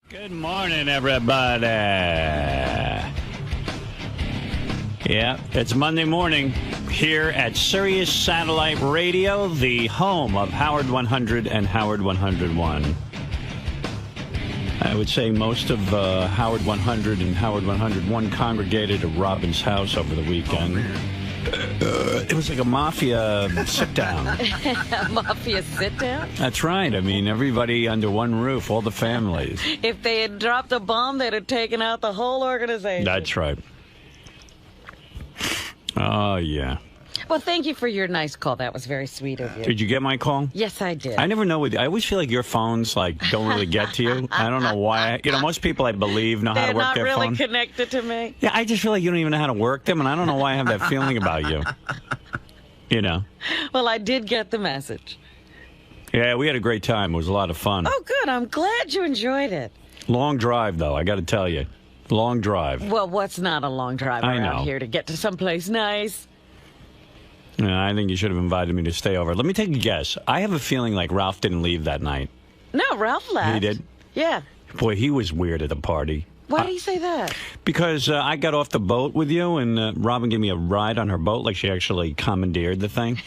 Good morning, everybody. Yeah, it's Monday morning here at Sirius Satellite Radio, the home of Howard 100 and Howard 101. I would say most of Howard 100 and Howard 101 congregated at Robin's house over the weekend. It was like a mafia sit-down. Mafia sit-down? That's right. I mean, everybody under one roof, all the families. If they had dropped a bomb, they'd have taken out the whole organization. That's right. Oh, yeah. Well, thank you for your nice call. That was very sweet of you. Did you get my call? Yes, I did. I never know. I always feel like your phones don't really get to you. I don't know why. Most people I believe know how to work their phone. They're not really connected to me. Yeah, I just feel like you don't even know how to work them, and I don't know why I have that feeling about you. Well, I did get the message. Yeah, we had a great time. It was a lot of fun. Oh, good. I'm glad you enjoyed it. Long drive, though, I got to tell you. Long drive. Well, what's not a long drive around here to get to someplace nice? Yeah, I think you should have invited me to stay over. Let me take a guess. I have a feeling like Ralph didn't leave that night. No, Ralph left. He did? Yeah. Boy, he was weird at the party. Why did he say that? Because I got off the boat with you, and Robin gave me a ride on her boat, like she actually commandeered the thing.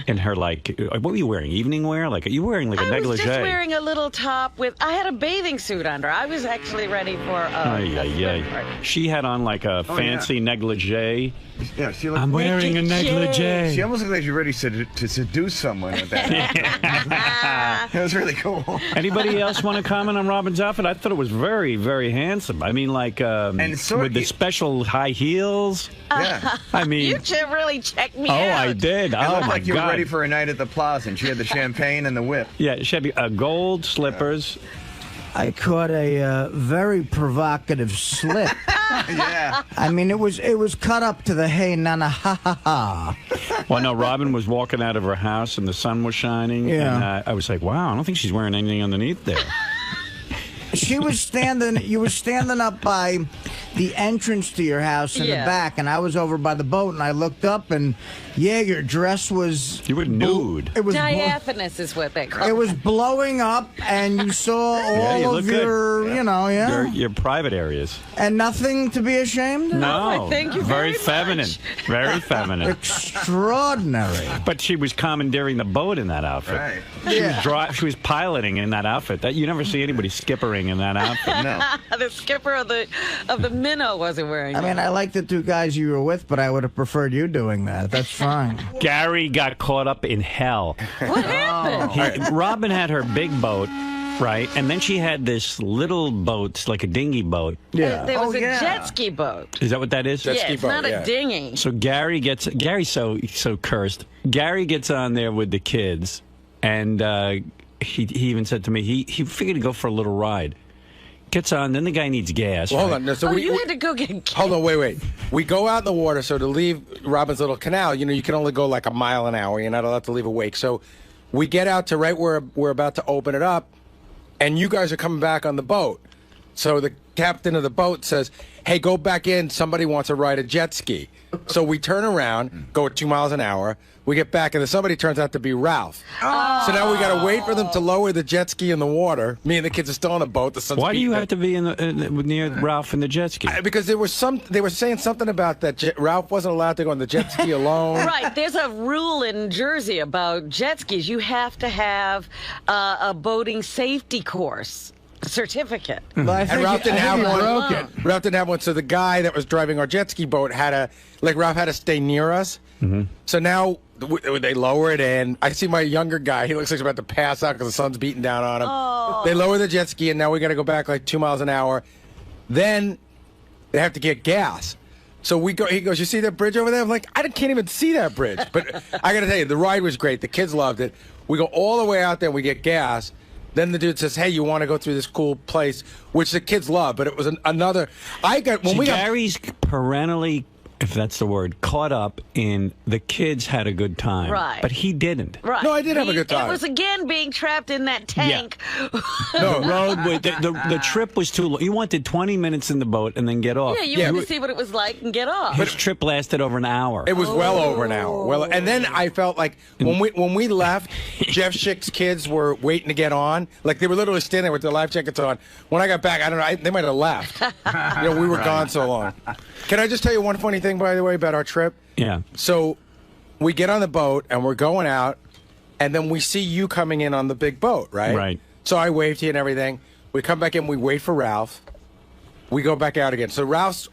And her, what were you wearing? Evening wear? Are you wearing, a negligee? I was just wearing a little top with... I had a bathing suit under. I was actually ready for She had on, a fancy negligee. Yeah, she looked... I'm wearing a negligee. She almost looked like she was ready to seduce someone with that. It was really cool. Anybody else want to comment on Robin's outfit? I thought it was very, very handsome. I mean, with the special high heels. Yeah. I mean... You really checked me out. Oh, I did. It looked like you were ready for a night at the Plaza, and she had the champagne and the whip. Yeah, she had gold slippers. I caught a very provocative slip. Yeah. I mean, it was cut up to the hey nana ha ha ha. Well, no, Robin was walking out of her house and the sun was shining. Yeah. And I was like, wow, I don't think she's wearing anything underneath there. She was standing. You were standing up by the entrance to your house in the back, and I was over by the boat, and I looked up, and your dress was... You were nude. It was diaphanous is what they call it. It was blowing up, and you saw all of your, your private areas. And nothing to be ashamed of? No. Thank you very very feminine. much. Very feminine. Extraordinary. But she was commandeering the boat in that outfit. Right. She was piloting in that outfit. You never see anybody skippering in that outfit. No. The skipper of the minnow wasn't wearing I mean, I like the two guys you were with, but I would have preferred you doing that. That's fine. Gary got caught up in hell. What happened? Robin had her big boat, right? And then she had this little boat, like a dinghy boat. Yeah. There was a jet ski boat. Is that what that is? Yeah, it's not a dinghy. So Gary's so cursed. Gary gets on there with the kids, and he even said to me, he figured to go for a little ride. Gets on, then the guy needs gas. Well, hold on. No, so you had to go get gas. Hold on, wait. We go out in the water, so to leave Robin's little canal, you can only go like a mile an hour. You're not allowed to leave a wake. So we get out to right where we're about to open it up, and you guys are coming back on the boat. So the captain of the boat says, hey, go back in. Somebody wants to ride a jet ski. So we turn around, go at 2 miles an hour. We get back, and then somebody turns out to be Ralph. Oh. So now we got to wait for them to lower the jet ski in the water. Me and the kids are still on the boat. The sun's Why do you have to be near Ralph and the jet ski? Because they were saying something about that Ralph wasn't allowed to go on the jet ski alone. Right. There's a rule in Jersey about jet skis. You have to have a boating safety course certificate. And Ralph didn't have one. Ralph didn't have one, so the guy that was driving our jet ski boat Ralph had to stay near us. Mm-hmm. So now they lower it in. I see my younger guy. He looks like he's about to pass out because the sun's beating down on him. Oh. They lower the jet ski, and now we got to go back like 2 miles an hour. Then they have to get gas. So we go. He goes, you see that bridge over there? I'm like, I can't even see that bridge. But I got to tell you, the ride was great. The kids loved it. We go all the way out there. We get gas. Then the dude says, hey, you want to go through this cool place, which the kids love. But it was another. Gary's perennially if that's the word, caught up in the kids had a good time. Right. But he didn't. Right. No, I did have a good time. It was, again, being trapped in that tank. The road, the trip was too long. You wanted 20 minutes in the boat and then get off. Yeah, you wanted to see what it was like and get off. His trip lasted over an hour. It was well over an hour. Well, and then I felt like when we left, 𝗏𝗏𝗄𝗿𝗃's kids were waiting to get on. Like they were literally standing there with their life jackets on. When I got back, I don't know, they might have left. We were gone so long. Can I just tell you one funny thing, by the way, about our trip? Yeah. So we get on the boat and we're going out, and then we see you coming in on the big boat, right? Right. So I waved to you and everything. We come back in, we wait for Ralph. We go back out again. So Ralph's,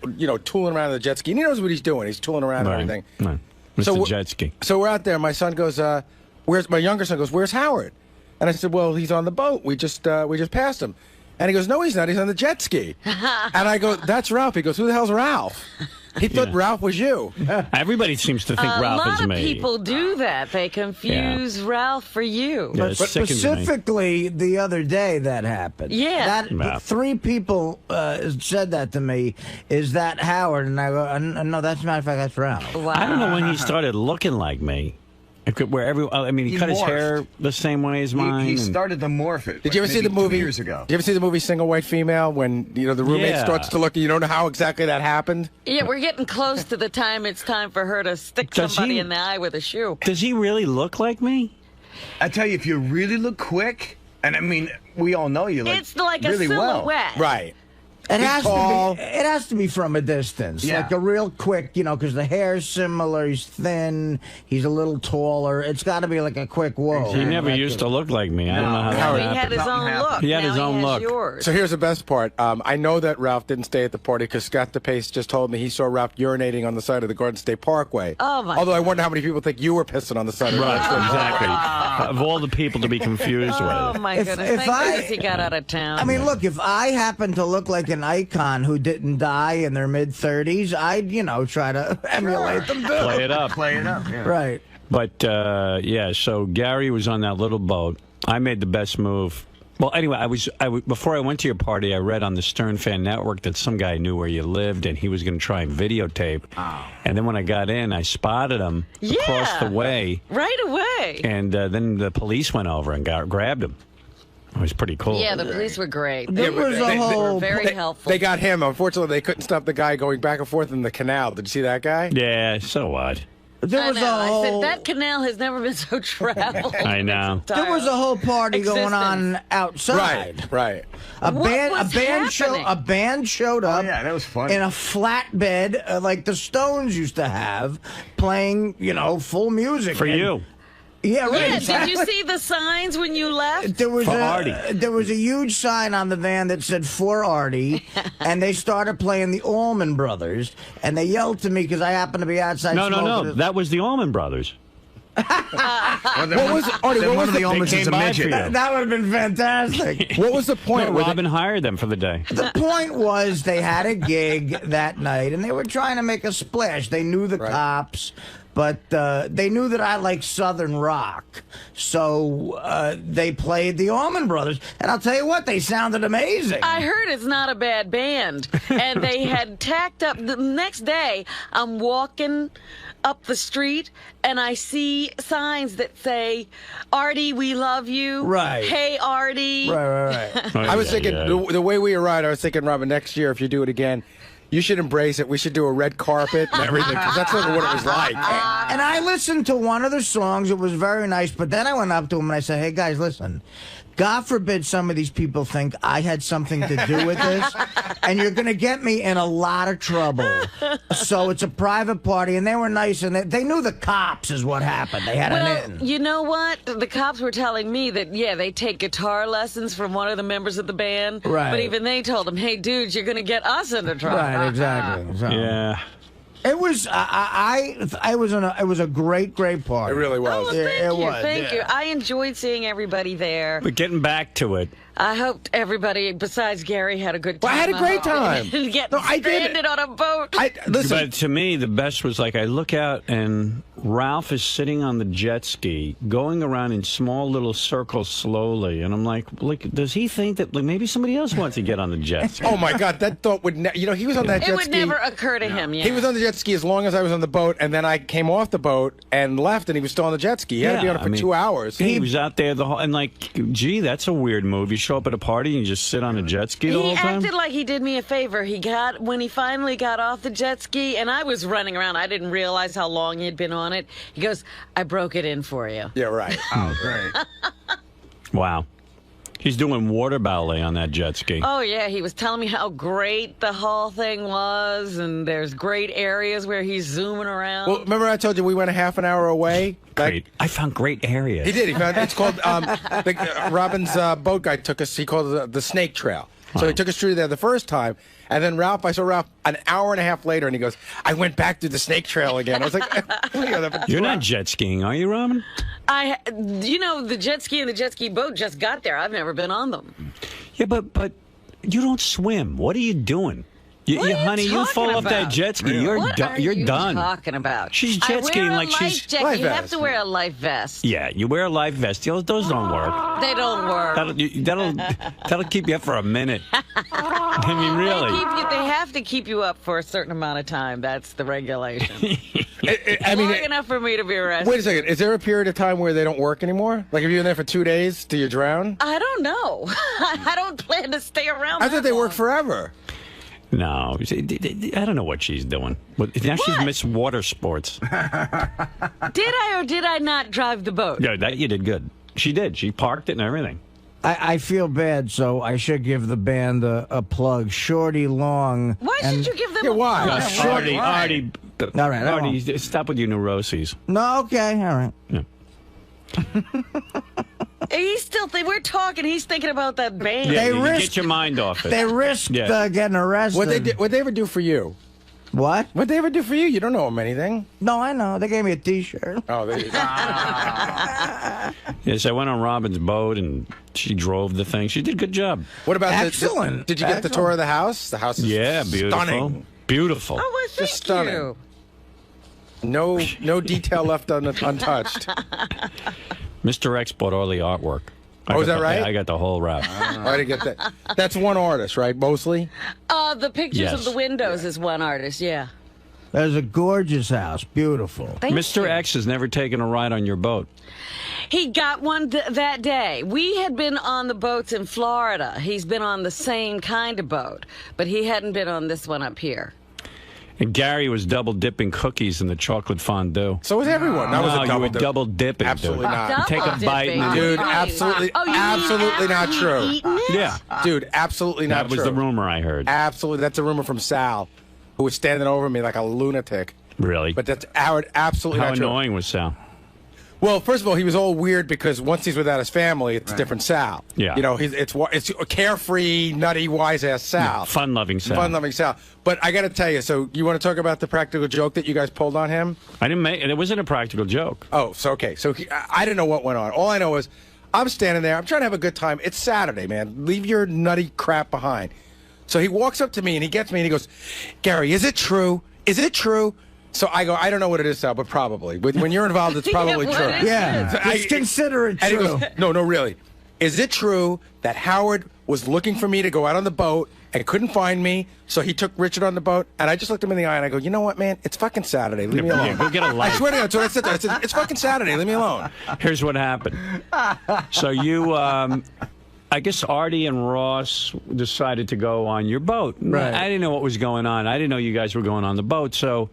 tooling around the jet ski. And he knows what he's doing. He's tooling around and everything. Right. Mr. Jet Ski. So we're out there. My son goes, my younger son goes, where's Howard? And I said, well, he's on the boat. We just passed him. And he goes, no, he's not. He's on the jet ski. And I go, that's Ralph. He goes, who the hell's Ralph? He thought Ralph was you. Everybody seems to think Ralph is me. A lot of people do that. They confuse Ralph for you. Yeah, But specifically, the other day that happened. Yeah. 3 people said that to me. Is that Howard? And I go, no, that's, matter of fact, that's Ralph. Wow. I don't know when he started looking like me. He cut his hair the same way as mine. He started to morph it. Did you ever see the movie 2 years ago? Did you ever see the movie Single White Female when the roommate starts to look and you don't know how exactly that happened? Yeah, we're getting close to the time it's time for her to stick somebody in the eye with a shoe. Does he really look like me? I tell you, if you really look quick, and I mean, we all know you It's like really a silhouette. well. Right. It has to be from a distance, Yeah. like a real quick, because the hair's similar. He's thin. He's a little taller. It's got to be like a quick whoa. He never used to look like me. I don't know how that He happened. had his own look. He had his own look. Yours. So here's the best part. I know that Ralph didn't stay at the party because 𝗏𝗏𝗿𝗃 just told me he saw Ralph urinating on the side of the Garden State Parkway. Oh, my Although I wonder how many people think you were pissing on the side of the Garden State Parkway. Exactly. Of all the people to be confused Oh, with. my goodness. Thank goodness he got out of town. I mean, look, if I happen to look like an icon who didn't die in their mid-30s, I'd, try to emulate them too. Play it up. Play it up, yeah. Right. But, so Gary was on that little boat. I made the best move. Well, anyway, before I went to your party, I read on the Stern Fan Network that some guy knew where you lived and he was going to try and videotape. Oh. And then when I got in, I spotted him across the way. Right away. And then the police went over and grabbed him. It was pretty cool. Yeah, the police were great. There was a whole... Very helpful. They got him. Unfortunately, they couldn't stop the guy going back and forth in the canal. Did you see that guy? Yeah, so what? There was I said, that canal has never been so traveled. I know. There was a whole party going on outside. Right. A band showed up. Oh, yeah, that was funny. In a flatbed, like the Stones used to have, playing, full music. For you. Yeah, right. Yeah, did you see the signs when you left? There was Artie. There was a huge sign on the van that said "For Artie," and they started playing the Allman Brothers, and they yelled to me because I happened to be outside. No. That was the Allman Brothers. What was Artie? What was the Allmans is a midget? That would have been fantastic. What was the point? No, Robin hired them for the day. The point was they had a gig that night, and they were trying to make a splash. They knew the cops. But they knew that I like Southern rock, so they played the Allman Brothers. And I'll tell you what, they sounded amazing. I heard it's not a bad band. And they had tacked up. The next day, I'm walking up the street, and I see signs that say, Artie, we love you. Right. Hey, Artie. Right. I was thinking, the way we arrived, I was thinking, Robin, next year, if you do it again, you should embrace it. We should do a red carpet and everything, because that's sort of what it was like. And I listened to one of the songs. It was very nice. But then I went up to him and I said, hey, guys, listen. God forbid some of these people think I had something to do with this, and you're going to get me in a lot of trouble. So it's a private party, and they were nice, and they knew the cops is what happened. They had an in. You know what? The cops were telling me that, they take guitar lessons from one of the members of the band. Right. But even they told him, hey, dudes, you're going to get us into trouble. Right, exactly. So. Yeah. It was it was a great party. It really was. Oh, thank you. I enjoyed seeing everybody there. But getting back to it. I hoped everybody besides Gary had a good time. Well, I had a great time. Getting stranded on a boat. But to me, the best was like I look out and Ralph is sitting on the jet ski, going around in small little circles slowly, and I'm like, does he think that maybe somebody else wants to get on the jet ski? Oh my God, that thought would he was on that jet ski. It would never occur to him. Yeah. He was on the jet ski as long as I was on the boat, and then I came off the boat and left, and he was still on the jet ski. He had to be on it for 2 hours. He was out there the whole, and like, gee, that's a weird move. You show up at a party and you just sit on a jet ski the whole time? He acted like he did me a favor. When he finally got off the jet ski, and I was running around, I didn't realize how long he had been on it. He goes, I broke it in for you. Yeah, right. Oh, great. Wow. He's doing water ballet on that jet ski. Oh, yeah. He was telling me how great the whole thing was, and there's great areas where he's zooming around. Well, remember I told you we went a half an hour away? Great. I found great areas. He did. He found, it's called, Robin's boat guy took us, he called it the Snake Trail. So he took us through there the first time, and then I saw Ralph an hour and a half later, and he goes, I went back through the Snake Trail again. I was like, you're not jet skiing, are you, Robin? The jet ski and the jet ski boat just got there. I've never been on them. Yeah, but you don't swim. What are you doing? Honey, you fall off that jet ski. Really? You're done. What are you talking about? She's jet skiing like she's. You have to wear a life vest. Yeah, you wear a life vest. Those don't work. They don't work. That'll keep you up for a minute. I mean, really. They have to keep you up for a certain amount of time. That's the regulation. Long enough for me to be arrested. Wait a second. Is there a period of time where they don't work anymore? Like, if you're in there for 2 days, do you drown? I don't know. I don't plan to stay around. I thought they work forever. No, I don't know what she's doing. Now she's Miss Water Sports. Did I or did I not drive the boat? Yeah, that you did good. She did. She parked it and everything. I feel bad, so I should give the band a plug. Shorty Long. Why should you give them a why? plug? Artie. All right, Artie, stop with your neuroses. No, okay, all right. Yeah. He's still we're talking. He's thinking about that band. Yeah, get your mind off it. They risked getting arrested. What'd they ever do for you? What? What'd they ever do for you? You don't know them anything. No, I know. They gave me a T-shirt. Oh, there you go. Yes, I went on Robin's boat and she drove the thing. She did a good job. What about Excellent. Did you get the tour of the house? The house is beautiful. Stunning. Beautiful. Oh, well, thank Just stunning. you. No detail left untouched. Mr. X bought all the artwork. Is that right? I got the whole wrap. I didn't get that. That's one artist, right? Mostly? The pictures of Yes. the windows is one artist, yeah. There's a gorgeous house. Beautiful. Thank Mr. you. X has never taken a ride on your boat. He got one that day. We had been on the boats in Florida. He's been on the same kind of boat, but he hadn't been on this one up here. And Gary was double dipping cookies in the chocolate fondue. So was everyone. That was a you double were dip. double dipping. Absolutely dude. not. Take a bite. And Dude, Right. absolutely, Oh, you mean absolutely not after true. you'd eaten it? Yeah. Dude, absolutely not That was true. the rumor I heard. Absolutely. That's a rumor from Sal, who was standing over me like a lunatic. Really? But that's absolutely How not true. annoying was Sal? Well, first of all, he was all weird because once he's without his family, it's different Sal. Yeah. You know, it's a carefree, nutty, wise-ass Sal. Fun-loving Sal. Fun-loving Sal. But I got to tell you, so you want to talk about the practical joke that you guys pulled on him? I didn't make it. It wasn't a practical joke. Oh, so okay. So I didn't know what went on. All I know is I'm standing there. I'm trying to have a good time. It's Saturday, man. Leave your nutty crap behind. So he walks up to me and he gets me and he goes, Gary, is it true? Is it true? So I go, I don't know what it is, Sal, but probably. When you're involved, it's probably Yeah, true. what is Yeah, So just consider it And he true. goes, no, really. Is it true that Howard was looking for me to go out on the boat and couldn't find me, so he took Richard on the boat? And I just looked him in the eye and I go, you know what, man? It's fucking Saturday. Leave me alone. Yeah, go get a life. I swear to God, that's what I said. I said, it's fucking Saturday. Leave me alone. Here's what happened. So you, I guess Artie and Ross decided to go on your boat. Right. I didn't know what was going on. I didn't know you guys were going on the boat. So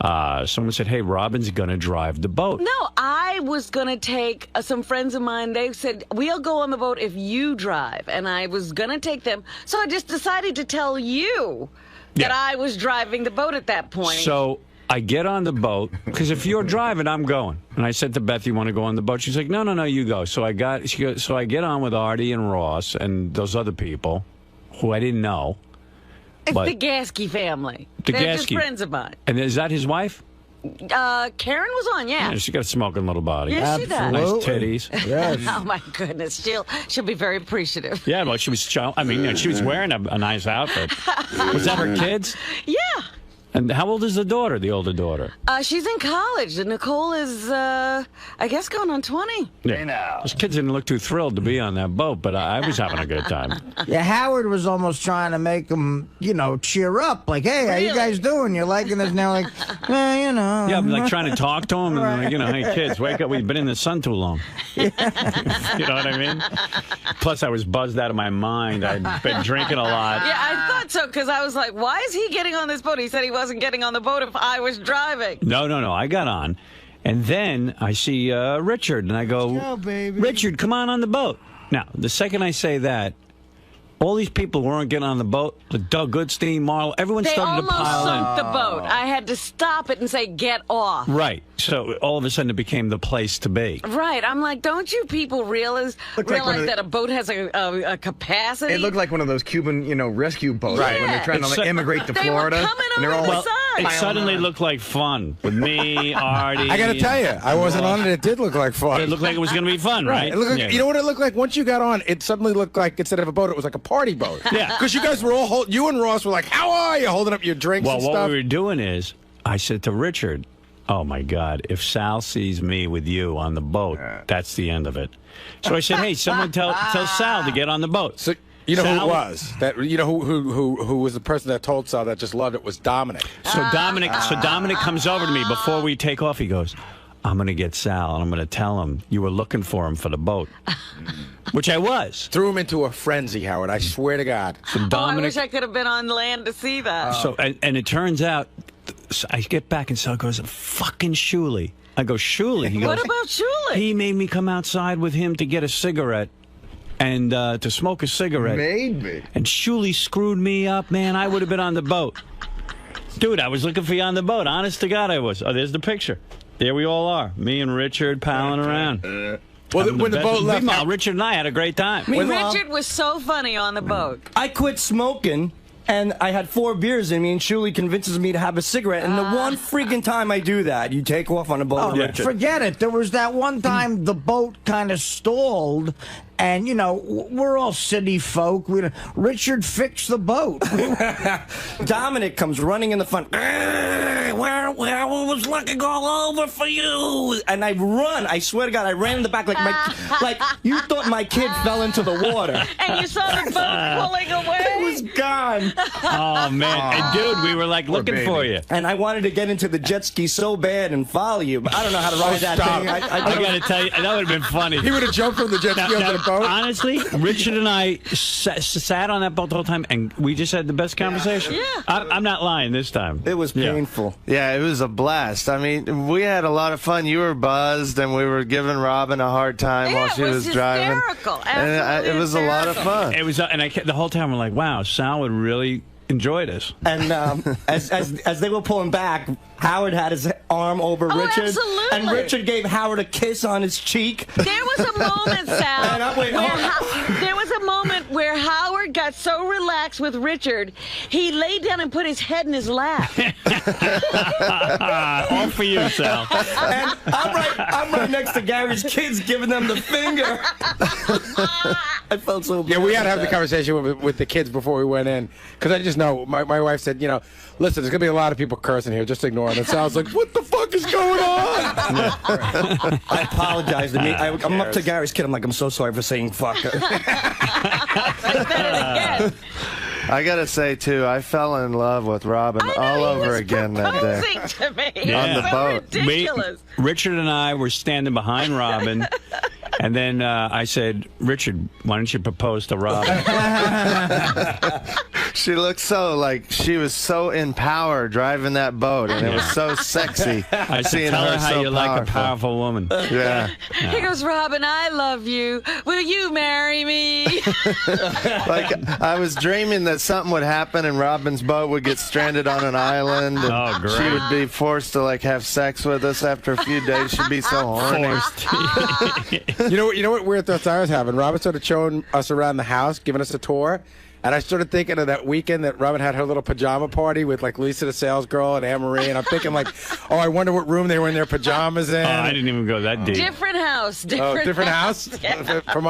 someone said, hey, Robin's going to drive the boat. No, I was going to take some friends of mine. They said, we'll go on the boat if you drive. And I was going to take them. So I just decided to tell you that Yeah. I was driving the boat at that point. So I get on the boat, because if you're driving, I'm going. And I said to Beth, you want to go on the boat? She's like, no, you go. So I get on with Artie and Ross and those other people who I didn't know. it's but- the 𝗛𝗄𝗄 family. The They're just 𝗛𝗄𝗄. friends of mine. And is that his wife? Karen was on, yeah. Yeah, she got a smoking little body. Yes, she does. Nice Absolutely. titties. Yes. Oh, my goodness. She'll be very appreciative. Yeah, well, she was. I mean, she was wearing a nice outfit. Was that her kids? Yeah. And how old is the daughter, the older daughter? She's in college. Nicole is, I guess, going on 20. Yeah. Those kids didn't look too thrilled to be on that boat, but I was having a good time. Yeah, Howard was almost trying to make them, cheer up. Like, hey, how you guys doing? You're liking this now? Like, Yeah, I'm like trying to talk to them and, hey, kids, wake up. We've been in the sun too long. You know what I mean? Plus, I was buzzed out of my mind. I'd been drinking a lot. Yeah, I thought so, because I was like, why is he getting on this boat? He said he wasn't getting on the boat if I was driving. No. I got on. And then I see Richard, and I go, Richard, come on the boat. Now, the second I say that, all these people weren't getting on the boat. Doug Goodstein, Marlo, everyone started to pile in. They almost sunk the boat. I had to stop it and say, get off. Right. So all of a sudden it became the place to be. Right. I'm like, don't you people realize that a boat has a capacity? It looked like one of those Cuban, rescue boats Right. when they're trying to immigrate to they Florida. Were coming and they're all over the side. It suddenly looked like fun with me, Artie. I got to tell you, I wasn't on it. It did look like fun. It looked like it was going to be fun, right? It looked like, You know what it looked like? Once you got on, it suddenly looked like, instead of a boat, it was like a party boat. Yeah. Because you guys were all, you and Ross were like, how are you? Holding up your drinks and stuff. Well, what we were doing is, I said to Richard, oh, my God, if Sal sees me with you on the boat, that's the end of it. So I said, hey, someone tell Sal to get on the boat. So you know Sal, who it was? Who was the person that told Sal that just loved it was Dominic. So Dominic comes over to me before we take off. He goes, I'm going to get Sal, and I'm going to tell him you were looking for him for the boat. Which I was. Threw him into a frenzy, Howard. I swear to God. So Dominic, I wish I could have been on land to see that. So and it turns out, I get back and Sal goes, fucking 𝗛𝗲. I go, 𝗛𝗲? He goes, what about 𝗛𝗲? He made me come outside with him to get a cigarette and to smoke a cigarette. Made me. And 𝗛𝗲 screwed me up, man. I would have been on the boat. Dude, I was looking for you on the boat. Honest to God, I was. Oh, there's the picture. There we all are. Me and Richard palling around. Well, when the boat left, meanwhile, Richard and I had a great time. Richard was so funny on the boat. I quit smoking, and I had 4 beers in me, and 𝗛𝗲 convinces me to have a cigarette. And the one freaking time I do that, you take off on a boat with Richard. Forget it. There was that one time the boat kind of stalled, and, we're all city folk. Richard fixed the boat. Dominic comes running in the front. Where was looking all over for you? And I run. I swear to God, I ran in the back like you thought my kid fell into the water. And you saw the boat pulling away. It was gone. Oh, man. And, dude, we were, like, looking for you. And I wanted to get into the jet ski so bad and follow you, but I don't know how to ride that thing. I got to tell you, that would have been funny. He would have jumped from the jet ski onto the boat. Honestly, Richard and I sat on that boat the whole time, and we just had the best conversation. Yeah. I'm not lying this time. It was painful. Yeah, it was a blast. I mean, we had a lot of fun. You were buzzed, and we were giving Robin a hard time while she was driving. And it was a lot of fun. It was, and the whole time we're like, wow, Sal would really enjoy this. And as they were pulling back, Howard had his arm over Richard. Absolutely. And Richard gave Howard a kiss on his cheek. There was a moment, Sal, there was a moment where Howard got so relaxed with Richard, he laid down and put his head in his lap. All for you, Sal. And I'm right next to Gary's kids giving them the finger. I felt so bad. Yeah, we had to have the conversation with the kids before we went in. Because I just know, my wife said, listen, there's going to be a lot of people cursing here. Just ignore it. And Sal's like, what the fuck is going on? I apologize to me. I'm up to Gary's kid. I'm like, I'm so sorry for saying fuck. I gotta say too, I fell in love with Robin all over again that day. To me. Yeah. On the boat. Ridiculous. Richard and I were standing behind Robin, and then I said, Richard, why don't you propose to Robin? She looked she was so in power driving that boat, and it was so sexy. I said, seeing tell her her how so you like a powerful woman. Yeah. He goes, Robin, I love you. Will you marry me? I was dreaming that something would happen and Robin's boat would get stranded on an island, and great. she would be forced to have sex with us after a few days. She'd be so horny. Forced. You know what weird thoughts I was having? Robin started showing us around the house, giving us a tour. And I started thinking of that weekend that Robin had her little pajama party with like Lisa the sales girl and Anne Marie, and I'm thinking like, oh, I wonder what room they were in their pajamas in. Oh, I didn't even go that deep. Different house. Different house? Yeah. For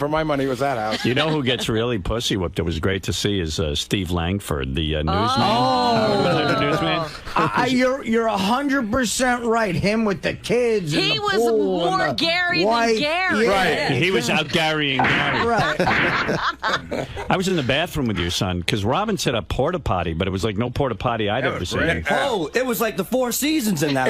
my money, it was that house. You know who gets really pussy whipped? It was great to see is Steve Langford, the newsman. Oh. The newsman. You're 100% right. Him with the kids. He and the was pool more and the Gary white, than Gary. Yeah. Right. He was out Garying Gary. Right. I was in the bathroom with your son because Robin said a porta potty, but it was like no porta potty I'd ever seen. Oh, it was like the Four Seasons in that.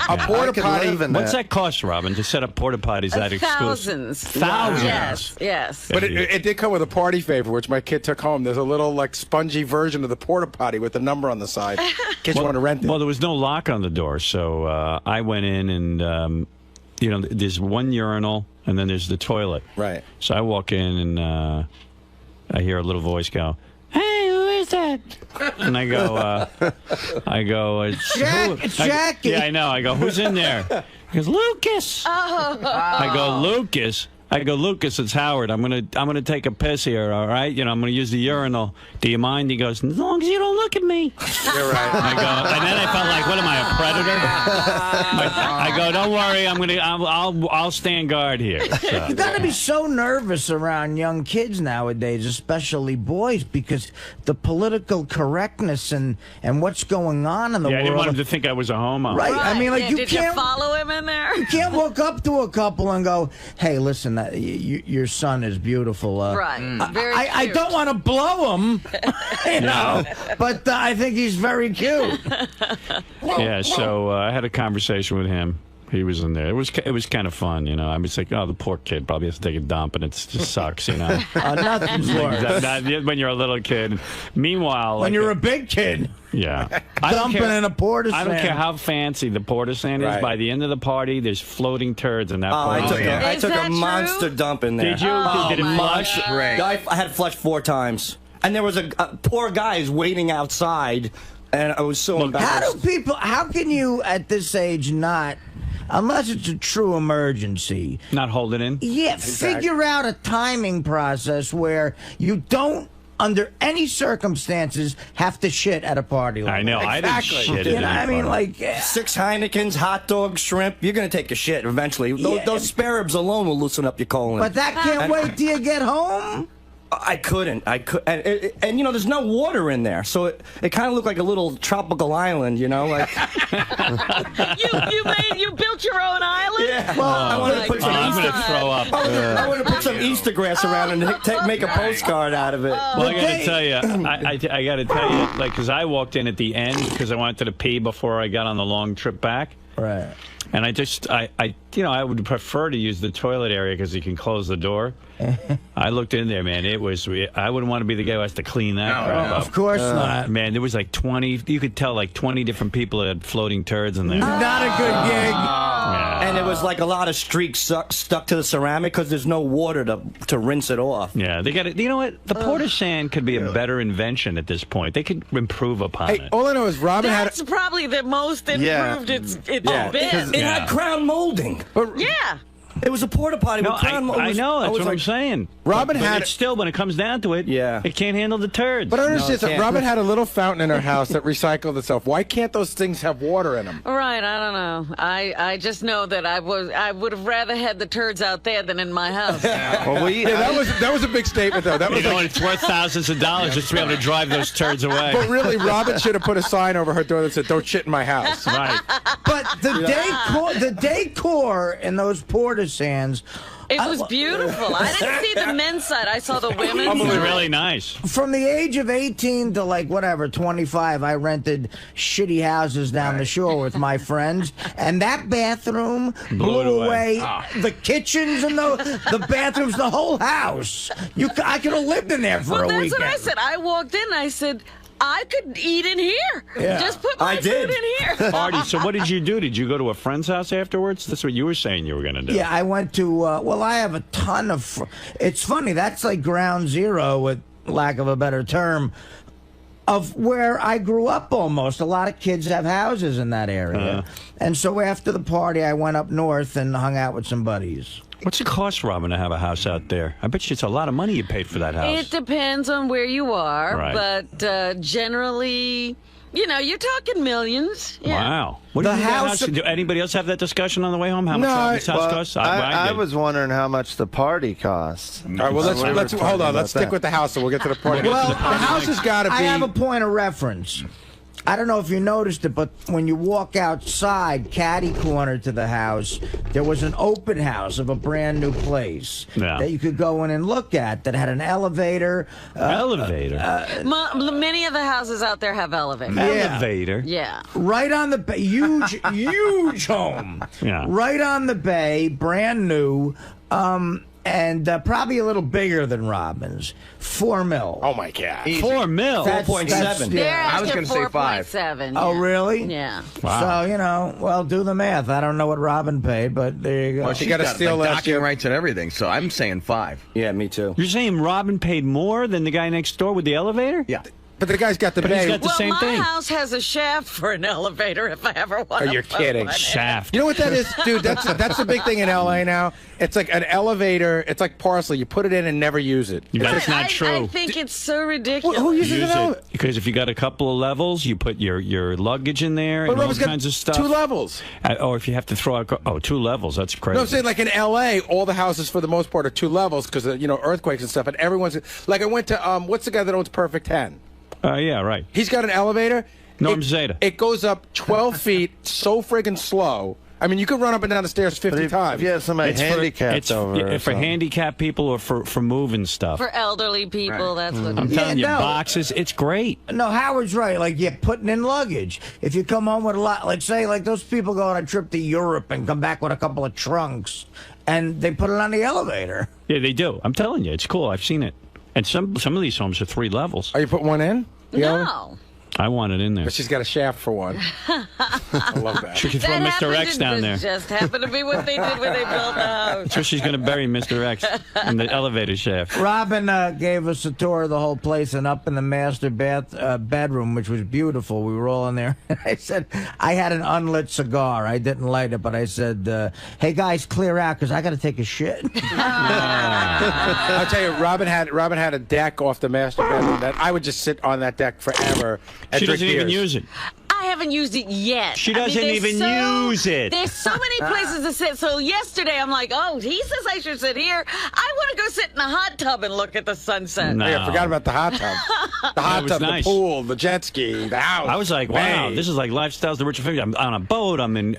A porta potty. What's that cost, Robin, to set up porta potties that exclusive? Thousands. Thousands. Yes. But it did come with a party favor, which my kid took home. There's a little like spongy version of the porta potty with the number on the side. Kids want to rent it. Well, there was no lock on the door, so I went in and, there's one urinal and then there's the toilet. Right. So I walk in and I hear a little voice go, "Hey, who is that?" And I go, It's Jackie. Yeah, I know. I go, "Who's in there?" He goes, "Lucas." Oh. I go, "Lucas." Lucas, it's Howard. I'm gonna take a piss here, all right? I'm gonna use the urinal. Do you mind? He goes, as long as you don't look at me. You're right. I go, and then I felt like, what am I, a predator? I go, don't worry, I'll stand guard here. So. You got to be so nervous around young kids nowadays, especially boys, because the political correctness and what's going on in the Yeah, I world. didn't want him to think I was a homo. Right. I mean, like Yeah, you did can't you follow him in there? You can't walk up to a couple and go, "Hey, listen, your son is beautiful." Right. Very I cute. don't want to blow him, but I think he's very cute. Yeah, so I had a conversation with him. He was in there. It was kind of fun, I was like, oh, the poor kid probably has to take a dump, and it just sucks, Nothing's worse. When you're a little kid. Meanwhile, When you're a big kid, yeah, dumping in a porta I don't care how fancy the porta stand is. Right. By the end of the party, there's floating turds in that porta stand. I Is took that a true? monster dump in there. Did you? Did it my flush? God. Great. I had flushed 4 times, and there was a poor guy who's waiting outside, and I was so embarrassed. how can you at this age not, unless it's a true emergency, Not hold it in? yeah, figure out a timing process where you don't, under any circumstances, have to shit at a party like I know. that. I didn't shit You at know, I any mean, party. like, 6 Heinekens, hot dogs, shrimp. You're gonna take a shit eventually. Yeah. Those spare ribs alone will loosen up your colon. but that can't wait till you get home. I couldn't. And there's no water in there, so it kind of looked like a little tropical island, like. You built your own island? Yeah. Well, I wanted to put some I'm going Easter. to throw up. I want to put some Easter grass around and make a postcard out of it. Well, I got to tell you, I got to tell you, because I walked in at the end because I wanted to pee before I got on the long trip back. Right. And I would prefer to use the toilet area because you can close the door. I looked in there, man. I wouldn't want to be the guy who has to clean that crap up. Of course not. Man, there was like 20, you could tell like 20 different people that had floating turds in there. Not a good gig. Yeah. And it was like a lot of streaks stuck to the ceramic because there's no water to rinse it off. Yeah, they got it. You know what? The porta sand could be a better invention at this point. They could improve upon Hey, it. all I know is Robin That's probably the most improved it's Yeah. been. It had crown molding. Yeah. It was a porta potty No, with crown molding. I know. That's was what I'm like, saying. Robin but had- it's still, when it comes down to it, Yeah. it can't handle the turds. But I understand it that can't. Robin had a little fountain in her house that recycled itself. Why can't those things have water in them? Right, I don't know. I just know that I would have rather had the turds out there than in my house. Well, That was a big statement, though. That was It's worth thousands of dollars just to be able to drive those turds away. But really, Robin should have put a sign over her door that said, "Don't shit in my house." Right. But the decor in those porta sands, It was beautiful. I didn't see the men's side. I saw the women's It was side. really nice. from the age of 18 to like whatever 25, I rented shitty houses down the shore with my friends, and that bathroom Blew it blew away. away the kitchens and the bathrooms, the whole house. I could have lived in there for Well, a that's weekend. what I said. I walked in and I said, I could eat in here. Yeah. Just put my I did. food in here. Artie, so what did you do? Did you go to a friend's house afterwards? That's what you were saying you were going to do. Yeah, I went to. Well, I have a ton of. It's funny. That's like ground zero, with lack of a better term. of where I grew up almost. A lot of kids have houses in that area. And so after the party, I went up north and hung out with some buddies. What's it cost, Robin, to have a house out there? I bet you it's a lot of money you paid for that house. It depends on where you are, Right. but generally, you know, you're talking millions. Yeah. Wow. What The do you think that house- Do anybody else have that discussion on the way home? How much Robin's house costs? I did. was wondering how much the party costs. All right, well, let's hold on. Let's stick with the house, and we'll get to the party. Well, the house has got to be. I have a point of reference. I don't know if you noticed it, but when you walk outside, catty corner to the house, there was an open house of a brand new place that you could go in and look at that had an elevator. Elevator? Many of the houses out there have elevators. Elevator? Yeah. Right on the bay. Huge home. Yeah. Right on the bay, brand new. And probably a little bigger than Robin's. $4 million. Oh my God. $4 million. 4.7. They're I was asking gonna say 5. 4.7. Oh, yeah. really? Yeah. Wow. So, you know, well, do the math. I don't know what Robin paid, but there you go. Well, She she's got to got steal like, last docking year. rights and everything, so I'm saying 5. Yeah, me too. You're saying Robin paid more than the guy next door with the elevator? Yeah. But the guy's got the But he's bay. got the Well, same my thing. house has a shaft for an elevator if I ever want Oh, to you're put kidding. one in. Shaft. You know what that is, dude? That's the big thing in LA now. It's like an elevator. It's like parsley. You put it in and never use it. That's not I true. think it's so ridiculous. Who uses Use an elevator? it because if you got a couple of levels, you put your luggage in there But and all Robin's got kinds of stuff. 2 levels. Or if you have to throw out 2 levels, that's crazy. No, I'm saying like in LA, all the houses for the most part are 2 levels because of, you know, earthquakes and stuff. And everyone's like, I went to what's the guy that owns Perfect 10? Yeah, right. He's got an elevator. 𝗦𝗵cie𝘄𝗿𝗍. It goes up 12 feet so friggin' slow. I mean, you could run up and down the stairs 50 times. If you have somebody handicapped It's over or for something. handicapped people or for moving stuff. For elderly people, that's what I'm it is. telling you, no. boxes, it's great. No, Howard's right. Like, you're putting in luggage. If you come home with a lot, like, say, like those people go on a trip to Europe and come back with a couple of trunks, and they put it on the elevator. Yeah, they do. I'm telling you, it's cool. I've seen it. And some of these homes are 3 levels. Are you put one in? No. I want it in there. But she's got a shaft for one. I love that. She could throw That Mr. happened X to- down there. Just happened to be what they did when they built the house. So she's going to bury Mr. X in the elevator shaft. Robin gave us a tour of the whole place and up in the master bedroom, which was beautiful. We were all in there. I said, I had an unlit cigar. I didn't light it, but I said, hey, guys, clear out because I got to take a shit. I'll tell you, Robin had a deck off the master bedroom that I would just sit on that deck forever and She drink doesn't even beers. use it. I haven't used it yet. She I mean, doesn't there's even use it. There's so many places to sit. So yesterday I'm like, oh, he says I should sit here. I want to go sit in the hot tub and look at the sunset. No. Yeah, I forgot about the hot tub. The hot was tub, nice. the pool, the jet ski, the house. I was like, wow, Hey. this is like lifestyles the rich and famous. I'm on a boat. I'm in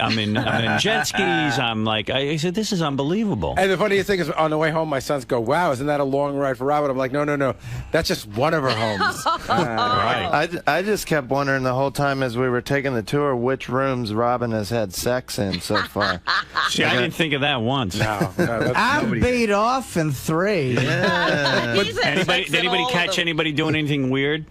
jet skis. I'm like, I said, this is unbelievable. And the funniest thing is, on the way home, my sons go, wow, isn't that a long ride for Robin? I'm like, no. That's just one of her homes. Right. I just kept wondering the whole time as we were taking the tour which rooms Robin has had sex in so far. See, I didn't think of that once. No, that's I'm beat off in 3. He's had Did sex in anybody all of catch them. anybody doing anything weird?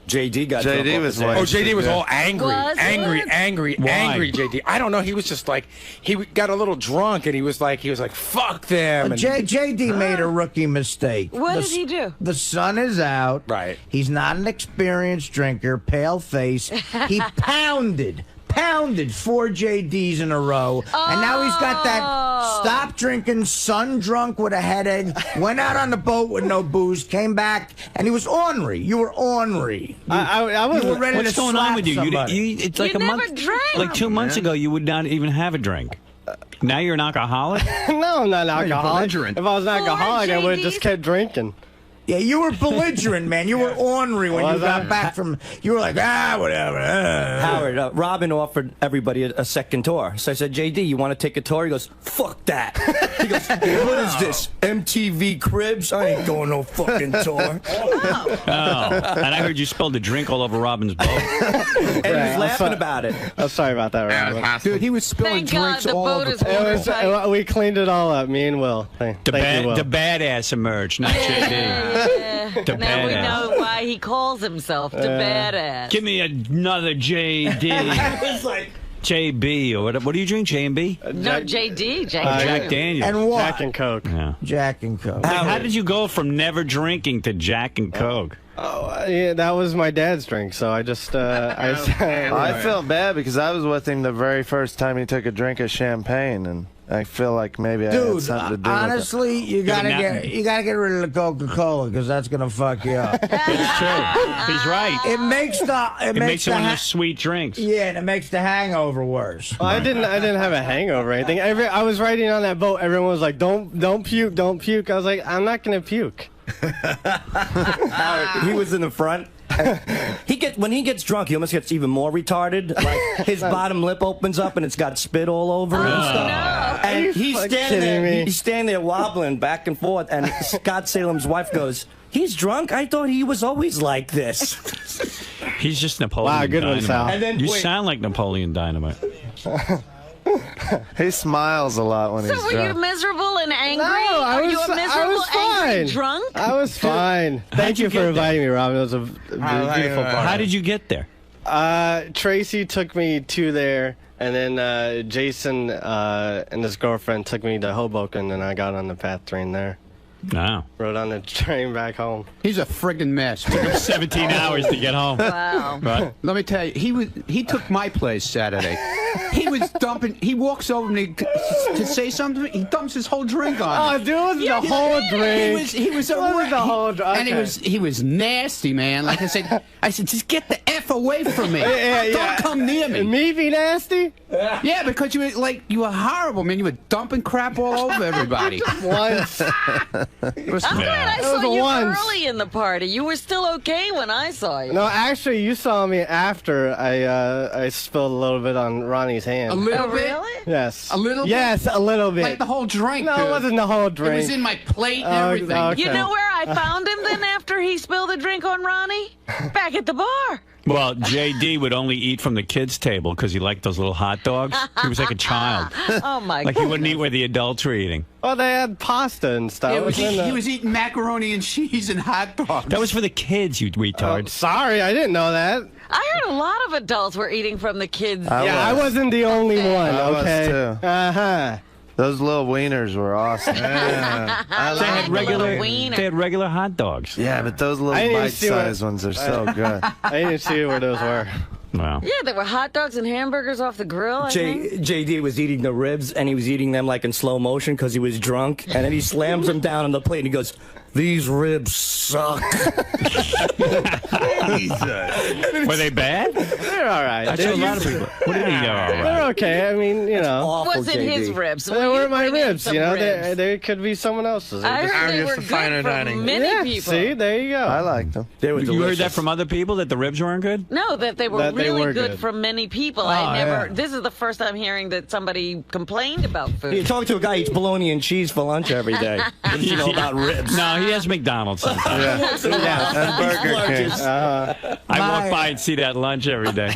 JD got drunk JD off was his like, ass. Oh, JD was all angry, Was angry, it? angry, Why? angry. JD, I don't know. He was just like, he got a little drunk, and he was like, fuck them. And JD made a rookie mistake. What did he do? The sun is out. Right. He's not an experienced drinker, pale face. He pounded 4 JDs in a row. And now he's got that stop drinking, sun drunk with a headache, went out on the boat with no booze, came back, and he was ornery. You were ornery. I You were ready What's to going on slap with you? somebody. It's like You a never month. drank. Like 2 months ago, you would not even have a drink. Now you're an alcoholic. No, I'm not an you're alcoholic. belligerent. If I was an Poor alcoholic, I would have JD. just kept drinking. Yeah, you were belligerent, man. You were ornery when you Was got I? back from. You were like, whatever. Howard, Robin offered everybody a second tour. So I said, JD, you want to take a tour? He goes, fuck that. He goes, what is this, MTV Cribs? I ain't going no fucking tour. Oh, and I heard you spilled a drink all over Robin's boat. And he was laughing about it. I'm sorry about that, Robin. Dude, he was spilling Thank God drinks the all boat over. is It was, watertight. we cleaned it all up, me and Will. Thank you, Will. The badass emerged, not JD. Yeah. The Now we badass. know why he calls himself the badass. Give me another JD. JB or what do you drink? J&B? No, JD. Jack Daniels. And what? Jack and Coke. Yeah. Jack and Coke. Like, how did you go from never drinking to Jack and Coke? Yeah, that was my dad's drink, so I just I felt bad because I was with him the very first time he took a drink of champagne, and I feel like maybe I had something to do honestly, you gotta get rid of the Coca-Cola because that's gonna fuck you up. It's true. He's right. It makes it makes it one of the sweet drinks. Yeah, and it makes the hangover worse. Well, I didn't have a hangover or anything. I was riding on that boat. Everyone was like, "Don't puke, don't puke." I was like, "I'm not gonna puke." He was in the front. When he gets drunk, he almost gets even more retarded. Like his bottom lip opens up and it's got spit all over it and stuff. No. And he's standing there wobbling back and forth. And Scott Salem's wife goes, "He's drunk? I thought he was always like this." He's just Napoleon Wow, good one, Dynamite. Sal. And then, You sound like Napoleon Dynamite. He smiles a lot when he's So were drunk. you miserable and angry? No, I you a miserable, fine. angry drunk? I was fine. Thank you for inviting me, Robin. It was a beautiful party. How did you get there? Tracy took me to there, and then Jason and his girlfriend took me to Hoboken, and I got on the PATH train there. No. Rode on the train back home. He's a friggin' mess. 17 hours to get home. Wow. Right. Let me tell you, he took my place Saturday. He was dumping. He walks over me to say something. He dumps his whole drink on Oh, me. dude, it wasn't the whole drink. He was It wasn't the whole drink. and he was nasty, man. Like I said, just get the F away from me. Don't come near me. And me be nasty? Yeah, because you were horrible, man. You were dumping crap all over everybody. Once. It was I'm glad I It saw was you once. early in the party. You were still okay when I saw you. No, actually, you saw me after I spilled a little bit on Ronnie's hand. a little Oh, bit. really? Yes. A little bit? Yes, a little bit. Like the whole drink. No, dude. it wasn't the whole drink. It was in my plate and Oh, everything. okay. You know where I found him then after he spilled the drink on Ronnie? Back at the bar. Well, JD would only eat from the kids' table because he liked those little hot dogs. He was like a child. Oh, my Like God. he wouldn't eat where the adults were eating. Oh, they had pasta and stuff. He was eating macaroni and cheese and hot dogs. That was for the kids, you retard. Sorry, I didn't know that. I heard a lot of adults were eating from the kids. I wasn't the only one, I was okay? too. Uh-huh. Those little wieners were awesome. They had regular hot dogs. Yeah, but those I little didn't even see bite-sized ones are so good. I didn't see where those were. Wow. Yeah, there were hot dogs and hamburgers off the grill, I think. JD was eating the ribs, and he was eating them like in slow motion because he was drunk. And then he slams them down on the plate, and he goes, "These ribs suck." Were they bad? They're all right. I saw a lot of people. What did he go? All They're right. okay. I mean, you know. Awful, Wasn't JD. his ribs. They Well, weren't you my bring in ribs, some you know. ribs. They could be someone else's. I heard they just were the finer good dining. for many Yeah, people. see, there you go. I liked them. They were You heard delicious. that from other people that the ribs weren't good? No, that they were That they really were good good. for many people. Oh, I never. yeah. This is the first I'm hearing that somebody complained about You food. talk to a guy who eats bologna and cheese for lunch every day. What does he know about ribs? No, he has McDonald's sometimes. Once in a while. And Burger King. I walk by and see that lunch every day.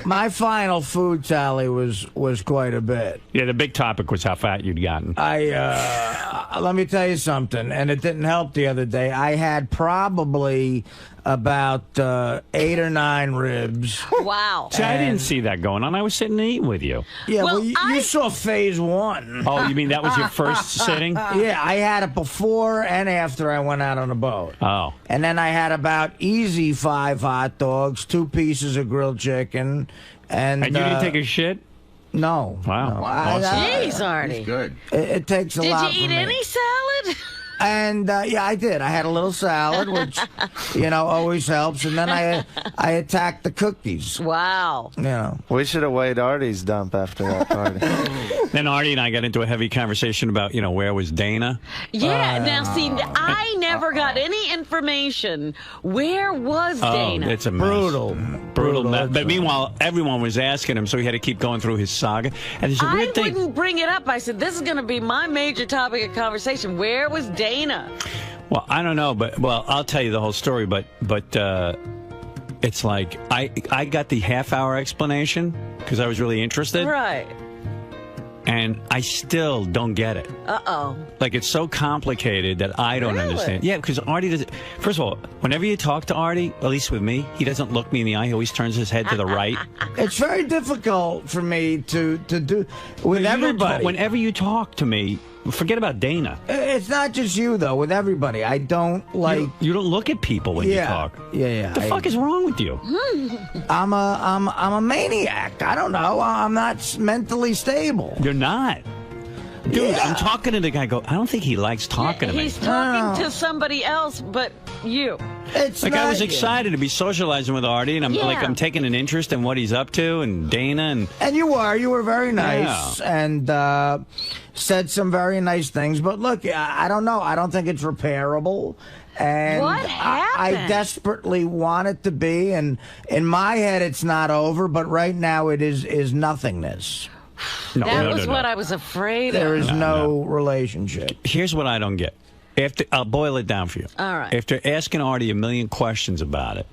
My final food tally was quite a bit. Yeah, the big topic was how fat you'd gotten. Let me tell you something, and it didn't help the other day. I had probably about 8 or 9 ribs. Wow. See, I didn't see that going on. I was sitting and eating with you. Yeah, Well, well, you I- saw phase 1. Oh, you mean that was your first sitting? Yeah, I had it before and after I went out on the boat. Oh. And then I had about easy 5 hot dogs, 2 pieces of grilled chicken, and And you didn't take a shit? no. Wow. No. Awesome. Jeez, Artie. Good. It takes a Did lot you for eat me. any salad? And yeah, I did. I had a little salad, which always helps. And then I attacked the cookies. Wow. We should have weighed Artie's dump after that party. Then Artie and I got into a heavy conversation about, where was Dana? Yeah. Now, see, I never got any information. Where was Dana? Oh, it's a mess. Brutal mess. But meanwhile, everyone was asking him, so he had to keep going through his saga. And there's a I weird thing. wouldn't bring it up. I said, this is going to be my major topic of conversation. Where was Dana? Well, I don't know, but I'll tell you the whole story. But it's like I got the half-hour explanation because I was really interested, Right. and I still don't get it. Uh-oh. Like, it's so complicated that I don't Really? understand. Yeah, because Artie doesn't. First of all, whenever you talk to Artie, at least with me, he doesn't look me in the eye. He always turns his head to the right. It's very difficult for me to do with You don't everybody. talk- whenever you talk to me, Forget about Dana. It's not just you, though. With everybody. I don't like... You don't look at people when you talk. Yeah. What the fuck is wrong with you? I'm a maniac. I don't know. I'm not mentally stable. You're not. Dude, I'm talking to the guy. I don't think he likes talking to me. He's talking to somebody else, but you. It's like I was excited to be socializing with Artie, and I'm taking an interest in what he's up to, and Dana, and you were very nice, and said some very nice things. But look, I don't know. I don't think it's repairable. And what happened? I desperately want it to be, and in my head, it's not over. But right now, it is nothingness. That was what I was afraid of. There is no relationship. Here's what I don't get. I'll boil it down for you. All right. After asking Artie a million questions about it,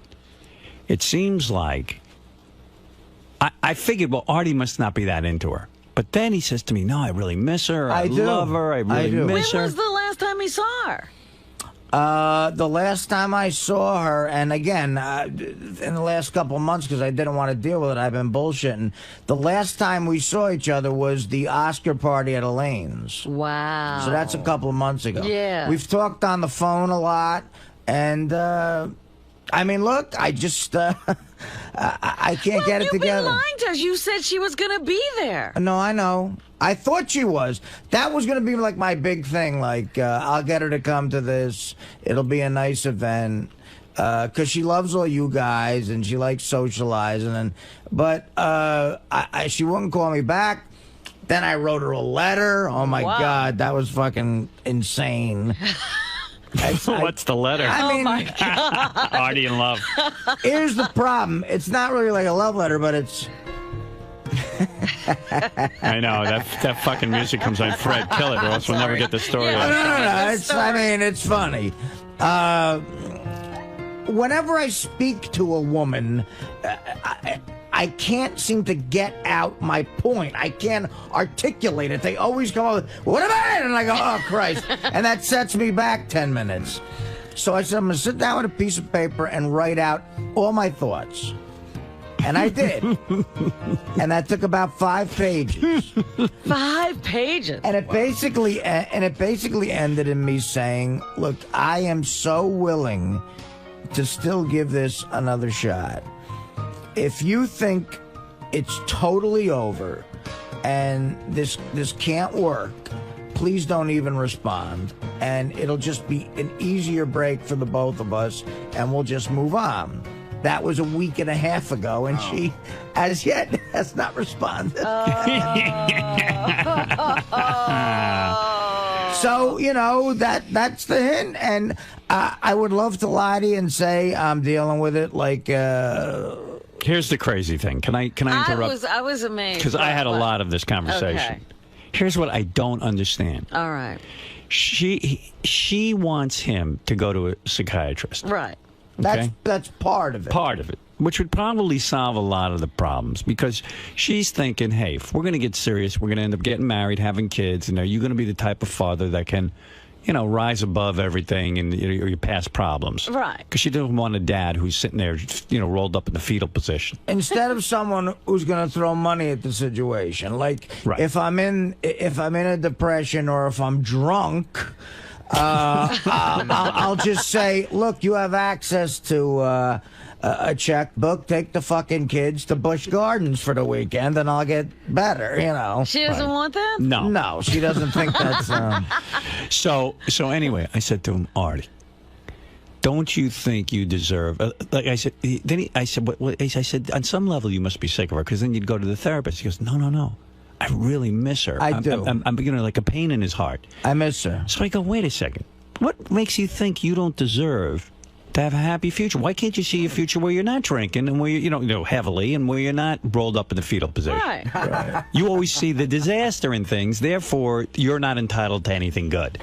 it seems like I figured, well, Artie must not be that into her. But then he says to me, no, I really miss her. I love her. I really miss her. When was the last time he saw her? The last time I saw her, and again, in the last couple of months, because I didn't want to deal with it, I've been bullshitting. The last time we saw each other was the Oscar party at Elaine's. Wow. So that's a couple of months ago. Yeah. We've talked on the phone a lot, and, I mean, look, I just, I can't get it together. You've been lying to us. You said she was going to be there. No, I know. I thought she was. That was going to be like my big thing. Like, I'll get her to come to this. It'll be a nice event. Because she loves all you guys and she likes socializing. But she wouldn't call me back. Then I wrote her a letter. Oh, my God. That was fucking insane. What's the letter? I mean, my God. Artie in love. Here's the problem. It's not really like a love letter, but it's... I know that fucking music comes on. Fred, kill it, or else we'll never get the story. No. It's funny. Whenever I speak to a woman, I can't seem to get out my point. I can't articulate it. They always come up with, what about it? And I go, oh, Christ. And that sets me back 10 minutes. So I said, I'm going to sit down with a piece of paper and write out all my thoughts. And I did. And that took about 5 pages. 5 pages? And it basically ended in me saying, look, I am so willing to still give this another shot. If you think it's totally over and this can't work, please don't even respond. And it'll just be an easier break for the both of us, and we'll just move on. That was a week and a half ago, and she, as yet, has not responded. So, you know, that's the hint. And I would love to lie to you and say I'm dealing with it like... Here's the crazy thing. Can I interrupt? I was amazed. Because I had a lot of this conversation. Okay. Here's what I don't understand. All right. She wants him to go to a psychiatrist. Right. Okay? That's part of it. Part of it. Which would probably solve a lot of the problems, because she's thinking, hey, if we're going to get serious, we're going to end up getting married, having kids, and are you going to be the type of father that can, you know, rise above everything and your past problems? Right. Because she doesn't want a dad who's sitting there, you know, rolled up in the fetal position. Instead of someone who's going to throw money at the situation, like if I'm in a depression or if I'm drunk. I'll just say, look, you have access to a checkbook. Take the fucking kids to Busch Gardens for the weekend, and I'll get better. You know. She doesn't want that. No, she doesn't think that's. So anyway, I said to him, Artie, don't you think you deserve? Like I said, I said, on some level you must be sick of her, because then you'd go to the therapist. He goes, no. I really miss her. I do. I'm beginning like a pain in his heart. I miss her. So I go, wait a second. What makes you think you don't deserve to have a happy future? Why can't you see a future where you're not drinking and where you know heavily and where you're not rolled up in the fetal position? Right. You always see the disaster in things. Therefore, you're not entitled to anything good.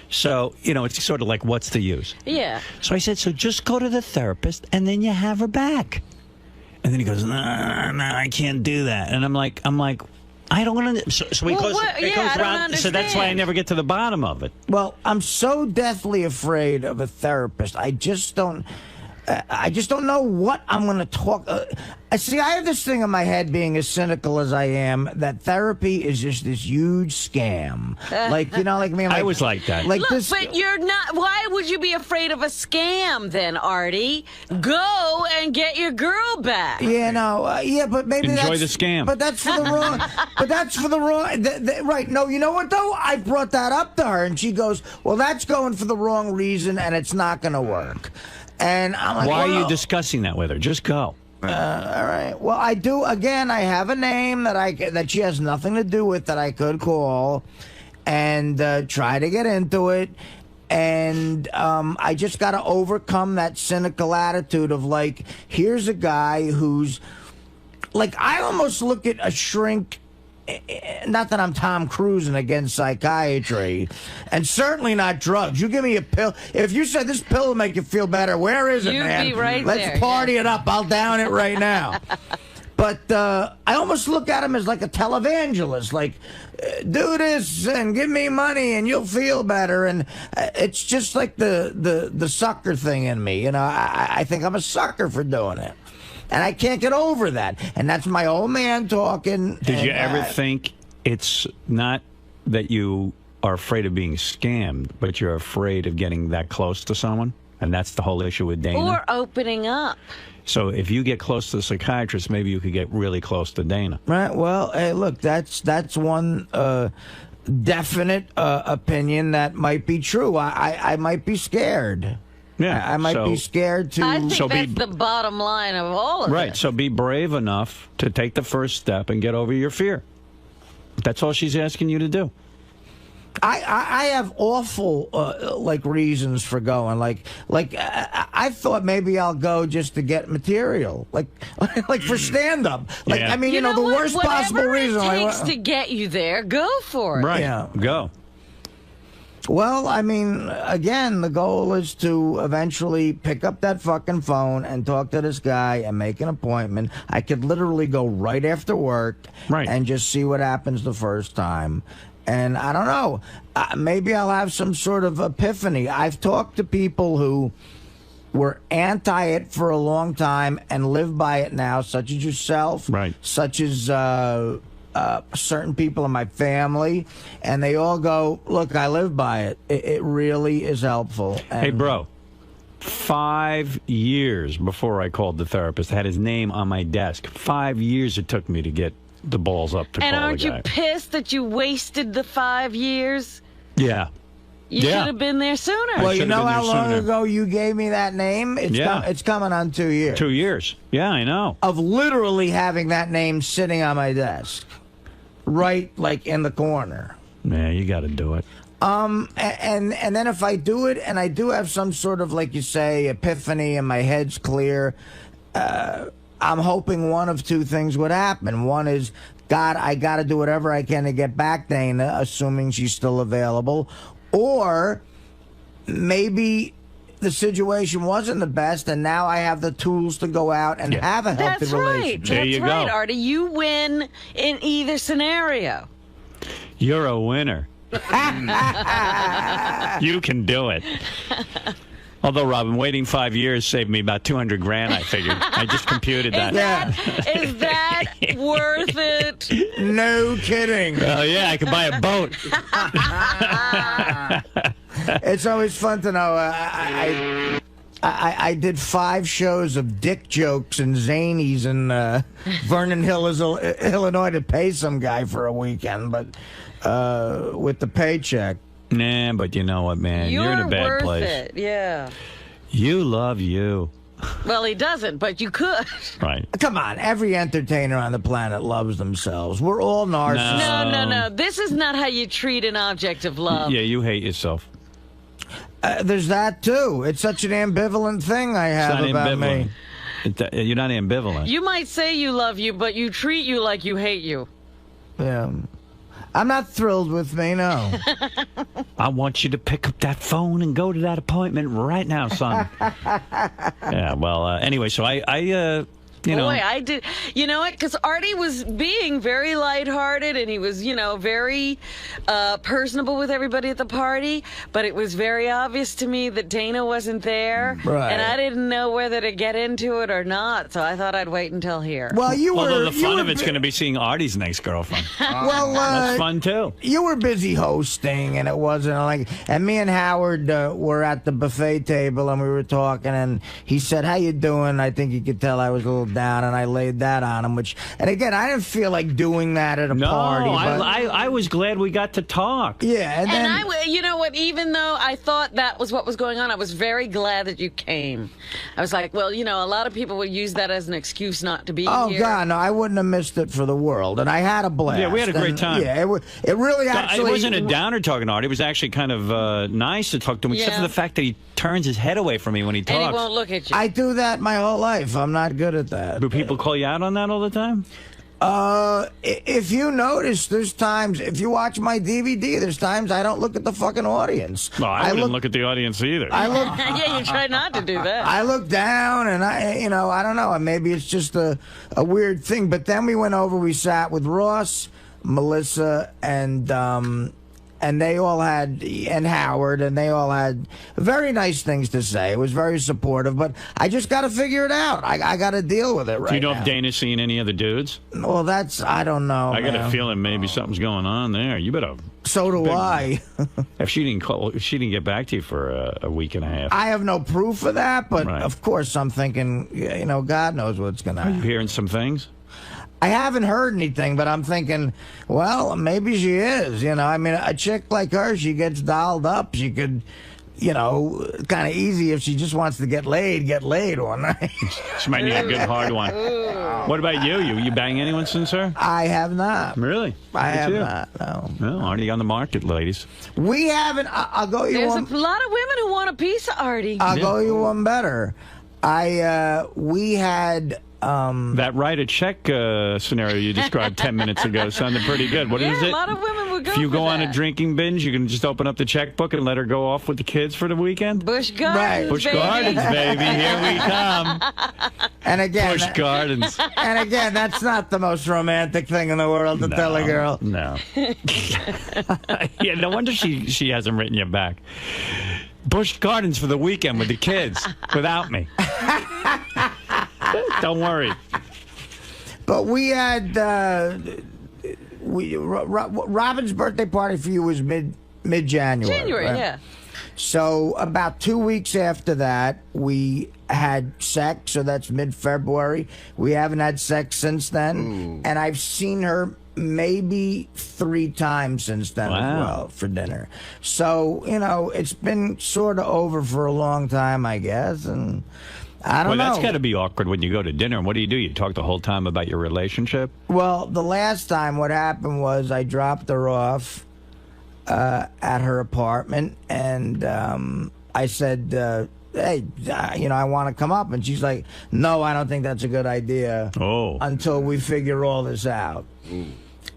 So, you know, it's sort of like, what's the use? Yeah. So I said, so just go to the therapist and then you have her back. And then he goes, no, I can't do that. And I'm like, I don't want to. So he goes around. So that's why I never get to the bottom of it. Well, I'm so deathly afraid of a therapist. I just don't. I just don't know what I'm going to talk. See, I have this thing in my head, being as cynical as I am, that therapy is just this huge scam. Like, you know, like me. I was like that. Like Look, this, but you're not. Why would you be afraid of a scam then, Artie? Go and get your girl back. yeah, no, yeah, but maybe Enjoy that's, the scam. But that's for the wrong. But that's for the wrong. Right? No, you know what though? I brought that up to her, and she goes, "Well, that's going for the wrong reason, and it's not going to work." And I'm like, Why are well, you discussing that with her? Just go. all right. Well, I do. Again, I have a name that she has nothing to do with that I could call, and try to get into it. And I just got to overcome that cynical attitude of like, here's a guy who's like, I almost look at a shrink. Not that I'm Tom Cruising against psychiatry, and certainly not drugs. You give me a pill. If you said this pill will make you feel better, where is it, You'd man? be right Let's there, party yeah. it up. I'll down it right now. But I almost look at him as like a televangelist, like, do this and give me money and you'll feel better. And it's just like the sucker thing in me. You know, I think I'm a sucker for doing it. And I can't get over that. And that's my old man talking. Did you ever think it's not that you are afraid of being scammed, but you're afraid of getting that close to someone? And that's the whole issue with Dana? Or opening up. So if you get close to the psychiatrist, maybe you could get really close to Dana. Right. Well, hey, look, that's one definite opinion that might be true. I might be scared. Yeah, I might be scared to. I think So that's the bottom line of all of Right, it. so be brave enough to take the first step and get over your fear. That's all she's asking you to do. I have awful like reasons for going. Like I thought maybe I'll go just to get material, like for stand up. Like Yeah. I mean, you know the what? worst possible Whatever reason. it takes to get you there, go for it. Right, Yeah. go. Well, I mean, again, the goal is to eventually pick up that fucking phone and talk to this guy and make an appointment. I could literally go right after work and just see what happens the first time. And I don't know, maybe I'll have some sort of epiphany. I've talked to people who were anti it for a long time and live by it now, such as yourself, such as certain people in my family, and they all go, look, I live by it. It really is helpful. And Hey, bro, 5 years before I called the therapist, I had his name on my desk. 5 years it took me to get the balls up to And call aren't the you guy. pissed that you wasted the 5 years? Yeah. You should have been there sooner. Well, you know how long ago you gave me that name? It's coming on 2 years. 2 years. Yeah, I know. Of literally having that name sitting on my desk. Right, like, in the corner. Yeah, you got to do it. And then if I do it, and I do have some sort of, like you say, epiphany and my head's clear, I'm hoping one of two things would happen. One is, God, I got to do whatever I can to get back Dana, assuming she's still available. Or maybe the situation wasn't the best, and now I have the tools to go out and have a healthy That's right. relationship. That's right, Artie. You win in either scenario. You're a winner. You can do it. Although, Robin, waiting 5 years saved me about $200 grand, I figured. I just computed that. Is that worth it? No kidding. Oh, yeah, I could buy a boat. It's always fun to know. I did 5 shows of dick jokes and zanies in Vernon Hills, Illinois, to pay some guy for a weekend, but with the paycheck. Nah, but you know what, man? You're in a bad worth place. it. Yeah. You love you. Well, he doesn't, but you could. Right. Come on, every entertainer on the planet loves themselves. We're all narcissists. No. This is not how you treat an object of love. Yeah, you hate yourself. There's that, too. It's such an ambivalent thing I have about me. You're not ambivalent. You might say you love you, but you treat you like you hate you. Yeah. I'm not thrilled with me, no. I want you to pick up that phone and go to that appointment right now, son. Yeah, well, anyway, so I you know. Boy, I did. You know what? Because Artie was being very lighthearted, and he was, very personable with everybody at the party. But it was very obvious to me that Dana wasn't there, Right. and I didn't know whether to get into it or not. So I thought I'd wait until here. Well, Although the fun of it's going to be seeing Artie's next girlfriend. Well, That's fun too. You were busy hosting, and it wasn't like. And me and Howard were at the buffet table, and we were talking, and he said, "How you doing?" I think he could tell I was a little down, and I laid that on him. And again, I didn't feel like doing that at a party. But I was glad we got to talk. Yeah, and then you know what? Even though I thought that was what was going on, I was very glad that you came. I was like, well, a lot of people would use that as an excuse not to be here. oh God, no, I wouldn't have missed it for the world. And I had a blast. Yeah, we had a great time. Yeah, it really actually. It wasn't a downer talking to Artie. It was actually kind of nice to talk to him, except for the fact that he turns his head away from me when he talks. And he won't look at you. I do that my whole life. I'm not good at that. Do people call you out on that all the time? If you notice, there's times, if you watch my DVD, there's times I don't look at the fucking audience. Well, I wouldn't look at the audience either. Yeah, you try not to do that. I look down and I don't know, maybe it's just a weird thing. But then we went over, we sat with Ross, Melissa, and they all had, and Howard, and they all had very nice things to say. It was very supportive, but I just got to figure it out. I got to deal with it right now. Do you know if Dana's seen any other dudes? Well, I don't know. I got a feeling maybe something's going on there. You better. So do I. If she didn't get back to you for a week and a half. I have no proof of that, but Right. of course I'm thinking, God knows what's going to happen. Are you hearing some things? I haven't heard anything, but I'm thinking, well, maybe she is. A chick like her, she gets dolled up. She could, kind of easy if she just wants to get laid one night. She might need a good hard one. What about you? You bang anyone since her? I have not. Really? I have too. not. No. Well, already on the market, ladies. We haven't. I'll go you There's one. a lot of women who want a piece of Artie. I'll go you one better. We had. That write a check scenario you described 10 minutes ago sounded pretty good. What is it? A lot of women would go If you for go on a that. drinking binge, you can just open up the checkbook and let her go off with the kids for the weekend? Busch Gardens, Right. Busch baby. Gardens, baby. Here we come. And again, Busch Gardens. and again, that's not the most romantic thing in the world to tell a girl. No. Yeah, no wonder she hasn't written you back. Busch Gardens for the weekend with the kids, without me. Don't worry. But we had Robin's birthday party for you was mid-January. January, right? yeah. So about 2 weeks after that, we had sex. So that's mid-February. We haven't had sex since then, and I've seen her maybe 3 times since then as Wow. well for dinner. So it's been sort of over for a long time, I guess, and. I don't know. Well, that's got to be awkward when you go to dinner. And what do? You talk the whole time about your relationship? Well, the last time what happened was I dropped her off at her apartment, and I said, hey, I want to come up. And she's like, no, I don't think that's a good idea until we figure all this out.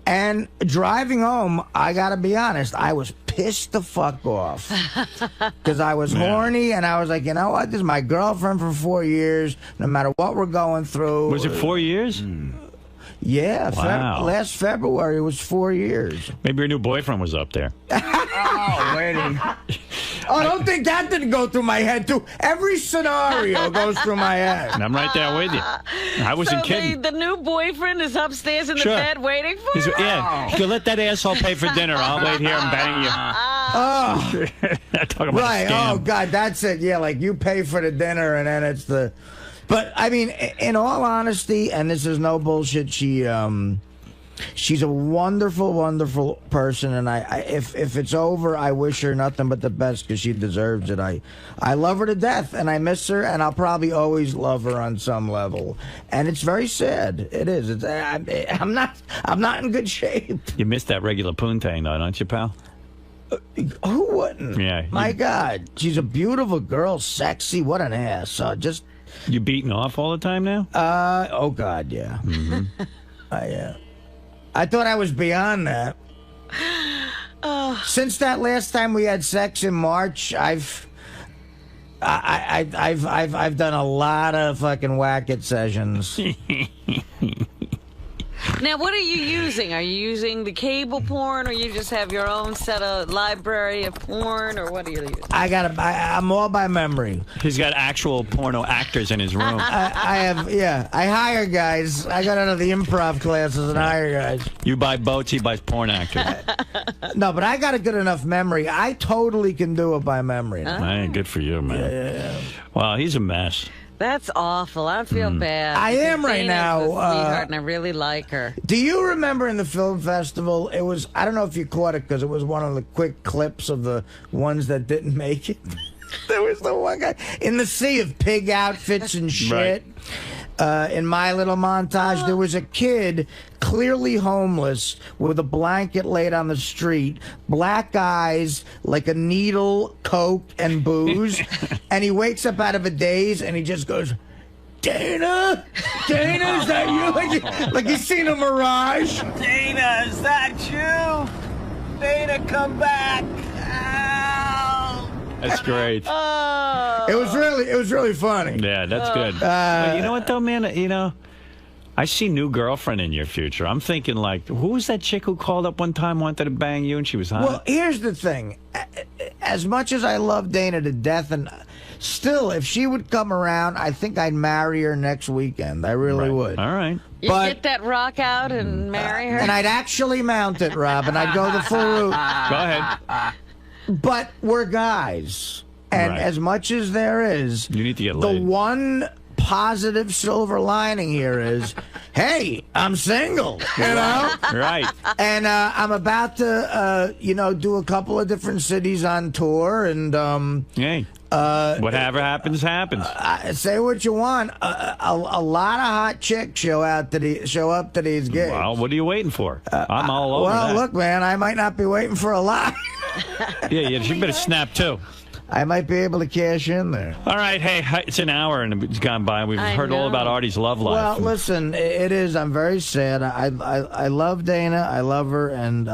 And driving home, I got to be honest, I was pissed the fuck off because I was horny, and I was like, you know what? This is my girlfriend for 4 years. No matter what we're going through. Was it 4 years? Yeah. Wow. Last February was 4 years. Maybe your new boyfriend was up there. Oh, waiting. Oh, don't think that didn't go through my head, too. Every scenario goes through my head. And I'm right there with you. I wasn't kidding. The new boyfriend is upstairs in the Sure. bed waiting for He's, her? yeah, you let that asshole pay for dinner. I'll wait here and bang you. Oh, Talking about right. a scam. Oh, God, that's it. Yeah, like you pay for the dinner, and then it's the... But, I mean, in all honesty, and this is no bullshit, she's a wonderful, wonderful person, and if it's over, I wish her nothing but the best because she deserves it. I love her to death, and I miss her, and I'll probably always love her on some level. And it's very sad. It is. I'm not in good shape. You missed that regular poontang, though, don't you, pal? Who wouldn't? Yeah. My God, she's a beautiful girl, sexy. What an ass. Just. You beating off all the time now? Oh God, yeah. Mm-hmm. I thought I was beyond that. Since that last time we had sex in March, I've done a lot of fucking whack-it sessions. Now, what are you using? Are you using the cable porn, or you just have your own set of library of porn, or what are you using? I'm all by memory. He's got actual porno actors in his room. I have, yeah. I hire guys. I got out of the improv classes and hire guys. You buy boats, he buys porn actors. No, but I got a good enough memory. I totally can do it by memory. Man, good for you, man. Yeah. Wow, he's a mess. That's awful. I feel bad. I am right Dana's now. a sweetheart, and I really like her. Do you remember in the film festival, it was, I don't know if you caught it because it was one of the quick clips of the ones that didn't make it. There was the one guy in the sea of pig outfits and shit. In my little montage, there was a kid clearly homeless with a blanket laid on the street, black eyes, like a needle, coke, and booze. And he wakes up out of a daze and he just goes, Dana? Dana, is that you? Like he's seen a mirage. Dana, is that you? Dana, come back. Ow. That's great. It was really funny. Yeah, that's good. But you know what, though, man? You know, I see new girlfriend in your future. I'm thinking, like, who was that chick who called up one time, wanted to bang you, and she was hot? Well, here's the thing. As much as I love Dana to death, and still, if she would come around, I think I'd marry her next weekend. I really would. All right. You get that rock out and marry her? And I'd actually mount it, Rob, and I'd go the full route. Go ahead. But we're guys. And as much as there is, you need to get the laid. one positive silver lining here is, hey, I'm single, you know? Right. And I'm about to, do a couple of different cities on tour, and hey, whatever happens, happens. Say what you want. A lot of hot chicks show up to these gigs. Well, what are you waiting for? I'm all over Well, that. look, man, I might not be waiting for a lot. Yeah, you better snap too. I might be able to cash in there. All right, hey, it's an hour and it's gone by. We've heard all about Artie's love life. Well, listen, it is. I'm very sad. I love Dana. I love her, and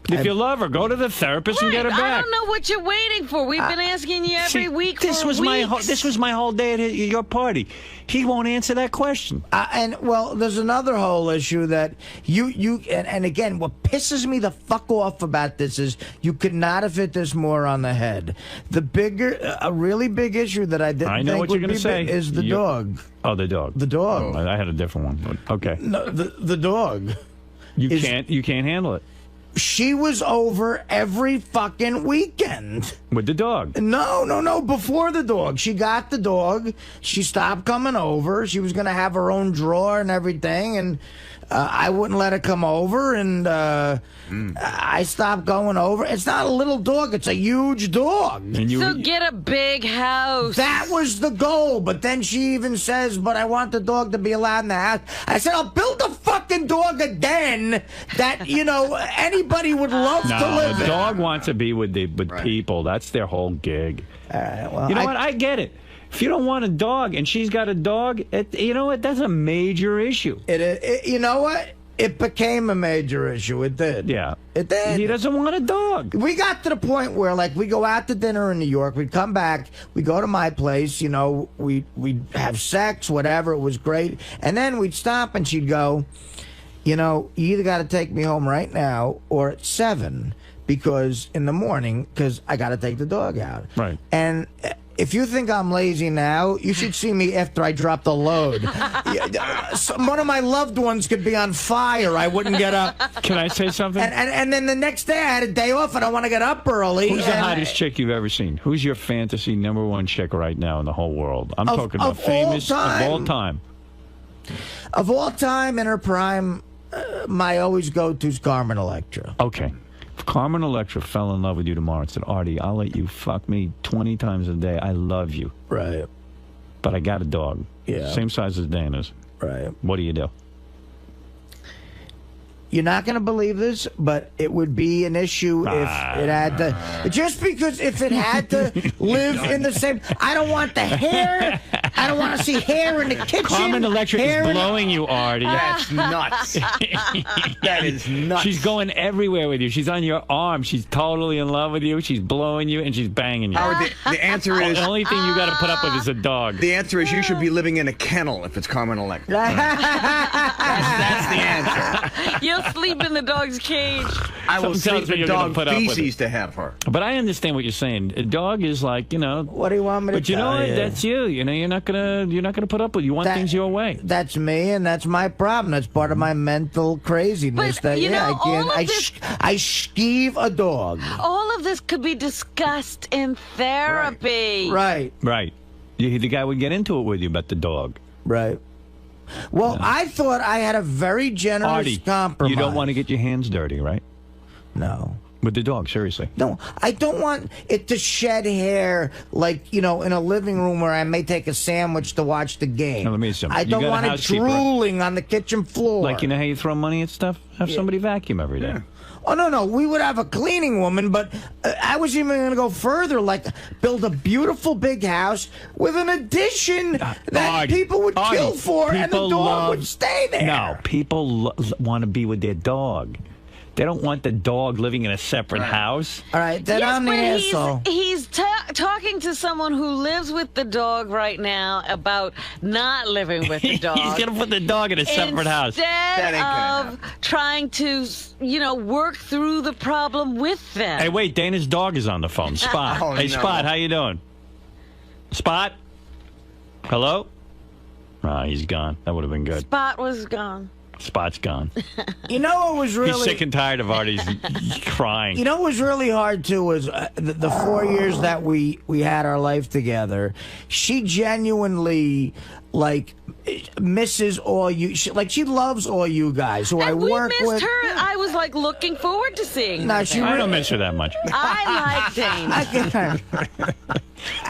if you love her, go to the therapist and get her back. I don't know what you're waiting for. We've been asking you every week for this was my whole day at your party. He won't answer that question. And well, there's another whole issue that and again, what pisses me the fuck off about this is you could not have hit this more on the head. A really big issue that I didn't think would be big is the dog. Oh, the dog. The dog. I had a different one. But okay. No, the dog. You can't handle it. She was over every fucking weekend. With the dog? No. Before the dog. She got the dog. She stopped coming over. She was going to have her own drawer and everything. And I wouldn't let her come over. And I stopped going over. It's not a little dog. It's a huge dog. So get a big house. That was the goal. But then she even says, but I want the dog to be allowed in the house. I said, I'll build a fucking dog a den that, anybody would love to live in. The dog wants to be with people. That's their whole gig. Well, you know what? I get it. If you don't want a dog and she's got a dog, you know what? That's a major issue. You know what? It became a major issue. It did. Yeah. It did. He doesn't want a dog. We got to the point where, like, we go out to dinner in New York. We'd come back. We go to my place. We'd have sex, whatever. It was great. And then we'd stop and she'd go, you either got to take me home right now or at 7 in the morning because I got to take the dog out. Right. And if you think I'm lazy now, you should see me after I drop the load. One of my loved ones could be on fire. I wouldn't get up. Can I say something? And then the next day I had a day off and I want to get up early. Who's the hottest chick you've ever seen? Who's your fantasy #1 chick right now in the whole world? I'm talking about famous of all time. Of all time, in her prime, my always go-to's Carmen Electra. Okay. If Carmen Electra fell in love with you tomorrow and said, Artie, I'll let you fuck me 20 times a day. I love you. Right. But I got a dog. Yeah. Same size as Dana's. Right. What do you do? You're not going to believe this, but it would be an issue if it had to. Just because if it had to live in the same. I don't want the hair I don't want to see hair in the kitchen. Carmen Electric hair is blowing you, Artie. That's nuts. That is nuts. She's going everywhere with you. She's on your arm. She's totally in love with you. She's blowing you, and she's banging you. Howard, the answer is... The only thing you got to put up with is a dog. The answer is you should be living in a kennel if it's Carmen Electric. That's the answer. You'll sleep in the dog's cage. I will Something tells sleep me in you're gonna dog put up with feces it. to have her. But I understand what you're saying. A dog is like, you know. What do you want me to But you know tell what? you? That's you. You know, you're not gonna put up with. You want things your way. That's me, and that's my problem. That's part of my mental craziness. But, you know, I can't. all of this- I skeeve a dog. All of this could be discussed in therapy. Right. Right. The guy would get into it with you about the dog. Right. Well, I thought I had a very generous Artie, compromise. you don't want to get your hands dirty, right? No. With the dog, seriously. No, I don't want it to shed hair like, you know, in a living room where I may take a sandwich to watch the game. Now, let me see something. I You don't got a want it housekeeper? drooling on the kitchen floor. Like, you know how you throw money at stuff? Have somebody vacuum every day. Oh, no, we would have a cleaning woman, but I was even going to go further, like build a beautiful big house with an addition that Artie, people would kill for, and the people dog would stay there. No, people want to be with their dog. They don't want the dog living in a separate house. All right, then Yes, I'm the but asshole. he's talking to someone who lives with the dog right now about not living with the dog. He's going to put the dog in a separate house. Instead of trying to, you know, work through the problem with them. Hey, wait, Dana's dog is on the phone. Spot. Oh, Hey, no. Spot, how you doing? Spot? Hello? Ah, he's gone. That would have been good. Spot was gone. Spot's gone. You know what was really... He's sick and tired of Artie's crying. You know what was really hard, too, was the 4 years that we had our life together. She genuinely, like, misses all you. She loves all you guys who I And we work missed with. her. I was, like, looking forward to seeing her. I don't miss her that much. I like Dana.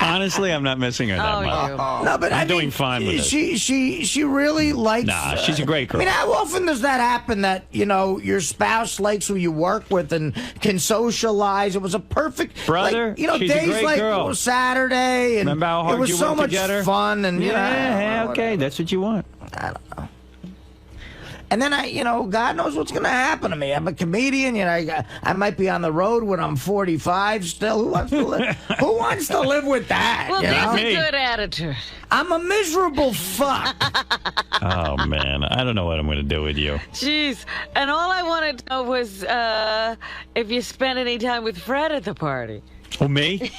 Honestly, I'm not missing her that much. No, but I'm I mean, doing fine with it. She really likes. Nah, she's a great girl. I mean, how often does that happen? That you know your spouse likes who you work with and can socialize. It was a perfect Brother, like, you know, she's a days great like girl. Saturday, and Remember how hard it was you so worked much together? fun. And you know, Yeah, okay, that's what you want. I don't know. And then you know, God knows what's going to happen to me. I'm a comedian. You know, I might be on the road when I'm 45 still. Who wants to live? Who wants to live with that? Well, you know? that's a good attitude. I'm a miserable fuck. Oh, man. I don't know what I'm going to do with you. Jeez. And all I wanted to know was if you spent any time with Fred at the party. Oh, me?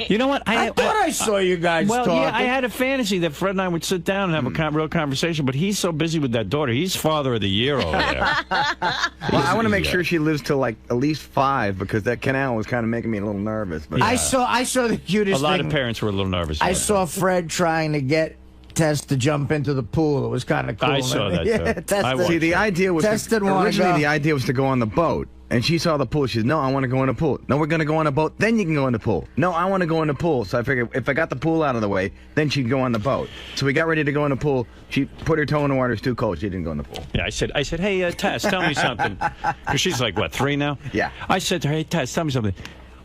You know what? I thought I saw you guys Well, talking. yeah, I had a fantasy that Fred and I would sit down and have a real conversation, but he's so busy with that daughter. He's father of the year over there. Well, I want to make sure she lives till like at least 5 because that canal was kind of making me a little nervous. But I saw the cutest A lot thing. of parents were a little nervous. I about saw Fred trying to get Tess to jump into the pool. It was kind of cool. I saw that, Yeah, too. Tess I did- see, the idea was Tess didn't wanna originally go. the idea was to go on the boat. And she saw the pool. She said, "No, I want to go in the pool. No, we're going to go on the boat. Then you can go in the pool. No, I want to go in the pool." So I figured if I got the pool out of the way, then she'd go on the boat. So we got ready to go in the pool. She put her toe in the water. It's too cold. She didn't go in the pool. Yeah, I said, hey, Tess, tell me something. Because she's like, what, 3 now? Yeah. I said to her, hey, Tess, tell me something.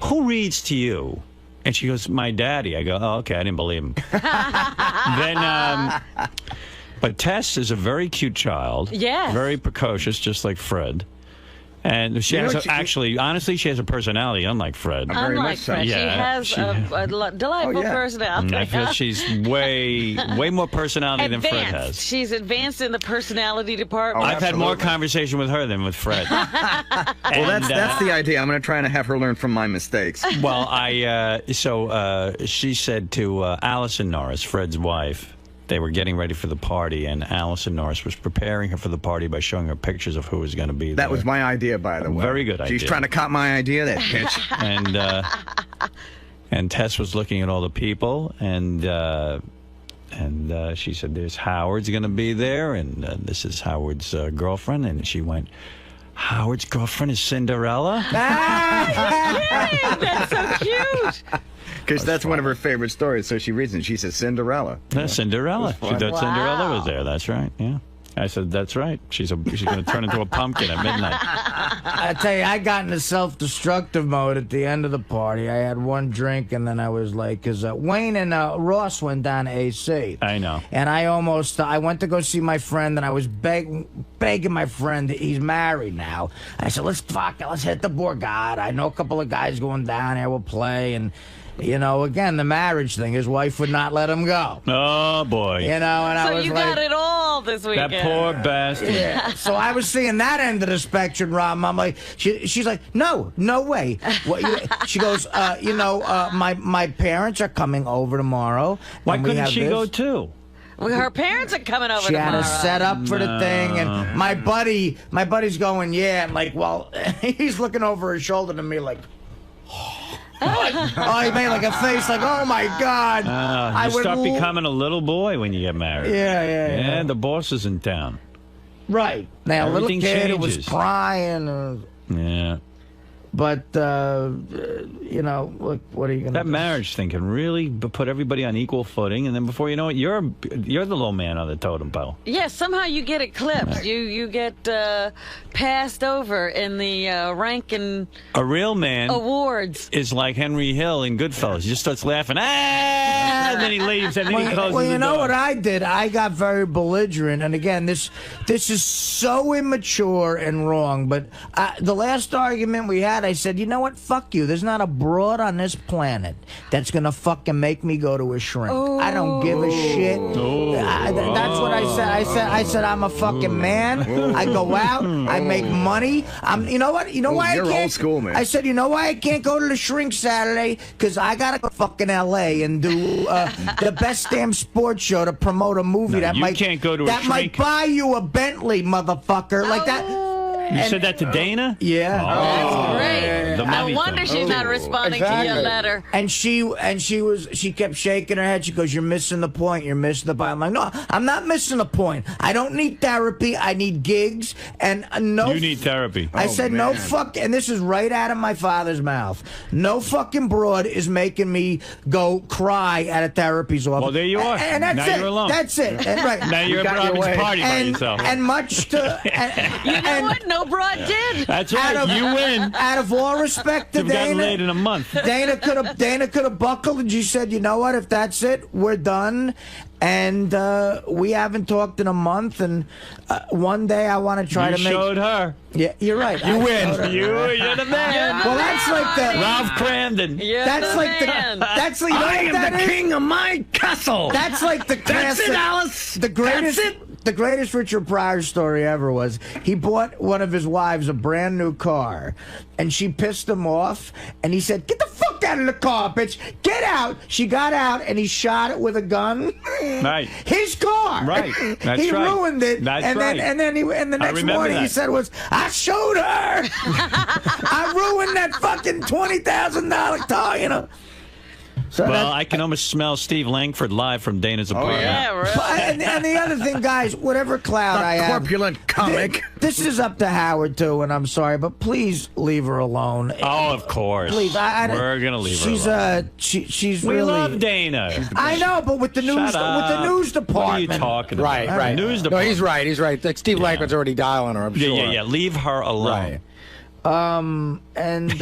Who reads to you? And she goes, my daddy. I go, oh, okay, I didn't believe him. Then, but Tess is a very cute child. Yes. Very precocious, just like Fred. And she You know has, what she- actually, honestly, she has a personality unlike Fred. Very Unlike much so. Fred, Yeah, she has a delightful personality. I feel she's way more personality than Fred Advanced. has. She's advanced in the personality department. I've had more absolutely. conversation with her than with Fred. Well, that's the idea. I'm going to try and have her learn from my mistakes. Well, she said to Allison Norris, Fred's wife, they were getting ready for the party, and Allison Norris was preparing her for the party by showing her pictures of who was going to be there. That was my idea, by the way. Very good idea. She's trying to cop my idea, that bitch. And Tess was looking at all the people, and she said, "There's Howard's going to be there, and this is Howard's girlfriend." And she went, "Howard's girlfriend is Cinderella?" That's so cute. Because that's one of her favorite stories, so she reads it. She says Cinderella. Cinderella. She thought Cinderella was there. That's right. Yeah. I said, that's right. She's going to turn into a pumpkin at midnight. I tell you, I got into self-destructive mode at the end of the party. I had one drink, and then I was like, because Wayne and Ross went down to AC. I know. And I went to go see my friend, and I was begging my friend. He's married now. I said, let's hit the Borgata. I know a couple of guys going down there. We'll play, and... You know, again, the marriage thing. His wife would not let him go. Oh, boy. You know, and I was like... So you got it all this weekend. That poor bastard. Yeah. So I was seeing that end of the spectrum, Rob. I'm like, she's like, no way. She goes, my parents are coming over tomorrow. Why couldn't she go too? Well, her parents are coming over She tomorrow. had a set up for the thing, and my buddy's going, yeah. I'm like, well, he's looking over his shoulder to me like... Oh, he made like a face like, oh my God. You start becoming a little boy when you get married. Yeah. The boss is in town. Right. Now, a little kid changes. who was crying. Yeah. But, you know, look, what are you going to do? That marriage thing can really put everybody on equal footing, and then before you know it, you're the low man on the totem pole. Yeah, somehow you get eclipsed. You get passed over in the ranking A real man awards. is like Henry Hill in Goodfellas. He just starts laughing, and then he leaves, and then he closes Well, you the know door. what I did? I got very belligerent, and again, this is so immature and wrong. But the last argument we had, I said, you know what? Fuck you. There's not a broad on this planet that's gonna fucking make me go to a shrink. I don't give a shit. That's what I said. I said I'm a fucking man. I go out. I make money. You know what? You know why I can't? You're old school, man. I said, you know why I can't go to the shrink Saturday? Because I gotta go to fucking L.A. and do the best damn sports show to promote a movie that you can't go to a that might shrink. buy you a Bentley, motherfucker, like that. You said that to Dana? Yeah. That's great. The I mummy wonder thing. she's not responding to your letter. And she kept shaking her head. She goes, "You're missing the point. You're missing the point." I'm like, "No, I'm not missing the point. I don't need therapy. I need gigs and no." You need therapy. I said, "No fuck," and this is right out of my father's mouth. No fucking broad is making me go cry at a therapy's office. Well, there you are. And that's Now it. you're alone. That's it. And, right. Now you're at Robin's party by yourself. And much to You know what? No broad did. That's right. You win. Out of all respect to You've gotten Dana, laid in a month. Dana could have buckled, and she said, "You know what? If that's it, we're done." And we haven't talked in a month. And one day I want to try to make. You showed her. Yeah, you're right. You I win. showed her. You're the man. Well, that's like the Ralph Cramden. You're That's the like man. that's like I am the king of my castle. That's like the That's it, classic. Alice. The greatest. That's it. The greatest Richard Pryor story ever was he bought one of his wives a brand new car, and she pissed him off, and he said, "Get the fuck out of the car, bitch! Get out!" She got out, and he shot it with a gun. Right. His car. Right. That's he right. ruined it. That's and right. then the next remember morning he that. said was, "I showed her. I ruined that fucking $20,000 car, you know." So Well, I can almost smell Steve Langford live from Dana's apartment. Yeah, right. and the other thing, guys, whatever cloud I have, corpulent comic. This is up to Howard too, and I'm sorry, but please leave her alone. Oh, of course. Please, We're gonna leave her she's alone. She's We really. love Dana. I know, but with the news, Shut up. with the news department. What are you talking about? Right. News No, department. he's right. He's right. Like Steve Langford's already dialing her, I'm sure. Yeah. Leave her alone. Right. And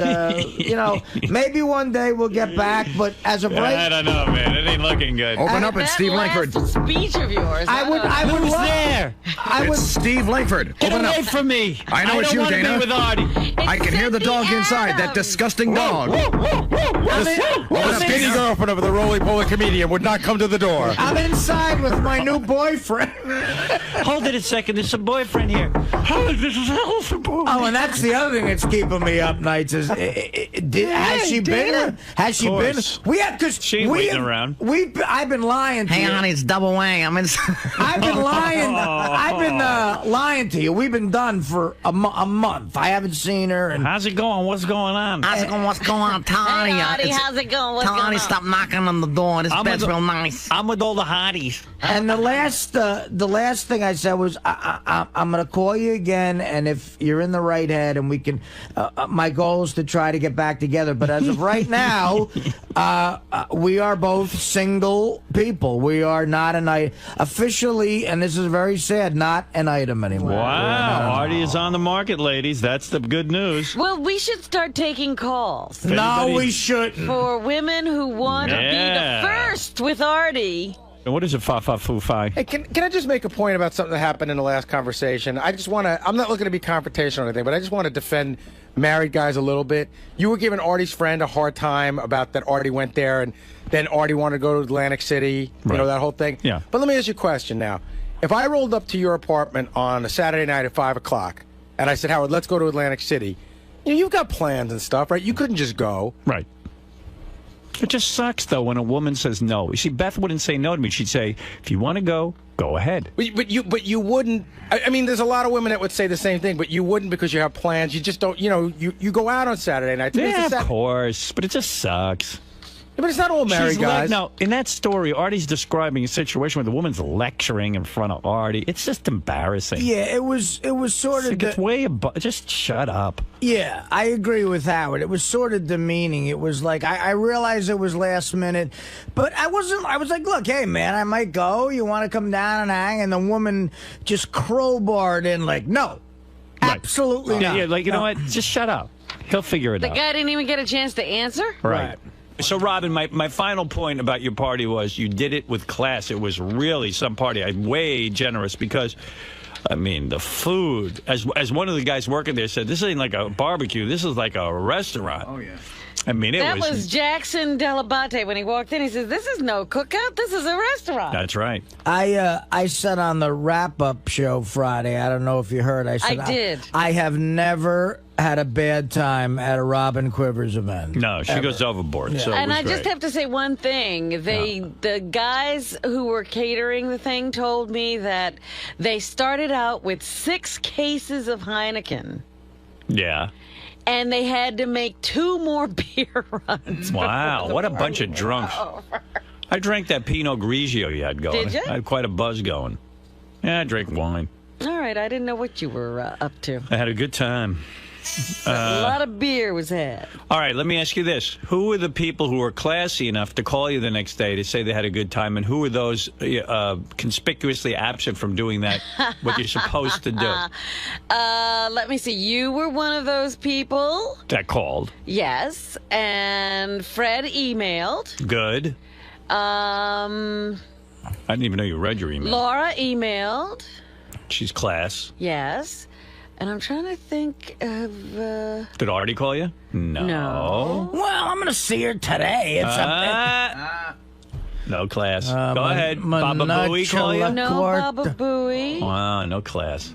you know, maybe one day we'll get back, but as of I right, don't know, man. It ain't looking good. Open up at That Steve last Langford. speech of yours. I would Who's love. there? I would. It's Steve Langford. Get Open away up. from me. I know it's don't you, wanna Dana. Be with Artie. I can hear the dog inside. That disgusting dog. The skinny girlfriend of the roly-poly comedian would not come to the door. I'm inside with my new boyfriend. Hold it a second. There's a boyfriend here. Oh, this is Allison. Oh, and that's the other thing that's keeping me up nights is has she been? Has she been? We have because She ain't waiting around. I've been lying to you. Hey, honey, it's double wang. I'm in. I've been lying. I've been lying to you. We've been done for a month. I haven't seen her. And How's it going? What's going on? How's it going? What's going on? Tell Artie. Hey, Artie, how's it going? What's Tell going Artie on? stop knocking on the door. This I'm bed's with the- real nice. I'm with all the hotties. and the last thing I said was I'm gonna call you again, and if you're in the right head, and we can. My goal is to try to get back together. But as of right now, we are both single people. We are not an item. Officially, and this is very sad, not an item anymore. Wow. Artie is on the market, ladies. That's the good news. Well, we should start taking calls. No, we shouldn't. For women who want to be the first with Artie. What is it, fa-fa-foo-fi? Hey, can I just make a point about something that happened in the last conversation? I just want to, I'm not looking to be confrontational or anything, but I just want to defend married guys a little bit. You were giving Artie's friend a hard time about that Artie went there, and then Artie wanted to go to Atlantic City, you know, that whole thing. Yeah. But let me ask you a question now. If I rolled up to your apartment on a Saturday night at 5 o'clock, and I said, Howard, let's go to Atlantic City, you've got plans and stuff, right? You couldn't just go. Right. It just sucks, though, when a woman says no. You see, Beth wouldn't say no to me. She'd say, if you want to go, go ahead. But you wouldn't. I mean, there's a lot of women that would say the same thing, but you wouldn't because you have plans. You just don't, you go out on Saturday night. Yeah, of course, but it just sucks. Yeah, but it's not all married guys. No, in that story, Artie's describing a situation where the woman's lecturing in front of Artie. It's just embarrassing. Yeah, it was sort of. It's way above. Just shut up. Yeah, I agree with Howard. It was sort of demeaning. It was like I realized it was last minute, but I wasn't. I was like, look, hey man, I might go. You want to come down and hang? And the woman just crowbarred in like, no, absolutely not. Yeah, like you know what? Just shut up. He'll figure it out. The guy didn't even get a chance to answer. Right. So, Robin, my final point about your party was you did it with class. It was really some party. I'm way generous because, I mean, the food, as one of the guys working there said, this ain't like a barbecue. This is like a restaurant. Oh, yeah. I mean, That was Jackson 𝗛𝗏𝗍𝗍 when he walked in. He says, this is no cookout. This is a restaurant. That's right. I said on the wrap-up show Friday, I don't know if you heard. I did. I have never had a bad time at a Robin Quivers event. No, she goes overboard. Yeah. So and I just have to say one thing. The guys who were catering the thing told me that they started out with 6 cases of Heineken. Yeah. And they had to make 2 more beer runs. Wow, what a bunch of drunks. I drank that Pinot Grigio you had going. Did you? I had quite a buzz going. Yeah, I drank wine. All right, I didn't know what you were up to. I had a good time. A lot of beer was had. All right, let me ask you this. Who were the people who were classy enough to call you the next day to say they had a good time, and who were those conspicuously absent from doing that, what you're supposed to do? Let me see. You were one of those people. That called. Yes, and Fred emailed. Good. I didn't even know you read your email. Laura emailed. She's class. Yes. And I'm trying to think of... Did Artie call you? No. Well, I'm going to see her today. It's no class. Go ahead. Baba Booey call you? No, Baba Booey. Wow, no class.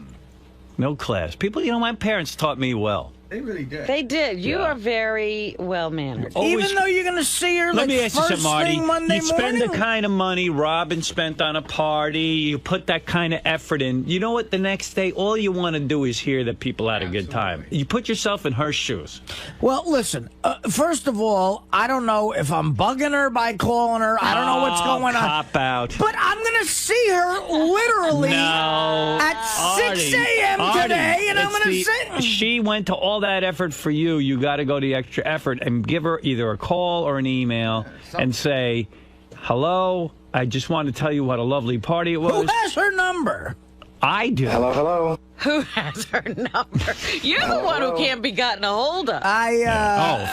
No class. People, my parents taught me well. They really did. They did. You are very well-mannered. Even though you're going to see her Let like me ask you first something, Artie. thing Monday You spend morning? the kind of money Robin spent on a party. You put that kind of effort in. You know what? The next day, all you want to do is hear that people had a good time. You put yourself in her shoes. Well, listen. First of all, I don't know if I'm bugging her by calling her. I don't know what's going on. Cop out. But I'm going to see her literally at 6 a.m. today, and I'm going to say... She went to all that effort for you. You got to go the extra effort and give her either a call or an email and say, hello, I just want to tell you what a lovely party it was. Who has her number? I do. Hello. Who has her number? You're the one who can't be gotten a hold of.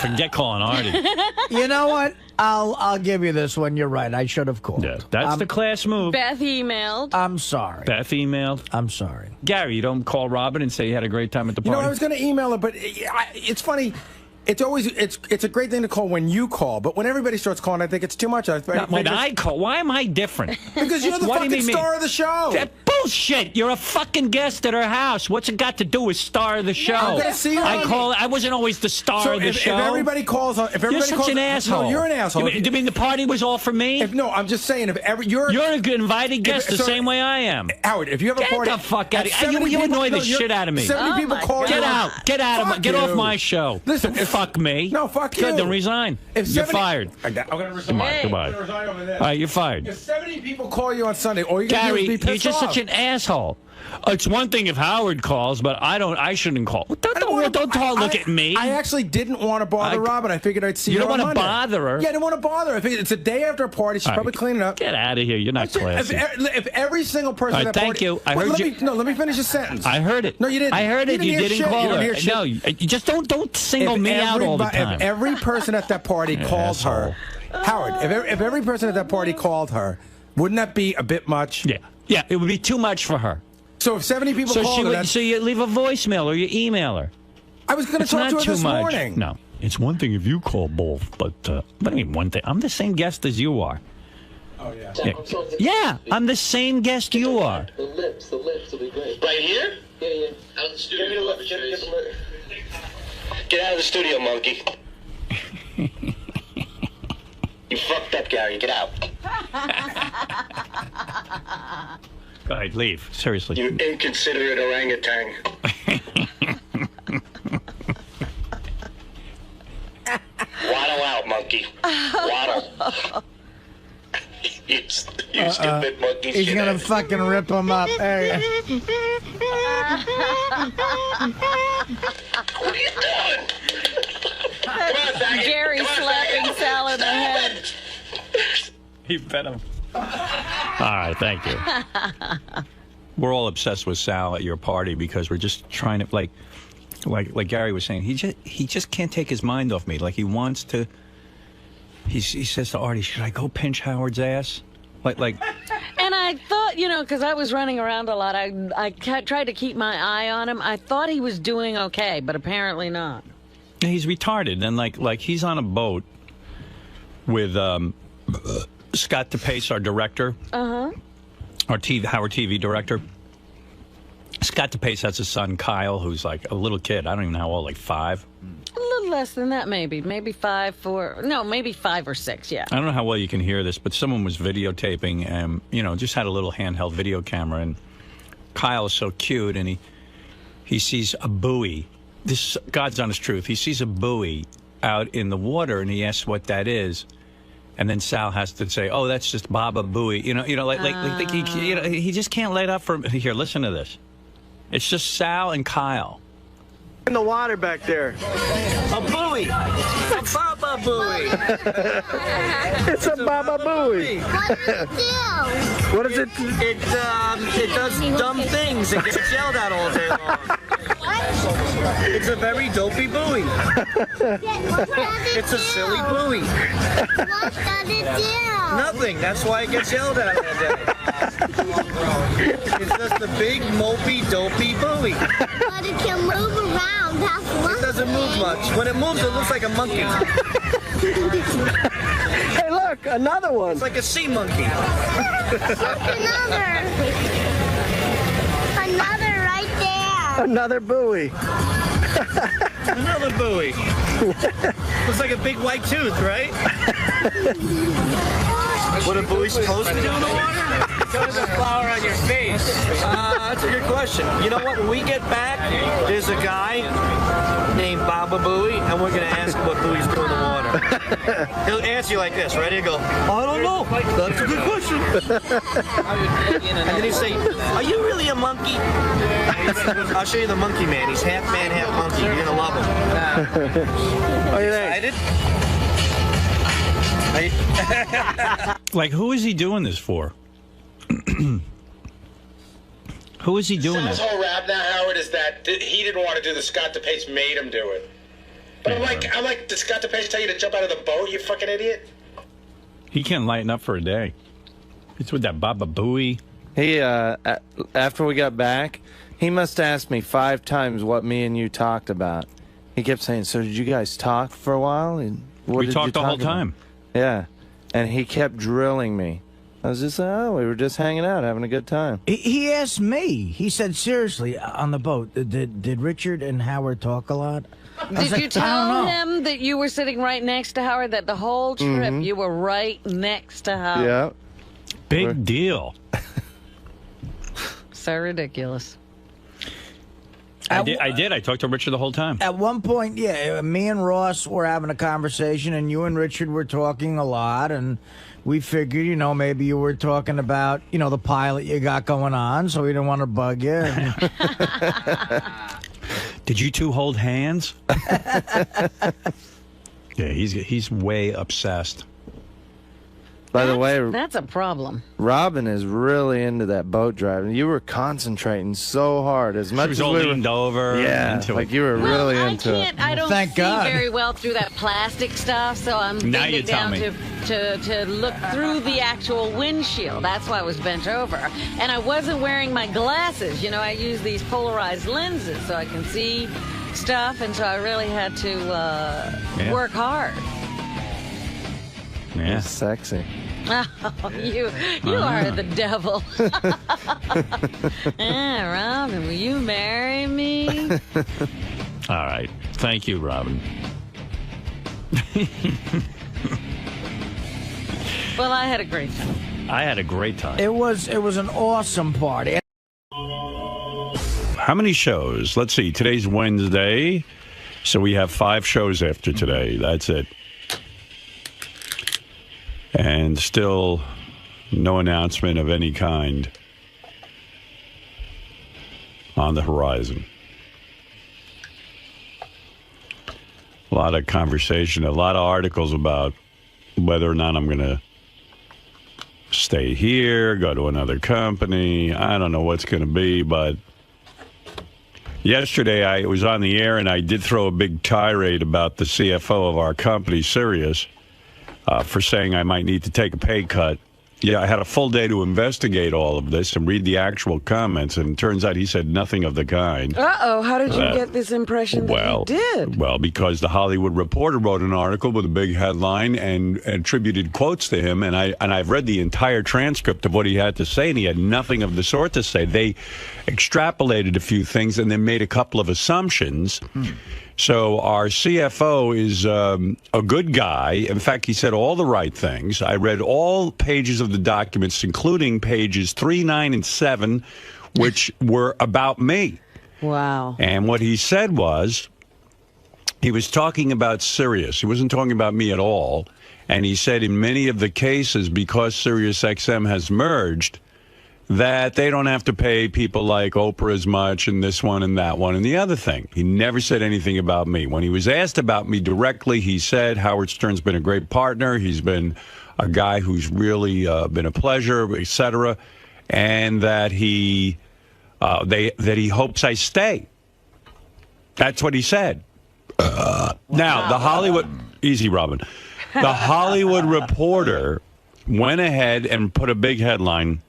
Forget calling Artie. You know what? I'll give you this one. You're right. I should have called. Yeah, that's the class move. Beth emailed. I'm sorry. Beth emailed. I'm sorry. Gary, you don't call Robin and say you had a great time at the party? I was going to email her, but it's funny. It's always it's a great thing to call when you call, but when everybody starts calling, I think it's too much. When I call, why am I different? Because you're the fucking star of the show. That bullshit. You're a fucking guest at her house. What's it got to do with star of the show? I'm gonna see her. I wasn't always the star of the show. If everybody calls, you're such an asshole. No, you're an asshole. You mean the party was all for me? No, I'm just saying. You're an invited guest the same way I am. Howard, if you have a party, get the fuck out of here. You annoy the shit out of me. 70 people call you. Get out. Get off my show. Listen, fuck me. No, fuck you. Good, then resign. You're fired. I'm going to resign. Goodbye. All right, you're fired. If 70 people call you on Sunday, all you're going to do is be pissed off. You're just such an asshole. It's one thing if Howard calls, but I shouldn't call. Don't look at me. I actually didn't want to bother Robin. I figured I'd see her on Monday. You don't want to bother her? Yeah, I didn't want to bother her. I figured it's a day after a party. She's probably cleaning up. Get out of here. You're not classy. If every single person at that thank party... you. I heard you. No, let me finish the sentence. I heard it. No, you didn't. I heard it. You didn't call her. No, you just don't single me out all the time. If every person at that party called her... Howard, if every person at that party called her, wouldn't that be a bit much? Yeah. Yeah, it would be too much for her. So if 70 people called her... So you leave a voicemail or you email her. I was going to talk to her this morning. No, it's one thing if you call both, but what do you mean one thing? I'm the same guest as you are. Oh, yeah. Yeah, I'm the same guest you are. The lips will be great. Right here? Yeah. Out of the studio. Get out of the studio, monkey. You fucked up, Gary. Get out. Go ahead, leave. Seriously. You inconsiderate orangutan. Waddle out, monkey. Waddle. you stupid monkey. He's gonna fucking rip him up. There you go. What are you doing? Come on, faggot. Gary slapping Sal in the head. You bet him. All right, thank you. We're all obsessed with Sal at your party because we're just trying to, like Gary was saying, he just can't take his mind off me. Like he wants to. He says to Artie, "Should I go pinch Howard's ass?" Like. And I thought, because I was running around a lot, I tried to keep my eye on him. I thought he was doing okay, but apparently not. He's retarded, and like he's on a boat with Scott 𝗛𝗿𝗍, our director, our Howard TV director. Scott 𝗛𝗍𝗍 has a son, Kyle, who's like a little kid. I don't even know how old, like 5. A little less than that, maybe 5, 4. No, maybe 5 or 6. Yeah. I don't know how well you can hear this, but someone was videotaping, and just had a little handheld video camera, and Kyle is so cute, and he sees a buoy. This God's honest truth. He sees a buoy out in the water, and he asks what that is. And then Sal has to say, "Oh, that's just Baba Booey." He just can't let up for. Here, listen to this. It's just Sal and Kyle. In the water back there. A buoy. A Baba buoy. It's a Baba buoy. What does it do? It does dumb things. It gets yelled at all day long. It's a very dopey buoy. It's a silly buoy. What does it do? Nothing. That's why it gets yelled at all day. It's just a big, mopey, dopey buoy. But it can move around. That's one It doesn't move much. When it moves, it looks like a monkey. Hey, look, another one. It's like a sea monkey. Another. Another right there. Another buoy. Another buoy. Looks like a big white tooth, right? What a buoy's supposed to do in the water? There's a flower on your face. That's a good question. You know what? When we get back, there's a guy named Baba Booey, and we're going to ask him what buoys do in the water. He'll answer you like this, ready? He'll go, "I don't know. That's a good question." And then he'll say, "Are you really a monkey?" I'll show you the monkey man. He's half man, half monkey. You're going to love him. Are you excited? Like, who is he doing this for? Who is he doing Sal's this? whole rap now, Howard, is that he didn't want to do the Scott 𝗛𝗍𝗍 made him do it. But I'm like, did Scott 𝗛𝗍𝗍 tell you to jump out of the boat, you fucking idiot? He can't lighten up for a day. It's with that Baba Booey. He, after we got back, he must have asked me 5 times what me and you talked about. He kept saying, "So did you guys talk for a while?" And We talked the whole time. Yeah. And he kept drilling me. I was just like, "Oh, we were just hanging out, having a good time." He asked me. He said, seriously, on the boat, did Richard and Howard talk a lot? Did you tell him that you were sitting right next to Howard, that the whole trip you were right next to Howard? Yeah. Big deal. So ridiculous. I did. I talked to Richard the whole time. At one point, yeah, me and Ross were having a conversation, and you and Richard were talking a lot, and we figured, maybe you were talking about, the pilot you got going on, so we didn't want to bug you. Did you two hold hands? Yeah, he's way obsessed. By the way, that's a problem. Robin is really into that boat driving. You were concentrating so hard, as much She was as all we leaned over. Yeah, into like it. you were really into it. I don't Thank see God. very well through that plastic stuff, so I'm Now you bending tell down me. to look through the actual windshield. That's why I was bent over. And I wasn't wearing my glasses. I use these polarized lenses so I can see stuff, and so I really had to work hard. Yeah. It's sexy. Oh, you are the devil. Robin, will you marry me? All right. Thank you, Robin. Well, I had a great time. I had a great time. It was an awesome party. How many shows? Let's see. Today's Wednesday, so we have 5 shows after today. That's it. And still no announcement of any kind on the horizon. A lot of conversation, a lot of articles about whether or not I'm going to stay here, go to another company. I don't know what's going to be, but yesterday I was on the air and I did throw a big tirade about the CFO of our company, Sirius, for saying I might need to take a pay cut. Yeah, I had a full day to investigate all of this and read the actual comments, and it turns out he said nothing of the kind. Uh-oh, how did you get this impression that he did? Well, because the Hollywood Reporter wrote an article with a big headline and attributed quotes to him, and I've read the entire transcript of what he had to say, and he had nothing of the sort to say. They extrapolated a few things and then made a couple of assumptions. So our CFO is a good guy. In fact, he said all the right things. I read all pages of the documents, including pages 3, 9, and 7, which were about me. Wow. And what he said was, he was talking about Sirius. He wasn't talking about me at all. And he said in many of the cases, because SiriusXM has merged, that they don't have to pay people like Oprah as much, and this one and that one and the other thing. He never said anything about me. When he was asked about me directly, he said Howard Stern's been a great partner. He's been a guy who's really been a pleasure, etc., and that he hopes I stay. That's what he said. Now, the Hollywood... Easy, Robin. The Hollywood Reporter went ahead and put a big headline,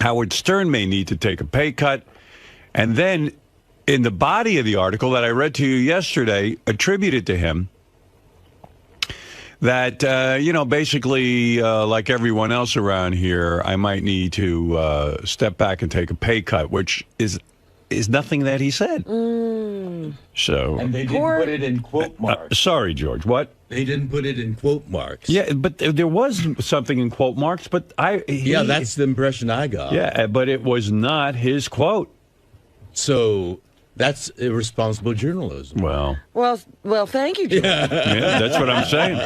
Howard Stern may need to take a pay cut. And then in the body of the article that I read to you yesterday, attributed to him that, basically, like everyone else around here, I might need to step back and take a pay cut, which is nothing that he said. So, and they didn't put it in quote marks. Sorry, George, what? They didn't put it in quote marks. Yeah, but there was something in quote marks, but yeah, that's the impression I got. Yeah, but it was not his quote. So that's irresponsible journalism. Well, thank you, George. Yeah, that's what I'm saying.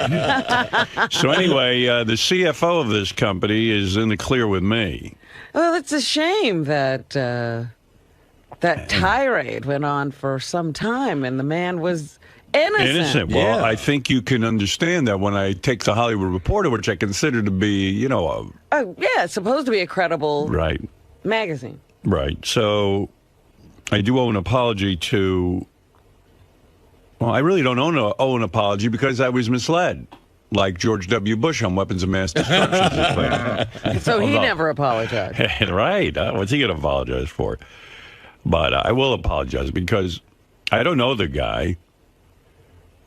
So anyway, the CFO of this company is in the clear with me. Well, it's a shame that that tirade went on for some time, and the man was innocent. Well, Yeah. I think you can understand that when I take the Hollywood Reporter, which I consider to be, Oh, yeah, it's supposed to be a credible right. magazine. Right. So I do owe an apology to... Well, I really don't owe an apology because I was misled, like George W. Bush on weapons of mass destruction. So he never apologized. Right. What's he going to apologize for? But I will apologize because I don't know the guy.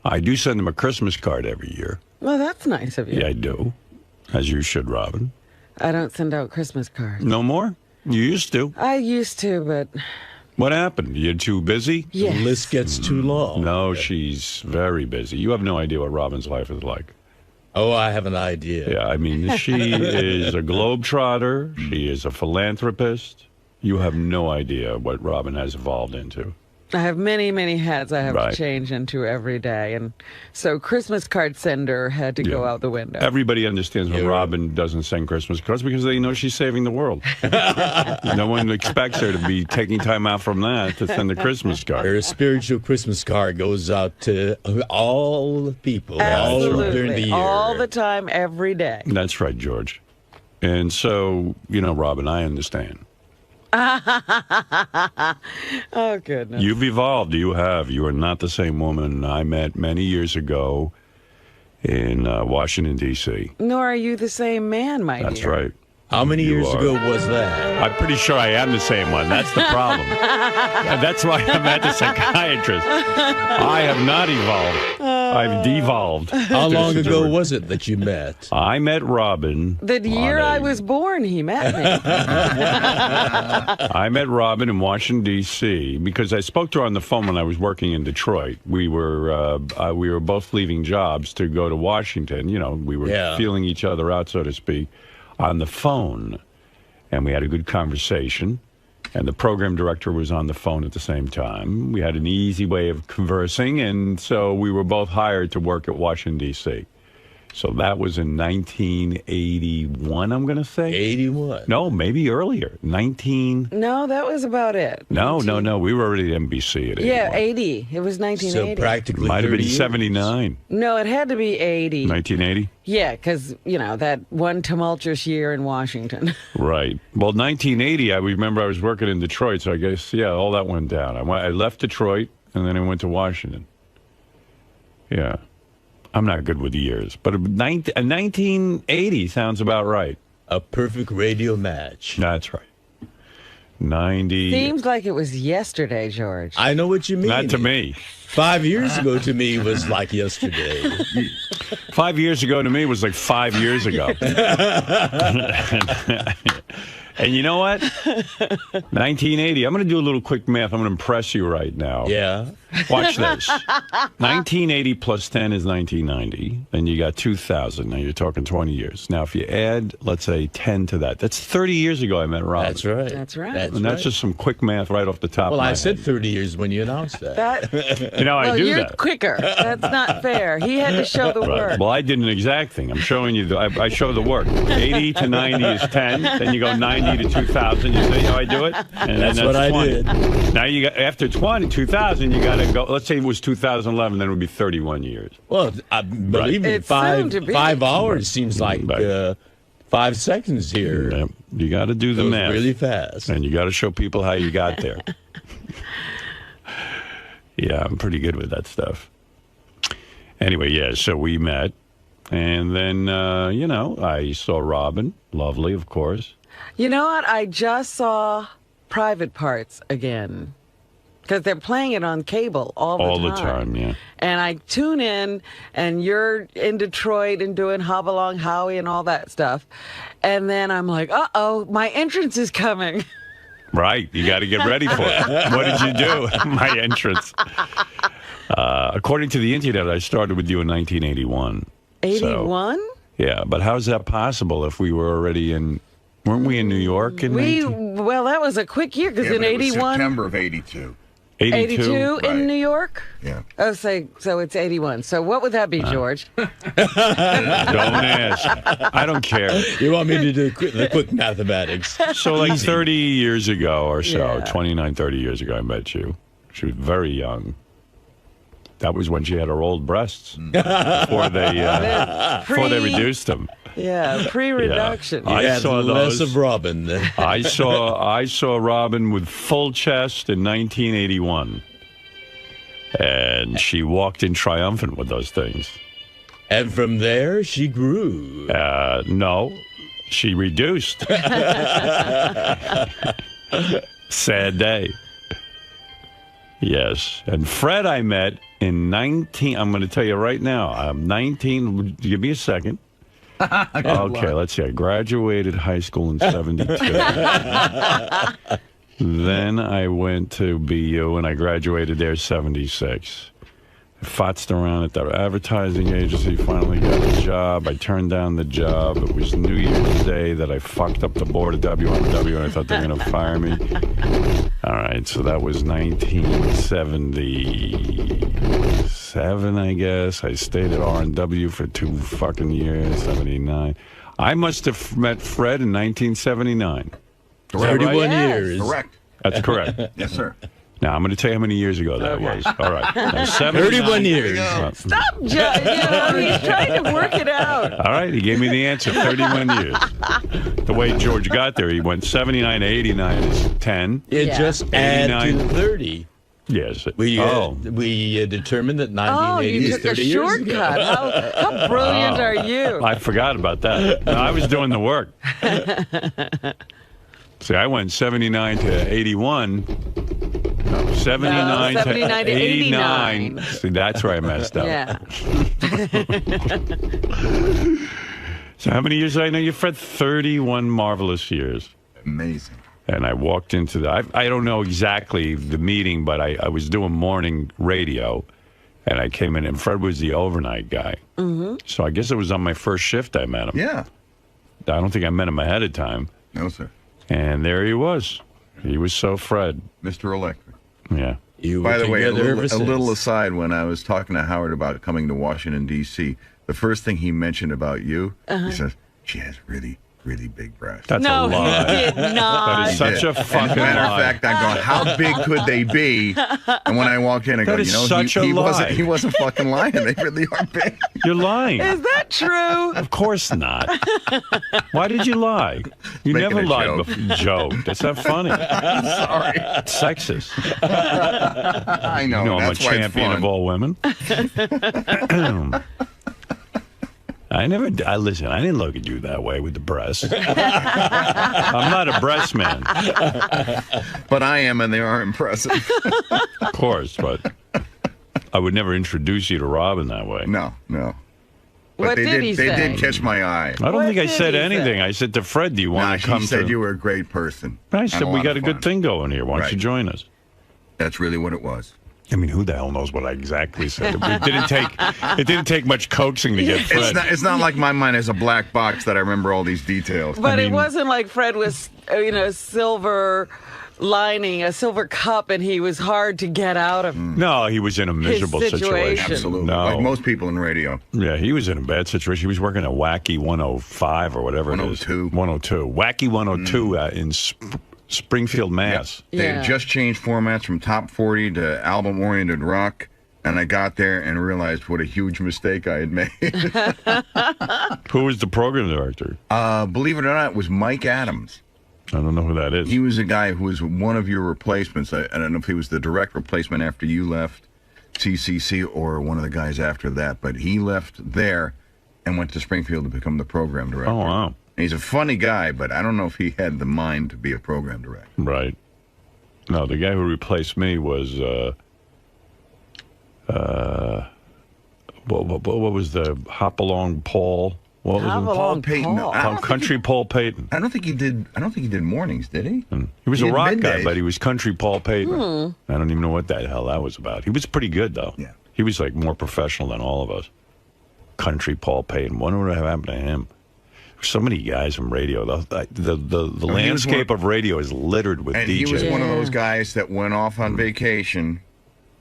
I do send him a Christmas card every year. Well, that's nice of you. Yeah, I do. As you should, Robin. I don't send out Christmas cards. No more? You used to. I used to, but... What happened? You're too busy? Yes. The list gets too long. No, she's very busy. You have no idea what Robin's life is like. Oh, I have an idea. Yeah, I mean, she is a globetrotter. She is a philanthropist. You have no idea what Robin has evolved into. I have many, many hats I have Right. to change into every day. And so Christmas card sender had to go out the window. Everybody understands when Robin doesn't send Christmas cards because they know she's saving the world. No one expects her to be taking time out from that to send a Christmas card. Her spiritual Christmas card goes out to all the people, Absolutely. all during the year. All the time, every day. That's right, George. And so, Robin, I understand. Oh, goodness. You've evolved. You have. You are not the same woman I met many years ago in Washington, D.C. Nor are you the same man, my dear. That's right. How many You years are. ago was that? I'm pretty sure I am the same one. That's the problem. And that's why I'm at the psychiatrist. I have not evolved. I've devolved. How long ago was it that you met? I met Robin. The year I was born, he met me. I met Robin in Washington, D.C. because I spoke to her on the phone when I was working in Detroit. We were both leaving jobs to go to Washington. We were feeling each other out, so to speak, on the phone. And we had a good conversation. And the program director was on the phone at the same time. We had an easy way of conversing. And so we were both hired to work at Washington, D.C. So that was in 1981, I'm going to say. 81. No, maybe earlier. No, that was about it. No. We were already at NBC at 81. Yeah, 80. It was 1980. So practically Might have been 30 years. 79. No, it had to be 80. 1980? Yeah, because, that one tumultuous year in Washington. Right. Well, 1980, I remember I was working in Detroit, so I guess, all that went down. I left Detroit, and then I went to Washington. Yeah. I'm not good with years, but 1980 sounds about right. A perfect radio match. That's right. 90. Seems like it was yesterday, George. I know what you mean. Not to me. 5 years ago to me was like yesterday. 5 years ago to me was like 5 years ago. And you know what? 1980. I'm going to do a little quick math. I'm going to impress you right now. Yeah. Watch this. 1980 plus 10 is 1990. Then you got 2000. Now you're talking 20 years. Now, if you add, let's say, 10 to that, that's 30 years ago I met Robin. That's right. That's right. That's just some quick math right off the top of my I head. said 30 years when you announced that. I do you're that. quicker. That's not fair. He had to show the work. Well, I did an exact thing. I'm showing you. I show the work. 80 to 90 is 10. Then you go 90 to 2000. You see how I do it? And That's what I did. Now you got after 2000, you got to go. Let's say it was 2011. Then it would be 31 years. Well, believe me, It's soon to be. 5 hours seems like 5 seconds here. Yeah, you got to do the Goes math really fast. and you got to show people how you got there. Yeah, I'm pretty good with that stuff. Anyway, so we met, and then I saw Robin, lovely, of course. You know what? I just saw Private Parts again. Because they're playing it on cable all the time. All the time, yeah. And I tune in, and you're in Detroit and doing Hop Along Howie and all that stuff. And then I'm like, uh-oh, my entrance is coming. Right, you got to get ready for it. What did you do? My entrance. According to the internet, I started with you in 1981. 81? Yeah, but how's that possible if we were already in... Weren't we in New York in Well, that was a quick year, because in 81... September of 82. 82 in New York? Yeah. Oh, so it's 81. So what would that be, George? Don't ask. I don't care. You want me to do the quick mathematics? So like 30 years ago or so, Yeah. 29, 30 years ago, I met you. She was very young. That was when she had her old breasts before they reduced them. Yeah, pre-reduction. Yeah. I saw less those. of Robin. I saw Robin with full chest in 1981, and she walked in triumphant with those things. And from there, she grew. No, she reduced. Sad day. Yes, and Fred I met in 19. I'm going to tell you right now. I'm 19. Give me a second. Okay, let's see. I graduated high school in 72. Then I went to BU and I graduated there 76. fotzed around at the advertising agency, finally got a job. I turned down the job. It was New Year's Day that I fucked up the board of WMW, and I thought they were going to fire me. All right, so that was 1977, I guess. I stayed at R&W for 2 fucking years, 79. I must have met Fred in 1979. 31 years. Correct. That's correct. Yes, sir. Now, I'm going to tell you how many years ago that was. All right. Now, 31 years. Stop, Judge. He's trying to work it out. All right, he gave me the answer, 31 years. The way George got there, he went 79 to 89 is 10. Just add to 30. Yes. We determined that 1980 Oh, you is took a 30 years ago. shortcut. How brilliant are you? I forgot about that. No, I was doing the work. See, I went 79 to 81. No, 79 to to 89. See, that's where I messed up. Yeah. So how many years did I know you, Fred? 31 marvelous years. Amazing. And I walked into the, I don't know exactly the meeting, but I was doing morning radio, and I came in, and Fred was the overnight guy. Mm-hmm. So I guess it was on my first shift I met him. Yeah. I don't think I met him ahead of time. No, sir. And there he was. He was so Fred. Mr. Electric. Yeah. By the way, a little aside, when I was talking to Howard about coming to Washington, D.C., the first thing he mentioned about you, he says, she has really, really big breasts. That's a lie. He did not. That is such a fucking As a matter of lie. fact, I'm going, how big could they be? And when I walked in, I go, That is such a he lie. he wasn't fucking lying. They really are big. You're lying. Is that true? Of course not. Why did you lie? You Making never a lied joke. before. Joke. That's not funny. Sorry. It's sexist. I know. You know I'm a That's why it's champion fun. of all women. Listen, I didn't look at you that way with the breasts. I'm not a breast man. But I am, and they are impressive. Of course, but I would never introduce you to Robin that way. No. But What did he they say? did catch my eye. I don't What think I did said he anything. say? I said to Fred, do you want to come She said to... you were a great person. I and said, we lot got of a good fun. thing going here. Why don't you Right. join us? That's really what it was. I mean, who the hell knows what I exactly said? It didn't take much coaxing to get Fred. It's not like my mind is a black box that I remember all these details. But it wasn't like Fred was, silver lining, a silver cup, and he was hard to get out of. No, he was in a miserable situation. Absolutely. No. Like most people in radio. Yeah, he was in a bad situation. He was working at Wacky 105 or whatever it is. 102. 102. Wacky 102 in Springfield, Mass. They had just changed formats from top 40 to album-oriented rock, and I got there and realized what a huge mistake I had made. Who was the program director? Believe it or not, it was Mike Adams. I don't know who that is. He was a guy who was one of your replacements. I don't know if he was the direct replacement after you left CCC or one of the guys after that, but he left there and went to Springfield to become the program director. Oh, wow. And he's a funny guy, but I don't know if he had the mind to be a program director. Right. No, the guy who replaced me was, what was the Hopalong Paul? What was it? Paul Payton. Country Paul Payton. I don't think he did mornings, did he? He was a had rock guy, middays. but he was Country Paul Payton. I don't even know what the hell that was about. He was pretty good, though. Yeah. He was like more professional than all of us. Country Paul Payton. Wonder what happened to him. So many guys in radio. The landscape of radio is littered with And DJs. he was one of those guys that went off on vacation,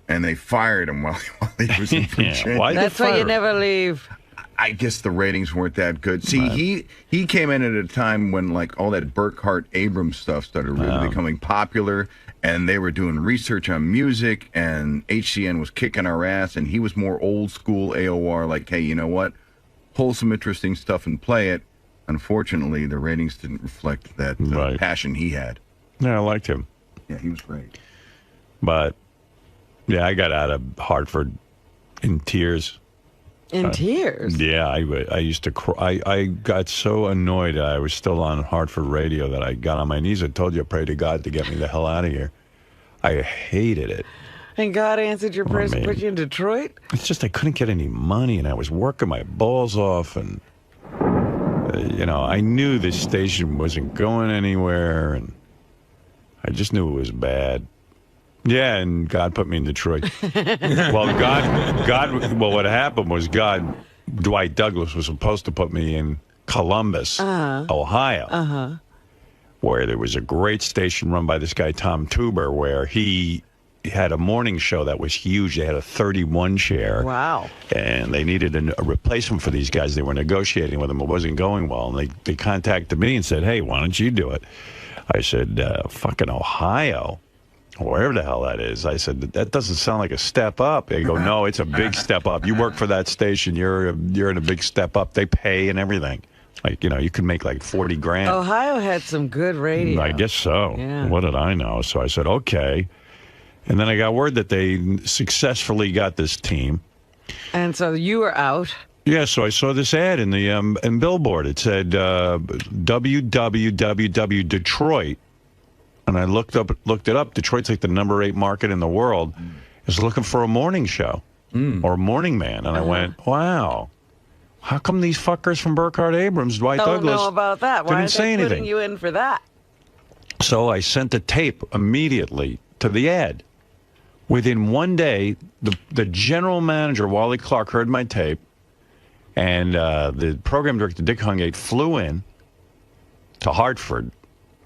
and they fired him while he was in Virginia. Why That's why you never leave. I guess the ratings weren't that good. See, he came in at a time when like all that Burkhart Abrams stuff started really becoming popular, and they were doing research on music, and HCN was kicking our ass, and he was more old school AOR, like, hey, you know what? Pull some interesting stuff and play it. Unfortunately, the ratings didn't reflect that passion he had. Yeah, I liked him. Yeah, he was great. But, yeah, I got out of Hartford in tears. In tears? Yeah, I used to cry. I got so annoyed that I was still on Hartford radio that I got on my knees. I told you, I prayed to God to get me the hell out of here. I hated it. And God answered your prayers and put you in Detroit? It's just I couldn't get any money, and I was working my balls off, and, I knew this station wasn't going anywhere, and I just knew it was bad. Yeah, and God put me in Detroit. Well, what happened was Dwight Douglas was supposed to put me in Columbus, Ohio, where there was a great station run by this guy, Tom Tuber, where he had a morning show that was huge. They had a 31 share. Wow. And they needed a replacement for these guys. They were negotiating with them. It wasn't going well. And they contacted me and said, hey, why don't you do it? I said, fucking Ohio, wherever the hell that is. I said, that doesn't sound like a step up. They go, no, it's a big step up. You work for that station. You're in a big step up. They pay and everything. Like, you could make like 40 grand. Ohio had some good radio. I guess so. Yeah. What did I know? So I said, okay. And then I got word that they successfully got this team. And so you were out. Yeah, so I saw this ad in the in Billboard. It said www Detroit, and I looked it up. Detroit's like the number 8 market in the world. Is looking for a morning show or morning man, and I went, wow. How come these fuckers from Burkhardt Abrams, Dwight Douglas, don't know about that? Why didn't say are they anything? putting you in for that? So I sent a tape immediately to the ad. Within one day, the general manager, Wally Clark, heard my tape, and the program director, Dick Hungate, flew in to Hartford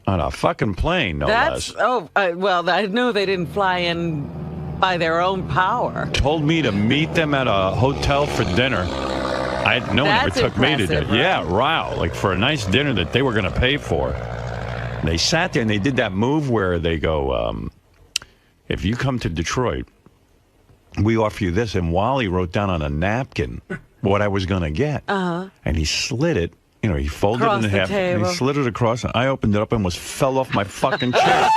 on a fucking plane, no less. Well, I know they didn't fly in by their own power. Told me to meet them at a hotel for dinner. No one ever took me to dinner. Right? Yeah, wow, like for a nice dinner that they were going to pay for. And they sat there and they did that move where they go, if you come to Detroit, we offer you this. And Wally wrote down on a napkin what I was going to get. And he slid it. He folded it in half. And he slid it across. And I opened it up and fell off my fucking chair.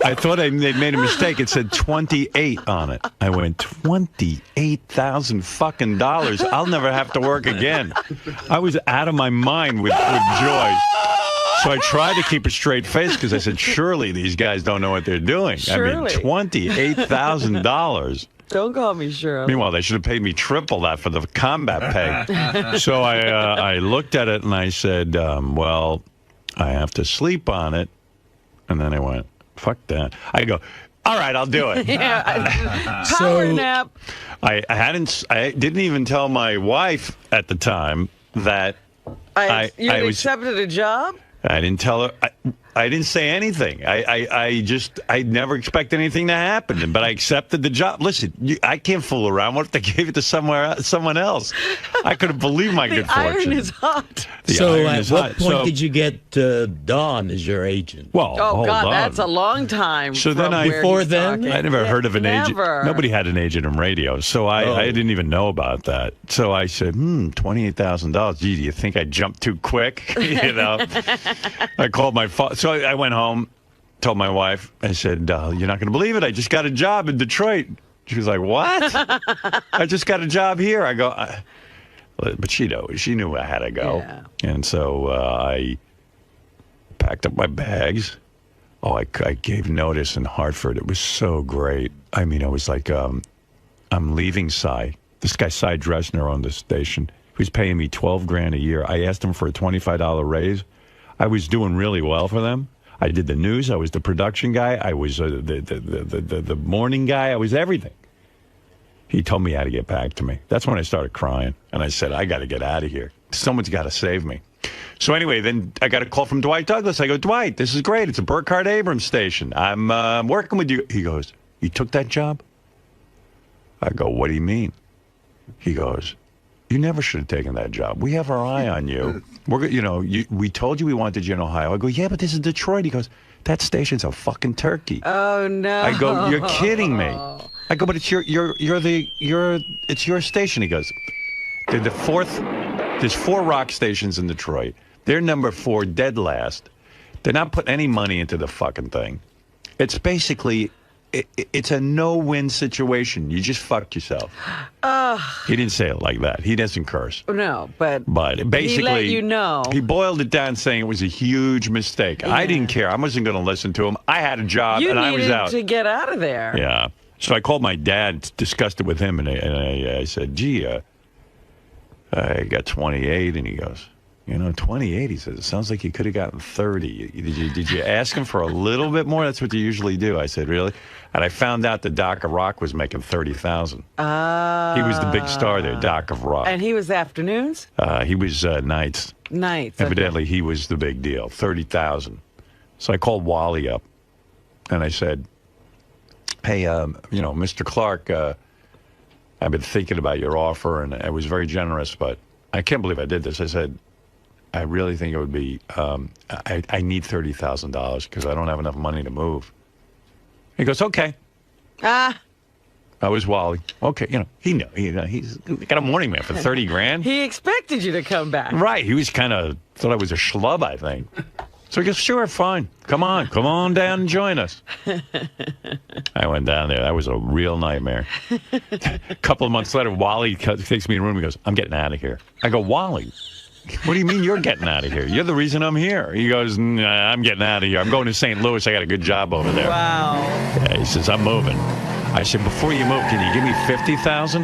I thought they'd made a mistake. It said 28 on it. I went, $28,000 fucking dollars. I'll never have to work again. I was out of my mind with joy. So I tried to keep a straight face because I said, surely these guys don't know what they're doing. Surely. I mean, $28,000. Don't call me Shirley. Meanwhile, they should have paid me triple that for the combat pay. So I looked at it and I said, well, I have to sleep on it. And then I went, fuck that. I go, all right, I'll do it. Power nap. I didn't even tell my wife at the time that you had accepted a job? I didn't tell her. I didn't say anything. I never expect anything to happen, but I accepted the job. Listen, I can't fool around. What if they gave it to someone else? I couldn't believe my good fortune. The iron is hot. So at what point did you get Don as your agent? Well, hold on. That's a long time. So then before then, I never heard of an agent. Never. Nobody had an agent in radio, so I didn't even know about that. So I said, $28,000. Gee, do you think I jumped too quick? I called my father. So I went home, told my wife. I said, "You're not going to believe it. I just got a job in Detroit." She was like, "What?" I just got a job here. I go, but she knew I had to go, and so I packed up my bags. Oh, I gave notice in Hartford. It was so great. I mean, I was like, I'm leaving Cy. This guy, Cy Dressner, owned the station. He was paying me $12 grand a year. I asked him for a $25 raise. I was doing really well for them. I did the news. I was the production guy. I was the morning guy. I was everything. He told me how to get back to me. That's when I started crying. And I said, I got to get out of here. Someone's got to save me. So anyway, then I got a call from Dwight Douglas. I go, Dwight, this is great. It's a Burkhardt Abrams station. I'm working with you. He goes, you took that job? I go, what do you mean? He goes, you never should have taken that job. We have our eye on you. We told you we wanted you in Ohio. I go, yeah, but this is Detroit. He goes, that station's a fucking turkey. Oh no! I go, you're kidding me. I go, but it's your station. He goes, there's 4 rock stations in Detroit. They're number 4, dead last. They're not putting any money into the fucking thing. It's basically. It's a no-win situation. You just fucked yourself. He didn't say it like that. He doesn't curse. No, but basically, he let you know. He boiled it down saying it was a huge mistake. Yeah. I didn't care. I wasn't going to listen to him. I had a job, and I was out. You needed to get out of there. Yeah. So I called my dad, discussed it with him, and I said, gee, I got 28. And he goes, You know, 28, he says. It sounds like you could have gotten 30. Did you ask him for a little bit more? That's what you usually do. I said, really? And I found out that Doc of Rock was making $30,000. He was the big star there, Doc of Rock. And he was afternoons? He was nights. Nights. Evidently, he was the big deal, 30,000. So I called Wally up, and I said, hey, you know, Mr. Clark, I've been thinking about your offer, and I was very generous, but I can't believe I did this. I said, I really think it would be, I need $30,000 because I don't have enough money to move. He goes, okay. I was Wally. Okay, you know, he knew. He's got a morning man for 30 grand. He expected you to come back. Right. He was kind of, thought I was a schlub, I think. So he goes, sure, fine. Come on down and join us. I went down there. That was a real nightmare. A couple of months later, Wally takes me in the room. He goes, I'm getting out of here. I go, Wally, what do you mean you're getting out of here? You're the reason I'm here. He goes, nah, I'm getting out of here. I'm going to St. Louis. I got a good job over there. Wow. Yeah, he says, I'm moving. I said, before you move, can you give me $50,000?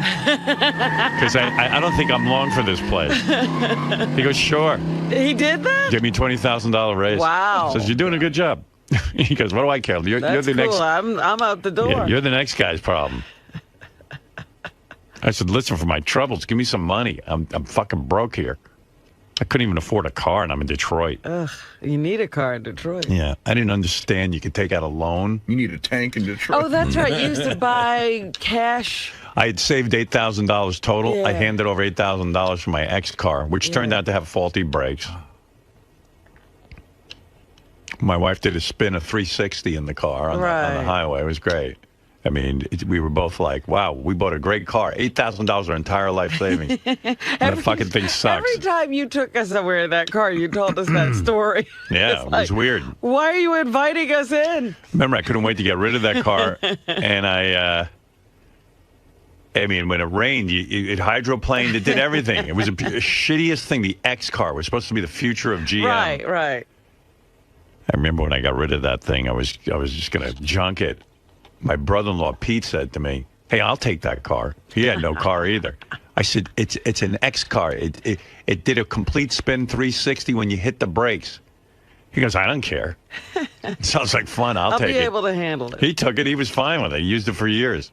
Because I don't think I'm long for this place. He goes, sure. He did that? Give me $20,000 raise. Wow. Says, you're doing a good job. He goes, what do I care? You're That's the cool. next. I'm out the door. Yeah, you're the next guy's problem. I said, listen, for my troubles, give me some money. I'm fucking broke here. I couldn't even afford a car, and I'm in Detroit. Ugh, you need a car in Detroit. Yeah, I didn't understand you could take out a loan. You need a tank in Detroit. Oh, that's right. You used to buy cash. I had saved $8,000 total. Yeah. I handed over $8,000 for my ex car, which turned out to have faulty brakes. My wife did a spin of 360 in the car on the highway. It was great. I mean, we were both like, wow, we bought a great car. $8,000 our entire life savings. And the fucking thing sucks. Every time you took us somewhere in that car, you told us that story. Yeah, it was weird. Why are you inviting us in? Remember, I couldn't wait to get rid of that car. And I mean, when it rained, it hydroplaned, it did everything. It was the shittiest thing. The X car was supposed to be the future of GM. Right. I remember when I got rid of that thing, I was just going to junk it. My brother-in-law, Pete, said to me, hey, I'll take that car. He had no car either. I said, it's an X car. It did a complete spin 360 when you hit the brakes. He goes, I don't care. It sounds like fun. I'll take it. I'll be able to handle it. He took it. He was fine with it. He used it for years.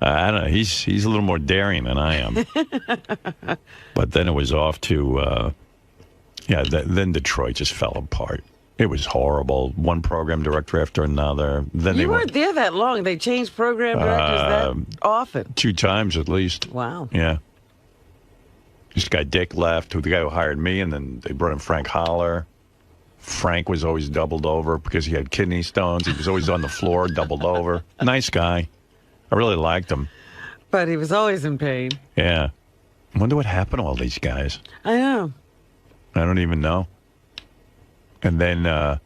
I don't know. He's a little more daring than I am. But then it was off to, then Detroit just fell apart. It was horrible. One program director after another. Then You weren't there that long. They changed program directors that often. 2 times at least. Wow. Yeah. This guy Dick left, the guy who hired me, and then they brought in Frank Holler. Frank was always doubled over because he had kidney stones. He was always on the floor, doubled over. Nice guy. I really liked him. But he was always in pain. Yeah. I wonder what happened to all these guys. I know. I don't even know. And then there's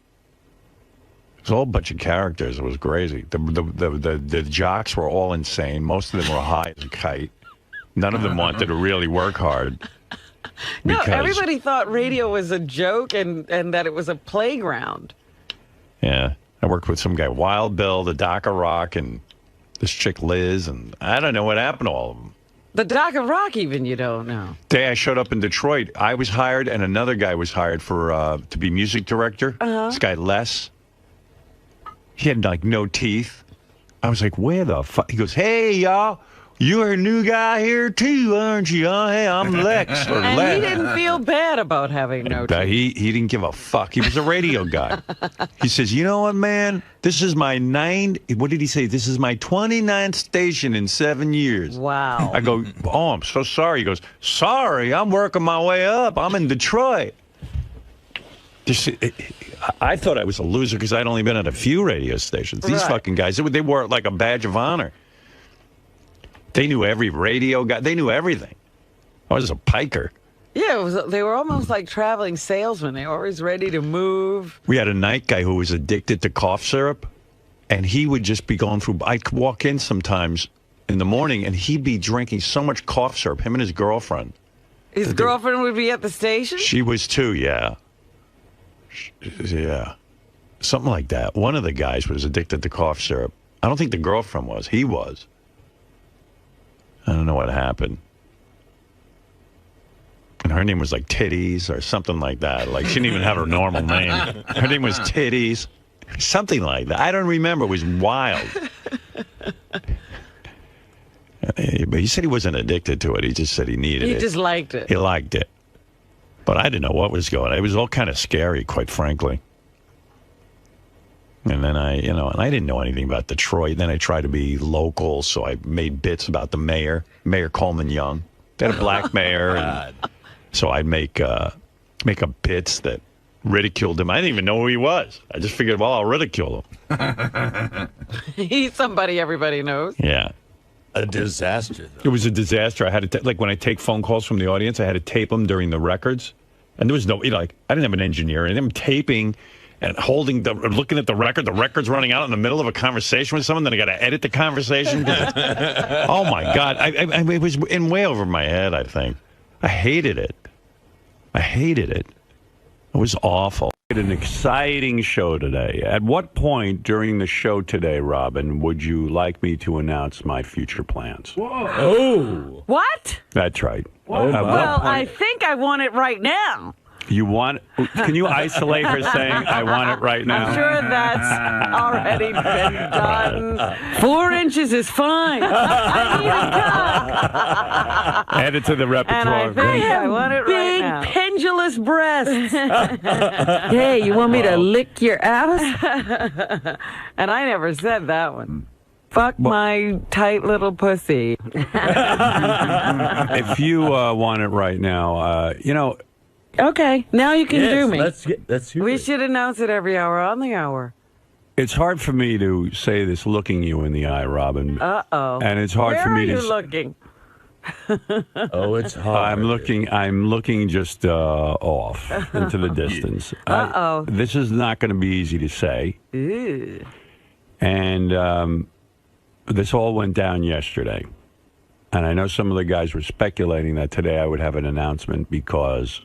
a whole bunch of characters. It was crazy. The jocks were all insane. Most of them were high as a kite. None of them wanted to really work hard. No, everybody thought radio was a joke and that it was a playground. Yeah. I worked with some guy, Wild Bill, the Doc of Rock, and this chick Liz, and I don't know what happened to all of them. The Doc of Rock, even, you don't know. Day I showed up in Detroit, I was hired, and another guy was hired for to be music director. This guy Les. He had like no teeth. I was like, where the fuck? He goes, hey y'all, you're a new guy here too, aren't you? Oh, hey, I'm Lex. Or And Les. he didn't feel bad about having no teeth. He didn't give a fuck. He was a radio guy. He says, you know what, man? This is my what did he say? This is my 29th station in 7 years. Wow. I go, oh, I'm so sorry. He goes, sorry, I'm working my way up. I'm in Detroit. I thought I was a loser because I'd only been at a few radio stations. These fucking guys, they wore it like a badge of honor. They knew every radio guy. They knew everything. I was a piker. Yeah, they were almost like traveling salesmen. They were always ready to move. We had a night guy who was addicted to cough syrup, and he would just be going through. I'd walk in sometimes in the morning, and he'd be drinking so much cough syrup, him and his girlfriend. His girlfriend would be at the station? She was too, yeah. Yeah. Something like that. One of the guys was addicted to cough syrup. I don't think the girlfriend was. He was. I don't know what happened. And her name was like Titties or something like that. Like, she didn't even have her normal name. Her name was Titties. Something like that. I don't remember. It was wild. But he said he wasn't addicted to it. He just said he needed it. He just liked it. He liked it. But I didn't know what was going on. It was all kind of scary, quite frankly. And then I didn't know anything about Detroit. Then I tried to be local, so I made bits about the mayor, Mayor Coleman Young. They had a black mayor, and so I'd make up bits that ridiculed him. I didn't even know who he was. I just figured, well, I'll ridicule him. He's somebody everybody knows. Yeah. A disaster, though. It was a disaster. I had to, like, when I take phone calls from the audience, I had to tape them during the records. And there was no, I didn't have an engineer. And I'm taping and looking at the record. The record's running out in the middle of a conversation with someone. Then I got to edit the conversation. Oh, my God. It was in way over my head, I think. I hated it. It was awful. An exciting show today. At what point during the show today, Robin, would you like me to announce my future plans? Whoa. Oh. What? That's right. Well, I think I want it right now. You want? Can you isolate her saying, I want it right now? I'm sure that's already been done. 4 inches is fine. I need a cock. Add it to the repertoire. And I think I want it right now. Big, pendulous breasts. Hey, you want me to lick your ass? And I never said that one. Fuck my tight little pussy. If you want it right now, Okay, now you can do me. Let's hear We it. should announce it every hour on the hour. it's hard for me to say this looking you in the eye, Robin. Uh-oh. And it's hard for me to... Where are you looking? Oh, it's hard. I'm looking just off into the distance. Uh-oh. This is not going to be easy to say. Ew. And this all went down yesterday. And I know some of the guys were speculating that today I would have an announcement because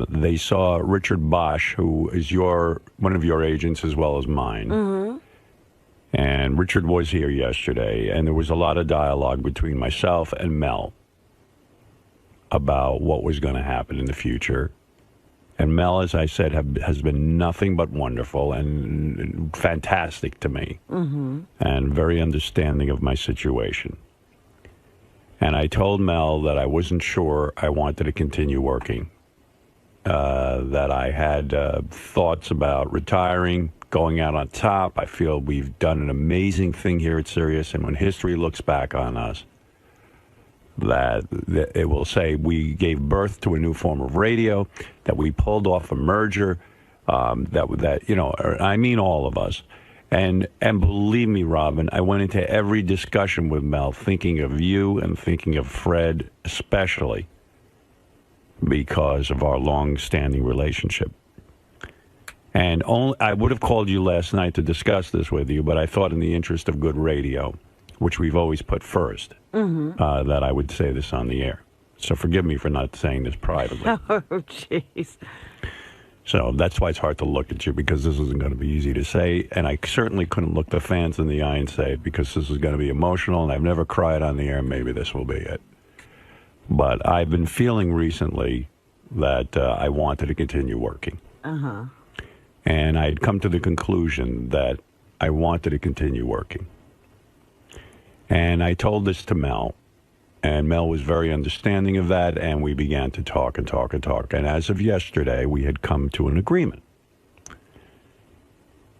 they saw Richard Bosch, who is one of your agents as well as mine. Mm-hmm. And Richard was here yesterday, and there was a lot of dialogue between myself and Mel about what was going to happen in the future. And Mel, as I said, has been nothing but wonderful and fantastic to me, and very understanding of my situation. And I told Mel that I wasn't sure I wanted to continue working, that I had thoughts about retiring, going out on top. I feel we've done an amazing thing here at Sirius, and when history looks back on us, that it will say we gave birth to a new form of radio, that we pulled off a merger, I mean all of us. And believe me, Robin, I went into every discussion with Mel thinking of you and thinking of Fred, especially because of our long-standing relationship. And I would have called you last night to discuss this with you, but I thought in the interest of good radio, which we've always put first, that I would say this on the air. So forgive me for not saying this privately. Oh, jeez. So that's why it's hard to look at you, because this isn't going to be easy to say. And I certainly couldn't look the fans in the eye and say it, because this is going to be emotional, and I've never cried on the air. Maybe this will be it. But I've been feeling recently that I wanted to continue working. Uh-huh. And I had come to the conclusion that I wanted to continue working. And I told this to Mel, and Mel was very understanding of that, and we began to talk and talk and talk. And as of yesterday, we had come to an agreement.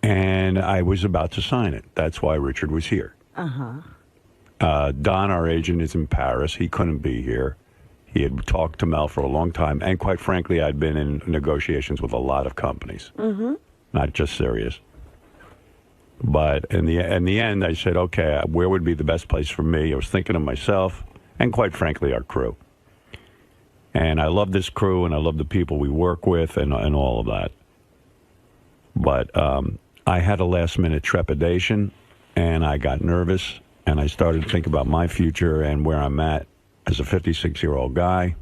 And I was about to sign it. That's why Richard was here. Uh-huh. Don, our agent, is in Paris. He couldn't be here. He had talked to Mel for a long time, and quite frankly, I'd been in negotiations with a lot of companies, not just Sirius. But in the end, I said, okay, where would be the best place for me? I was thinking of myself and, quite frankly, our crew. And I love this crew, and I love the people we work with and all of that. But I had a last-minute trepidation, and I got nervous, and I started to think about my future and where I'm at as a 56-year-old guy.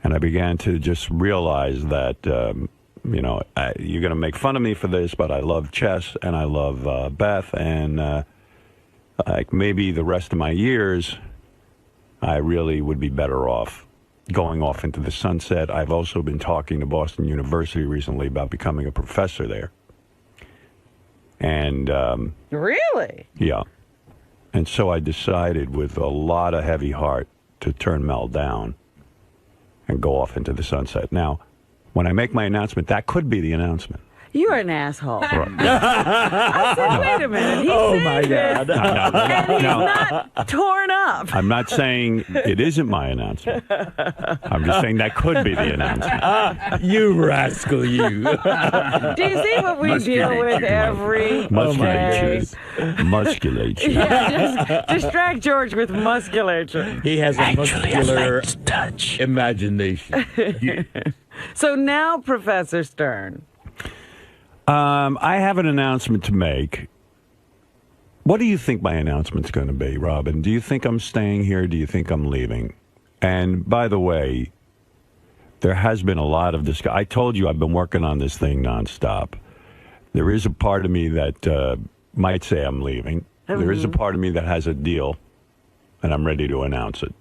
And I began to just realize that, you're going to make fun of me for this, but I love chess and I love Beth. And maybe the rest of my years, I really would be better off going off into the sunset. I've also been talking to Boston University recently about becoming a professor there. And really? Yeah. And so I decided with a lot of heavy heart to turn Mel down and go off into the sunset. Now, when I make my announcement, that could be the announcement. You're an asshole. Right. I said, wait a minute. He said this, and he's not torn up. I'm not saying it isn't my announcement. I'm just saying that could be the announcement. You rascal, you. Do you see what we deal with every day? Musculature. Yeah, just distract George with musculature. He has a muscular touch imagination. So now, Professor Stern. I have an announcement to make. What do you think my announcement's going to be, Robin? Do you think I'm staying here? Do you think I'm leaving? And by the way, there has been a lot of discussion. I told you I've been working on this thing nonstop. There is a part of me that might say I'm leaving. There is a part of me that has a deal, and I'm ready to announce it.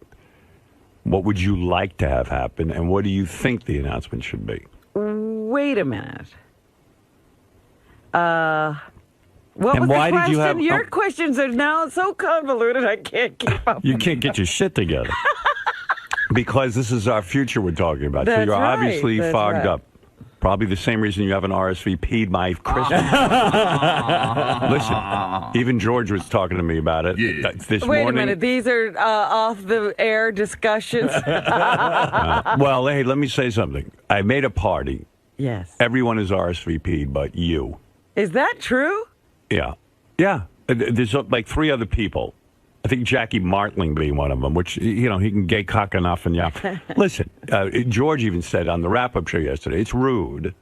What would you like to have happen, and what do you think the announcement should be? Wait a minute. What was why the did you question? have? Your questions are now so convoluted I can't keep up. You can't get your shit together because this is our future we're talking about. So That's you're right. obviously That's fogged right. up. Probably the same reason you haven't RSVP'd my Christmas. Listen, even George was talking to me about it this Wait morning. a minute. These are off-the-air discussions. Well, hey, let me say something. I made a party. Yes. Everyone is RSVP'd but you. Is that true? Yeah. Yeah. There's like 3 other people. I think Jackie Martling being one of them, which, you know, he can gay cock enough. And yeah. Listen, George even said on the wrap-up show yesterday, it's rude.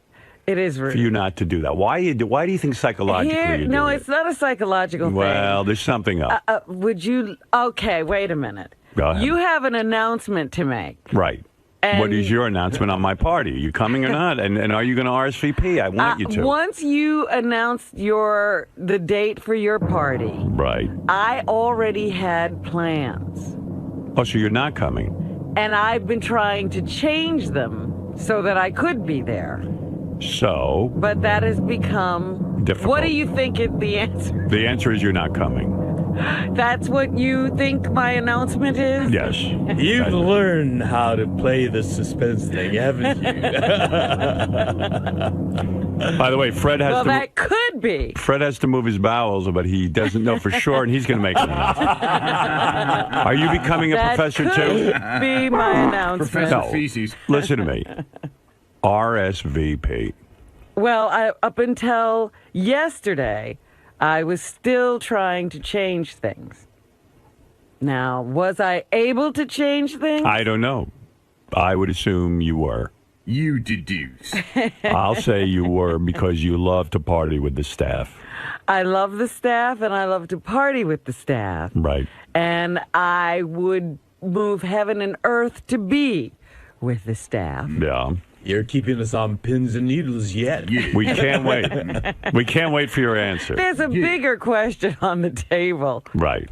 It is rude. For you not to do that. Why do you think psychologically you do it? It's not a psychological thing. Well, there's something up. Would you... Okay, wait a minute. Go ahead. You have an announcement to make. Right. And what is your announcement on my party? Are you coming or not? And are you going to RSVP? I want you to. Once you announce the date for your party, right. I already had plans. Oh, so you're not coming? And I've been trying to change them so that I could be there. So? But that has become... difficult. What do you think is the answer? The answer is you're not coming. That's what you think my announcement is? Yes. You've learned how to play the suspense thing, haven't you? By the way, Fred has well, to... that could be. Fred has to move his bowels, but he doesn't know for sure, and he's going to make an announcement. Are you becoming a professor too? That could be my announcement. Professor Feces. Listen to me. RSVP. Well, up until yesterday, I was still trying to change things. Now, was I able to change things? I don't know. I would assume you were. You deduce. I'll say you were because you love to party with the staff. I love the staff and I love to party with the staff. Right. And I would move heaven and earth to be with the staff. Yeah. You're keeping us on pins and needles yet. We can't wait. We can't wait for your answer. There's a bigger question on the table. Right.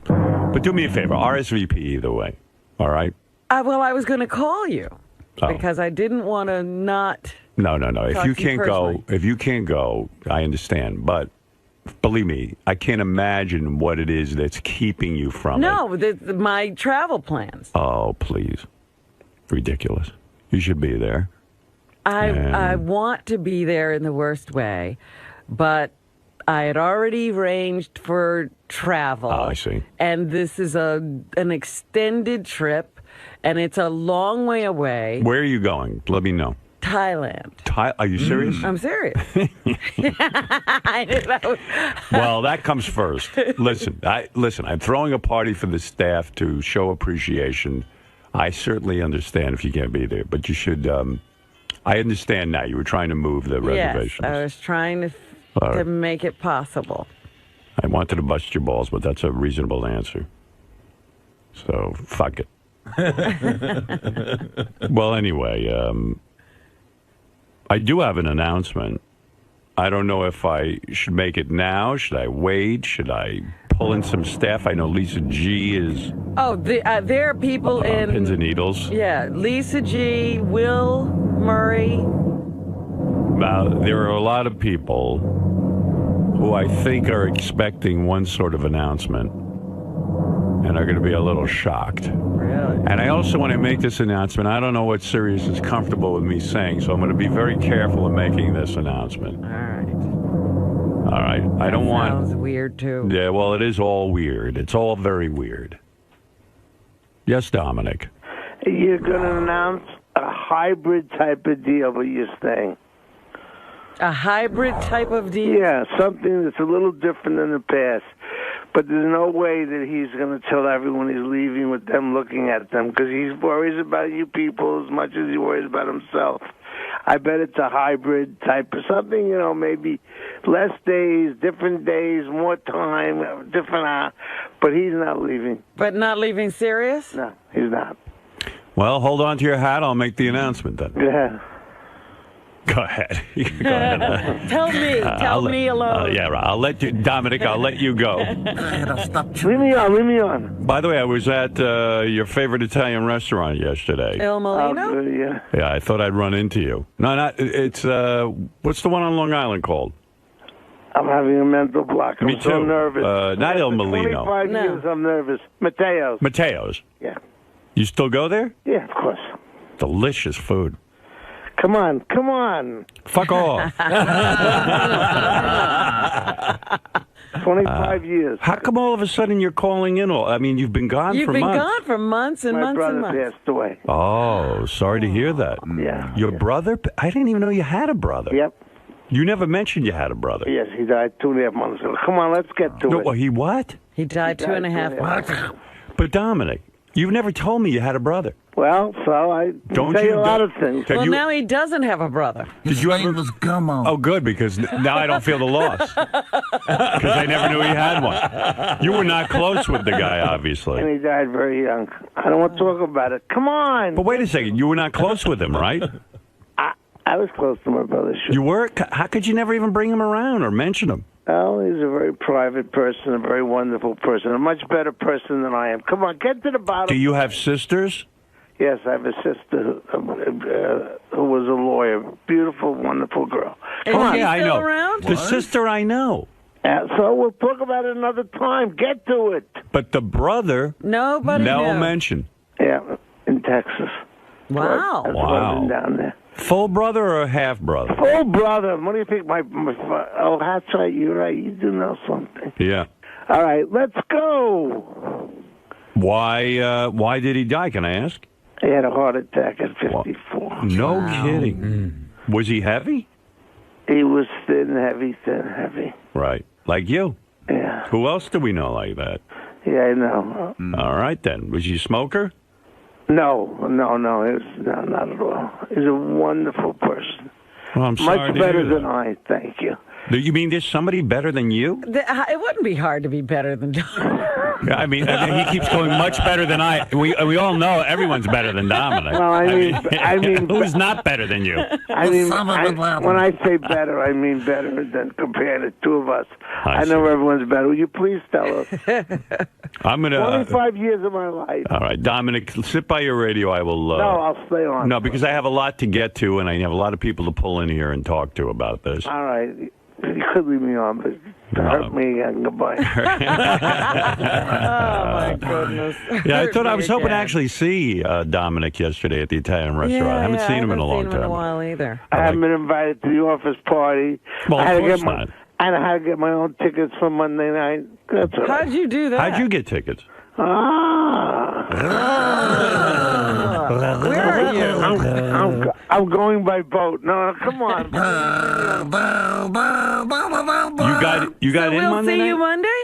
But do me a favor. RSVP either way. All right? Well, I was going to call you because I didn't want to not... No. If you can't go, I understand. But believe me, I can't imagine what it is that's keeping you from it. No, my travel plans. Oh, please. Ridiculous. You should be there. I want to be there in the worst way, but I had already arranged for travel. Oh, I see. And this is an extended trip, and it's a long way away. Where are you going? Let me know. Thailand. Are you serious? I'm serious. Well, that comes first. Listen, I'm throwing a party for the staff to show appreciation. I certainly understand if you can't be there, but you should. I understand now. You were trying to move the reservations. Yes, I was trying to make it possible. I wanted to bust your balls, but that's a reasonable answer. So, fuck it. Well, anyway, I do have an announcement. I don't know if I should make it now. Should I wait? Should I pull in some staff. I know Lisa G is Oh, there are people in pins and needles. Yeah, Lisa G, Will Murray. There are a lot of people who I think are expecting one sort of announcement and are going to be a little shocked. Really? And I also want to make this announcement. I don't know what Sirius is comfortable with me saying, so I'm going to be very careful in making this announcement. All right. All right. I don't want. Sounds weird too. Yeah, well, it is all weird. It's all very weird. Yes, Dominic. You're going to announce a hybrid type of deal with your thing. A hybrid type of deal? Yeah, something that's a little different than the past. But there's no way that he's going to tell everyone he's leaving with them looking at them, because he worries about you people as much as he worries about himself. I bet it's a hybrid type of something, maybe less days, different days, more time, different but he's not leaving. But not leaving Sirius? No, he's not. Well, hold on to your hat. I'll make the announcement then. Yeah. Go ahead. Go ahead. Tell me alone. Yeah, I'll let you, Dominic. I'll let you go. Leave me on. By the way, I was at your favorite Italian restaurant yesterday. El Molino? Yeah, I thought I'd run into you. No, it's what's the one on Long Island called? I'm having a mental block. Me I'm so too. nervous. Not El Molino. 25 years I'm nervous. Mateo's. Mateo's. Yeah. You still go there? Yeah, of course. Delicious food. Come on. Fuck off. 25 years. How come all of a sudden you're calling in? You've been gone for months. You've been gone for months and months and months. My brother passed away. Oh, sorry to hear that. Yeah. Your brother? I didn't even know you had a brother. Yep. You never mentioned you had a brother. Yes, he died 2.5 months ago. Come on, let's get to it. Well, he what? He died 2.5 months ago. But Dominic, you've never told me you had a brother. Well, so I tell you a lot of things. Well, now he doesn't have a brother. Did you ever? was Gummo. Oh, good, because now I don't feel the loss. Because I never knew he had one. You were not close with the guy, obviously. And he died very young. I don't want to talk about it. Come on. But wait a second. You were not close with him, right? I was close to my brother. Sure. You were? How could you never even bring him around or mention him? Oh, he's a very private person, a very wonderful person, a much better person than I am. Come on, get to the bottom. Do you have sisters? Yes, I have a sister who was a lawyer. Beautiful, wonderful girl. Is Come on. she I still know. around? The sister I know. So we'll talk about it another time. Get to it. But the brother, Nobody no knew. mention. Yeah, in Texas. Wow. Wow. Down there. Full brother or half brother? Full brother. What do you think? Oh, that's right. You're right. You do know something. Yeah. All right, let's go. Why did he die? Can I ask? He had a heart attack at 54. No kidding. Was he heavy? He was thin, heavy. Right. Like you. Yeah. Who else do we know like that? Yeah, I know. All right, then. Was he a smoker? No. Not at all. He's a wonderful person. Well, I'm sorry Much to better hear that. than I, thank you. Do you mean there's somebody better than you? It wouldn't be hard to be better than Dominic. I mean, he keeps going much better than I. We all know everyone's better than Dominic. Well, I mean, who's not better than you? When I say better, I mean better than compared to two of us. I know everyone's better. Will you please tell us? I'm gonna. 25 years of my life. All right, Dominic, sit by your radio. I will. No, I'll stay on. No, because I have a lot to get to, and I have a lot of people to pull in here and talk to about this. All right. You could leave me on, but hurt me again. Goodbye. Oh, my goodness. Yeah, I was hoping to actually see Dominic yesterday at the Italian restaurant. I haven't seen him in a long time. in a while either. I haven't been invited to the office party. Well, I had of to get course not. I had to get my own tickets for Monday night. That's all right. How'd you do that? How'd you get tickets? Where are you? I'm going by boat. No, come on. You got in we'll Monday see night? you Monday?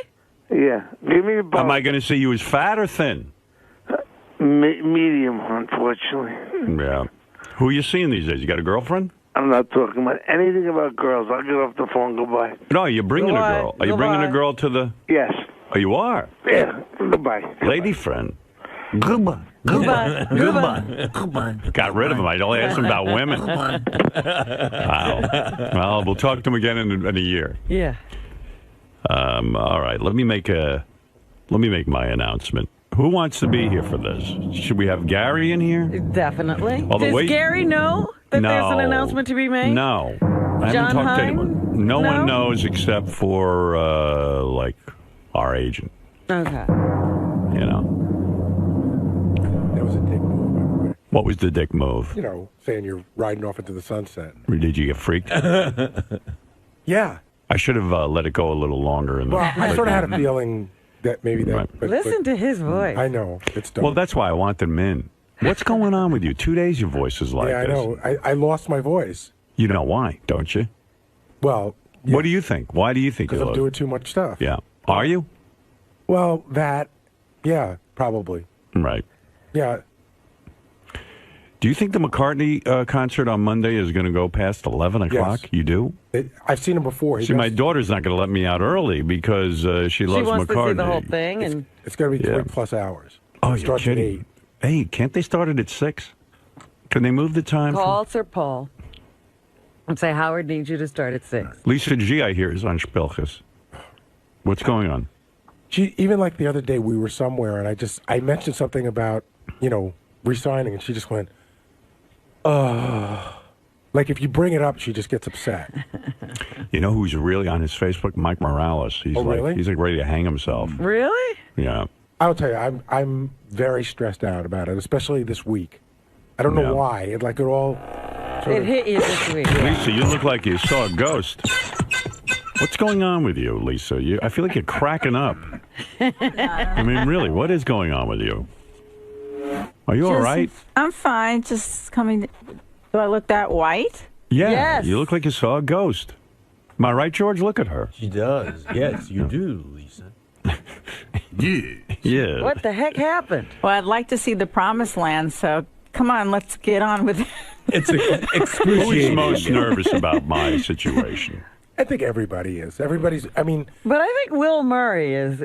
Yeah. Give me the boat. Am I going to see you as fat or thin? Medium, unfortunately. Yeah. Who are you seeing these days? You got a girlfriend? I'm not talking about anything about girls. I'll get off the phone. Goodbye. No, you're bringing a girl. Are you bringing a girl to the... Yes. Oh, you are? Yeah. Goodbye. Lady friend. Goodbye. Got rid of him. I only asked him about women. Wow. Well, we'll talk to him again in a year. Yeah. All right, let me make my announcement. Who wants to be here for this? Should we have Gary in here? Definitely. Does Gary know that there's an announcement to be made? No. I haven't talked to anyone. No one knows except for, our agent. Okay. You know. That was a dick move, by the way. What was the dick move? You know, saying you're riding off into the sunset. Did you get freaked? Yeah. I should have let it go a little longer. Well, I sort of had a feeling that maybe that... Right. Listen to his voice. I know. It's dumb. Well, that's why I want them in. What's going on with you? 2 days your voice is like yeah, I this. know. I lost my voice. You know why, don't you? Well... Yeah. What do you think? Why do you think you Because I'm doing too much stuff. Yeah. Are you? Well, yeah, probably. Right. Yeah. Do you think the McCartney concert on Monday is going to go past 11 o'clock? Yes. You do? I've seen him before. My daughter's not going to let me out early because she loves wants McCartney. to see the whole thing. And it's going to be 3+ hours. Oh, it you're kidding. Hey, can't they start it at 6? Can they move the time? Call Sir Paul and say, Howard needs you to start at 6. Lisa G, I hear, is on 𝗛𝗶𝗿𝗄. What's going on? Even like the other day, we were somewhere, and I mentioned something about, resigning, and she just went, like if you bring it up, she just gets upset. You know who's really on his Facebook? Mike Morales. He's really? He's like ready to hang himself. Really? Yeah. I'll tell you, I'm very stressed out about it, especially this week. I don't know why. It all. It hit you this week. Lisa, you look like you saw a ghost. What's going on with you, Lisa? I feel like you're cracking up. I mean, really, what is going on with you? Are you all right? I'm fine. Just coming. Do I look that white? Yeah. Yes. You look like you saw a ghost. Am I right, George? Look at her. She does. Yes, you do, Lisa. Yeah. What the heck happened? Well, I'd like to see the promised land, so come on, let's get on with it. It's excruciating. Who's most nervous about my situation? I think everybody is. Everybody's. I mean. But I think Will Murray is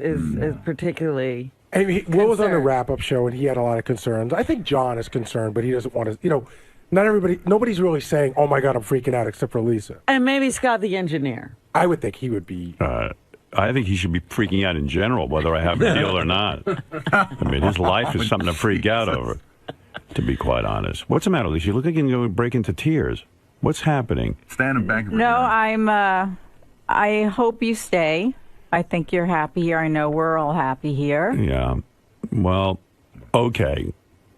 particularly. I mean, Will was on the wrap-up show, and he had a lot of concerns. I think John is concerned, but he doesn't want to. Not everybody. Nobody's really saying, "Oh my God, I'm freaking out," except for Lisa. And maybe Scott the engineer. I would think he would be. I think he should be freaking out in general, whether I have a deal or not. I mean, his life is something to freak out over, to be quite honest. What's the matter, Lisa? You look like you're going to break into tears. What's happening? Standing back. No, I hope you stay. I think you're happy here. I know we're all happy here. Yeah. Well, okay.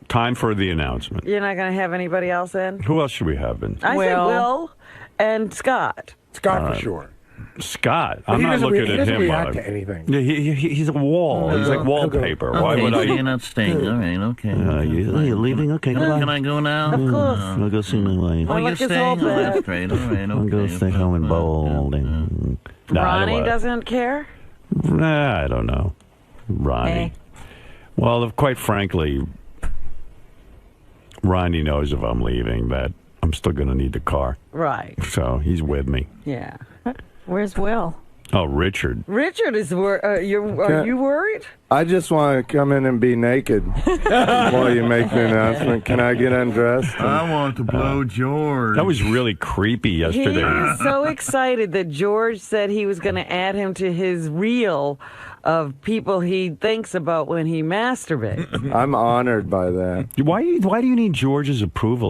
Time for the announcement. You're not going to have anybody else in? Who else should we have in? I say Will and Scott. Scott for sure. Scott. But I'm not looking at him. He doesn't react to anything. Yeah, he's a wall. He's like wallpaper. Why would I? You're not staying. All right, okay. You're leaving? Okay, goodbye. Can I go now? Of course. I'll go see my wife. Oh, you're staying? Oh, that's great. All right, okay. I'll go stay home in Bowling. Ronnie doesn't care? Nah, I don't know. Ronnie. Hey. Well, quite frankly, Ronnie knows if I'm leaving that I'm still going to need the car. Right. So he's with me. Yeah. Where's Will? Oh, Richard. Richard is are you worried? I just want to come in and be naked while you make the announcement. Can I get undressed? I want to blow George. That was really creepy yesterday. He was so excited that George said he was going to add him to his reel of people he thinks about when he masturbates. I'm honored by that. Why do you need George's approval?